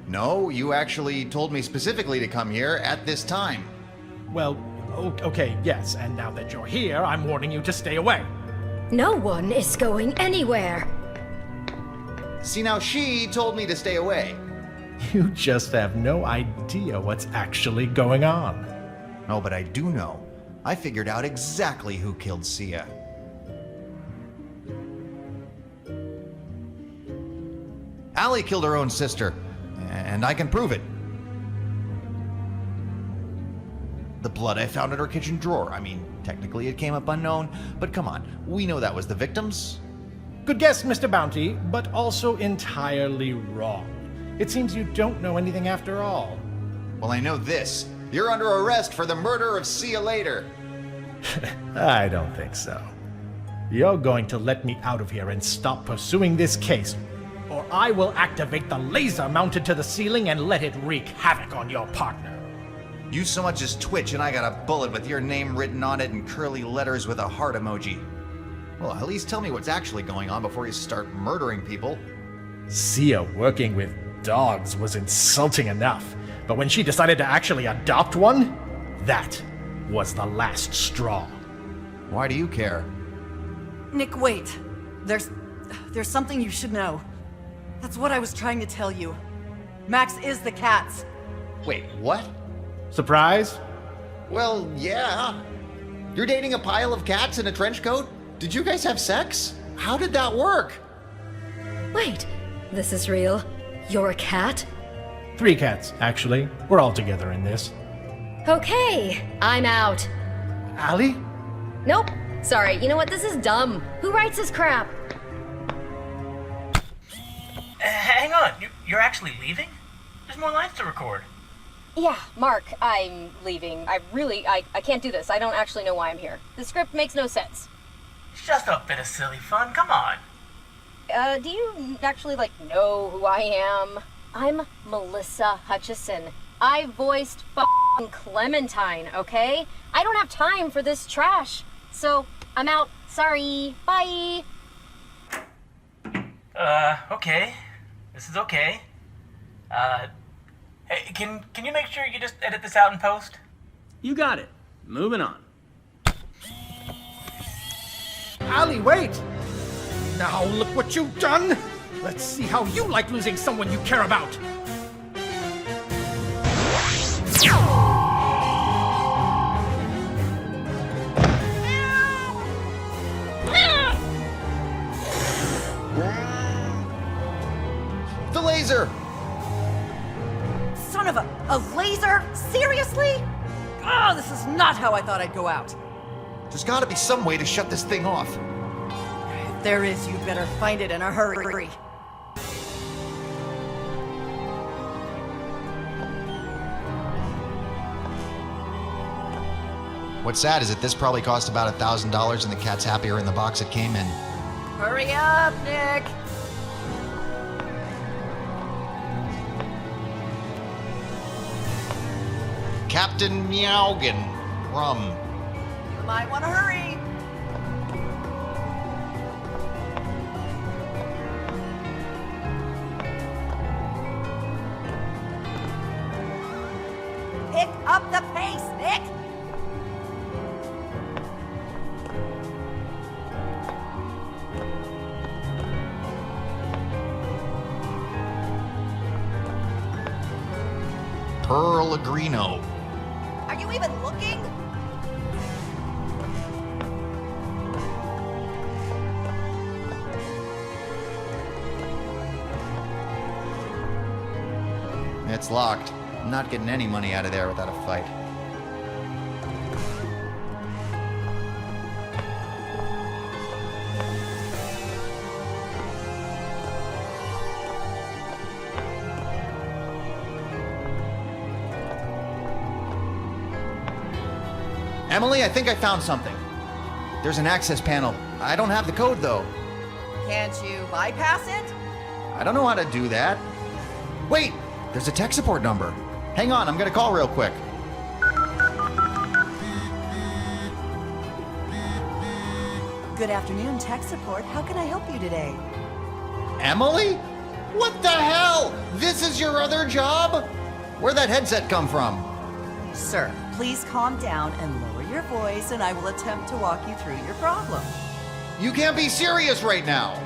[SPEAKER 5] No, you actually told me specifically to come here at this time.
[SPEAKER 22] Well, okay, yes, and now that you're here, I'm warning you to stay away.
[SPEAKER 16] No one is going anywhere.
[SPEAKER 5] See, now she told me to stay away.
[SPEAKER 22] You just have no idea what's actually going on.
[SPEAKER 5] Oh, but I do know. I figured out exactly who killed Sia. Allie killed her own sister, and I can prove it. The blood I found in her kitchen drawer. I mean, technically it came up unknown, but come on, we know that was the victims.
[SPEAKER 22] Good guess, Mr. Bounty, but also entirely wrong. It seems you don't know anything after all.
[SPEAKER 5] Well, I know this. You're under arrest for the murder of Sia Later.
[SPEAKER 22] I don't think so. You're going to let me out of here and stop pursuing this case, or I will activate the laser mounted to the ceiling and let it wreak havoc on your partner.
[SPEAKER 5] You so much as twitch and I got a bullet with your name written on it in curly letters with a heart emoji. Well, at least tell me what's actually going on before you start murdering people.
[SPEAKER 22] Sia working with dogs was insulting enough, but when she decided to actually adopt one, that was the last straw.
[SPEAKER 5] Why do you care?
[SPEAKER 10] Nick, wait. There's something you should know. That's what I was trying to tell you. Max is the cat's.
[SPEAKER 5] Wait, what?
[SPEAKER 22] Surprise?
[SPEAKER 5] Well, yeah. You're dating a pile of cats in a trench coat? Did you guys have sex? How did that work?
[SPEAKER 16] Wait, this is real? You're a cat?
[SPEAKER 22] 3 cats, actually. We're all together in this.
[SPEAKER 16] Okay, I'm out.
[SPEAKER 22] Allie?
[SPEAKER 16] Nope. Sorry, you know what? This is dumb. Who writes this crap?
[SPEAKER 2] Hang on, you're actually leaving? There's more lines to record.
[SPEAKER 16] Yeah, Mark, I'm leaving. I can't do this. I don't actually know why I'm here. The script makes no sense.
[SPEAKER 2] It's just a bit of silly fun, come on.
[SPEAKER 16] Do you actually, know who I am? I'm Melissa Hutchison. I voiced f***ing Clementine, okay? I don't have time for this trash. So, I'm out. Sorry. Bye.
[SPEAKER 2] Okay. This is okay. Hey, can you make sure you just edit this out in post?
[SPEAKER 3] You got it. Moving on.
[SPEAKER 22] Allie, wait! Now look what you've done! Let's see how you like losing someone you care about!
[SPEAKER 5] The laser!
[SPEAKER 10] Son of a laser? Seriously? Oh, this is not how I thought I'd go out.
[SPEAKER 5] There's gotta be some way to shut this thing off.
[SPEAKER 10] If there is, you better find it in a hurry.
[SPEAKER 5] What's sad is that this probably cost about $1,000 and the cat's happier in the box it came in.
[SPEAKER 20] Hurry up, Nick!
[SPEAKER 5] Captain Meowgan. Rum.
[SPEAKER 20] You might want to hurry. Pick up the pace, Nick!
[SPEAKER 5] Pearlagrino.
[SPEAKER 20] Are you even looking?
[SPEAKER 5] It's locked. I'm not getting any money out of there without a fight. Emily, I think I found something. There's an access panel. I don't have the code, though.
[SPEAKER 20] Can't you bypass it?
[SPEAKER 5] I don't know how to do that. Wait, there's a tech support number. Hang on, I'm gonna call real quick.
[SPEAKER 20] Good afternoon, tech support. How can I help you today?
[SPEAKER 5] Emily? What the hell? This is your other job? Where'd that headset come from?
[SPEAKER 20] Sir, please calm down and lower your voice, and I will attempt to walk you through your problem.
[SPEAKER 5] You can't be serious right now.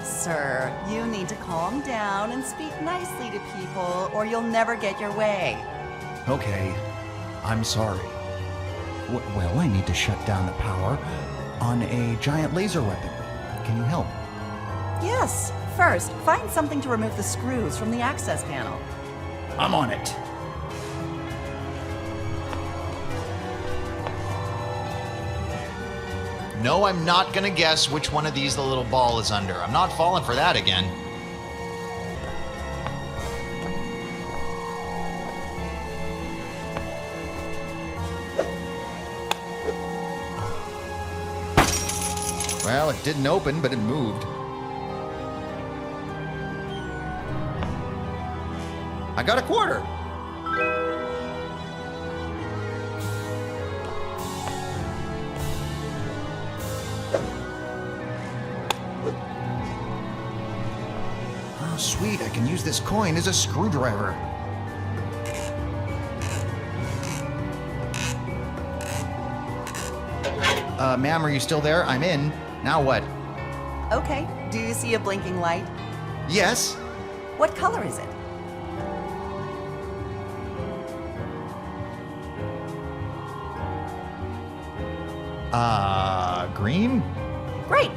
[SPEAKER 20] Sir, you need to calm down and speak nicely to people, or you'll never get your way.
[SPEAKER 1] Okay, I'm sorry. Well, I need to shut down the power on a giant laser weapon. Can you help?
[SPEAKER 20] Yes. First, find something to remove the screws from the access panel.
[SPEAKER 1] I'm on it.
[SPEAKER 5] No, I'm not gonna guess which one of these the little ball is under. I'm not falling for that again. Well, it didn't open, but it moved. I got a quarter.
[SPEAKER 1] Oh, sweet, I can use this coin as a screwdriver. Ma'am, are you still there? I'm in. Now what?
[SPEAKER 20] Okay. Do you see a blinking light?
[SPEAKER 1] Yes.
[SPEAKER 20] What color is it?
[SPEAKER 5] Green?
[SPEAKER 20] Great.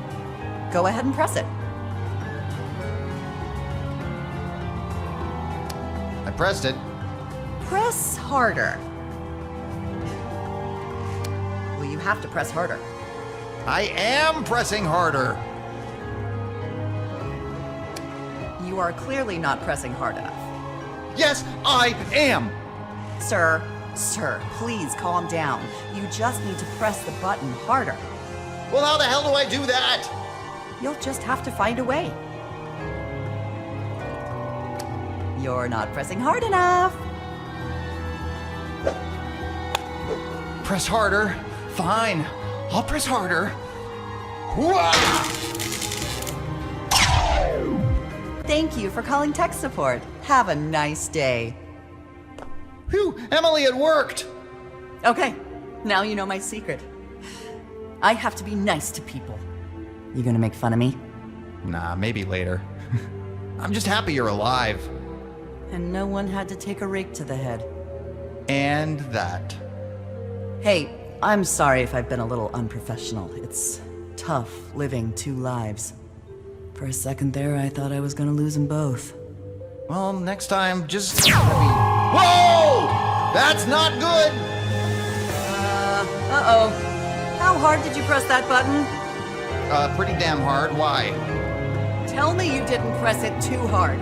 [SPEAKER 20] Go ahead and press it.
[SPEAKER 5] I pressed it.
[SPEAKER 20] Press harder. Well, you have to press harder.
[SPEAKER 5] I am pressing harder.
[SPEAKER 20] You are clearly not pressing hard enough.
[SPEAKER 5] Yes, I am.
[SPEAKER 20] Sir, please calm down. You just need to press the button harder.
[SPEAKER 5] Well, how the hell do I do that?
[SPEAKER 20] You'll just have to find a way. You're not pressing hard enough.
[SPEAKER 1] Press harder. Fine. I'll press harder.
[SPEAKER 20] Thank you for calling tech support. Have a nice day.
[SPEAKER 5] Phew, Emily, it worked.
[SPEAKER 20] Okay, now you know my secret. I have to be nice to people. You gonna make fun of me?
[SPEAKER 5] Nah, maybe later. I'm just happy you're alive.
[SPEAKER 20] And no one had to take a rake to the head.
[SPEAKER 5] And that.
[SPEAKER 20] Hey, I'm sorry if I've been a little unprofessional. It's tough living two lives. For a second there, I thought I was gonna lose them both.
[SPEAKER 5] Well, next time, just let me... Whoa! That's not good!
[SPEAKER 20] Uh-oh. How hard did you press that button?
[SPEAKER 5] Pretty damn hard. Why?
[SPEAKER 20] Tell me you didn't press it too hard.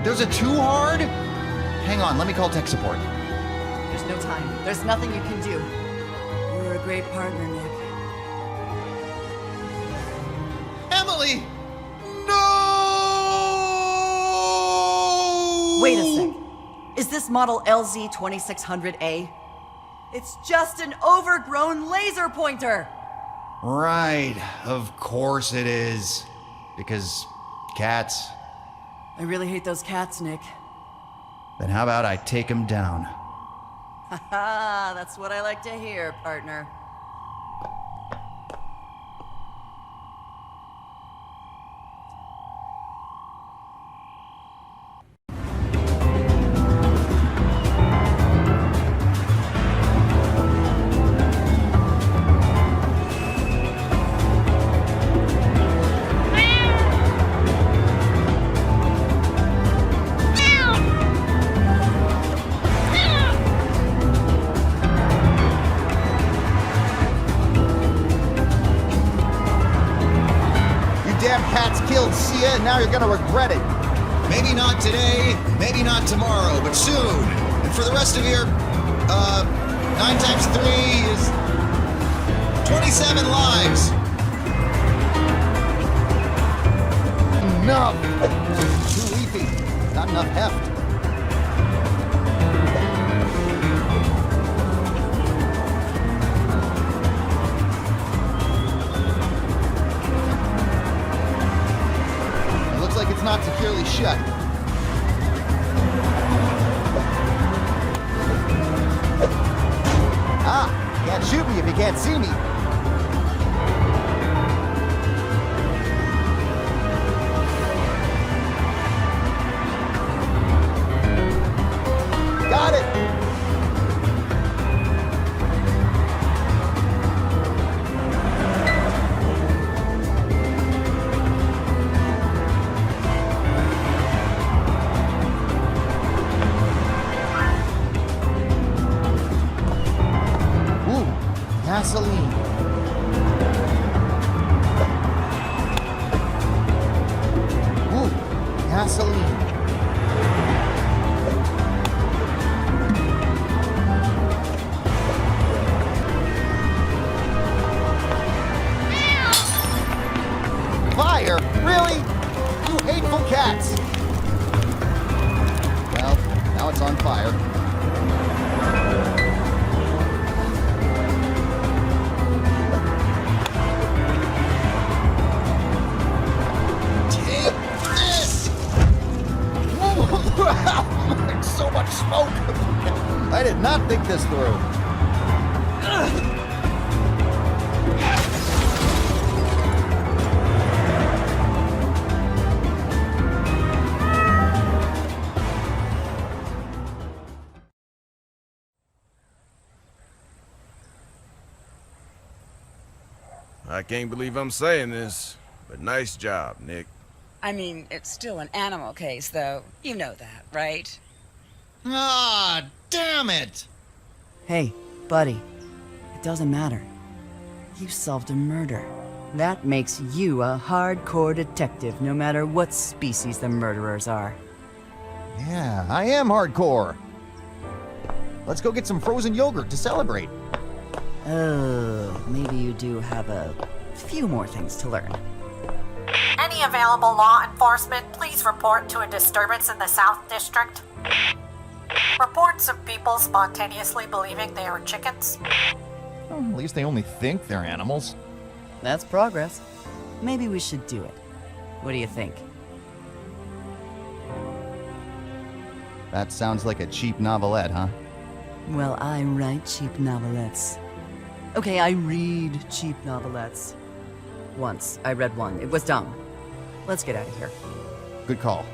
[SPEAKER 5] There's a too hard? Hang on, let me call tech support.
[SPEAKER 20] There's no time. There's nothing you can do. You're a great partner, Nick.
[SPEAKER 5] Emily!
[SPEAKER 20] this model LZ2600A? It's just an overgrown laser pointer!
[SPEAKER 5] Right, of course it is. Because cats.
[SPEAKER 20] I really hate those cats, Nick.
[SPEAKER 5] Then how about I take them down?
[SPEAKER 20] Haha, that's what I like to hear, partner.
[SPEAKER 1] And now you're gonna regret it.
[SPEAKER 5] Maybe not today, maybe not tomorrow, but soon. And for the rest of your, 9 times 3 is 27 lives.
[SPEAKER 1] Enough. Too leafy. Not enough heft. It's not securely shut. Ah, can't shoot me if you can't see me. Got it. Gasoline. Ooh, gasoline. Fire? Really? You hateful cats! Well, now it's on fire. So much smoke! I did not think this through.
[SPEAKER 7] I can't believe I'm saying this, but nice job, Nick.
[SPEAKER 4] I mean, it's still an animal case, though. You know that, right?
[SPEAKER 5] Ah, damn it!
[SPEAKER 20] Hey, buddy. It doesn't matter. You solved a murder. That makes you a hardcore detective, no matter what species the murderers are.
[SPEAKER 1] Yeah, I am hardcore. Let's go get some frozen yogurt to celebrate.
[SPEAKER 20] Oh, maybe you do have a few more things to learn.
[SPEAKER 6] Any available law enforcement, please report to a disturbance in the South District. Reports of people spontaneously believing they are chickens.
[SPEAKER 1] Well, at least they only think they're animals.
[SPEAKER 20] That's progress. Maybe we should do it. What do you think?
[SPEAKER 1] That sounds like a cheap novelette, huh?
[SPEAKER 20] Well, I write cheap novelettes. Okay, I read cheap novelettes. Once, I read one. It was dumb. Let's get out of here.
[SPEAKER 1] Good call.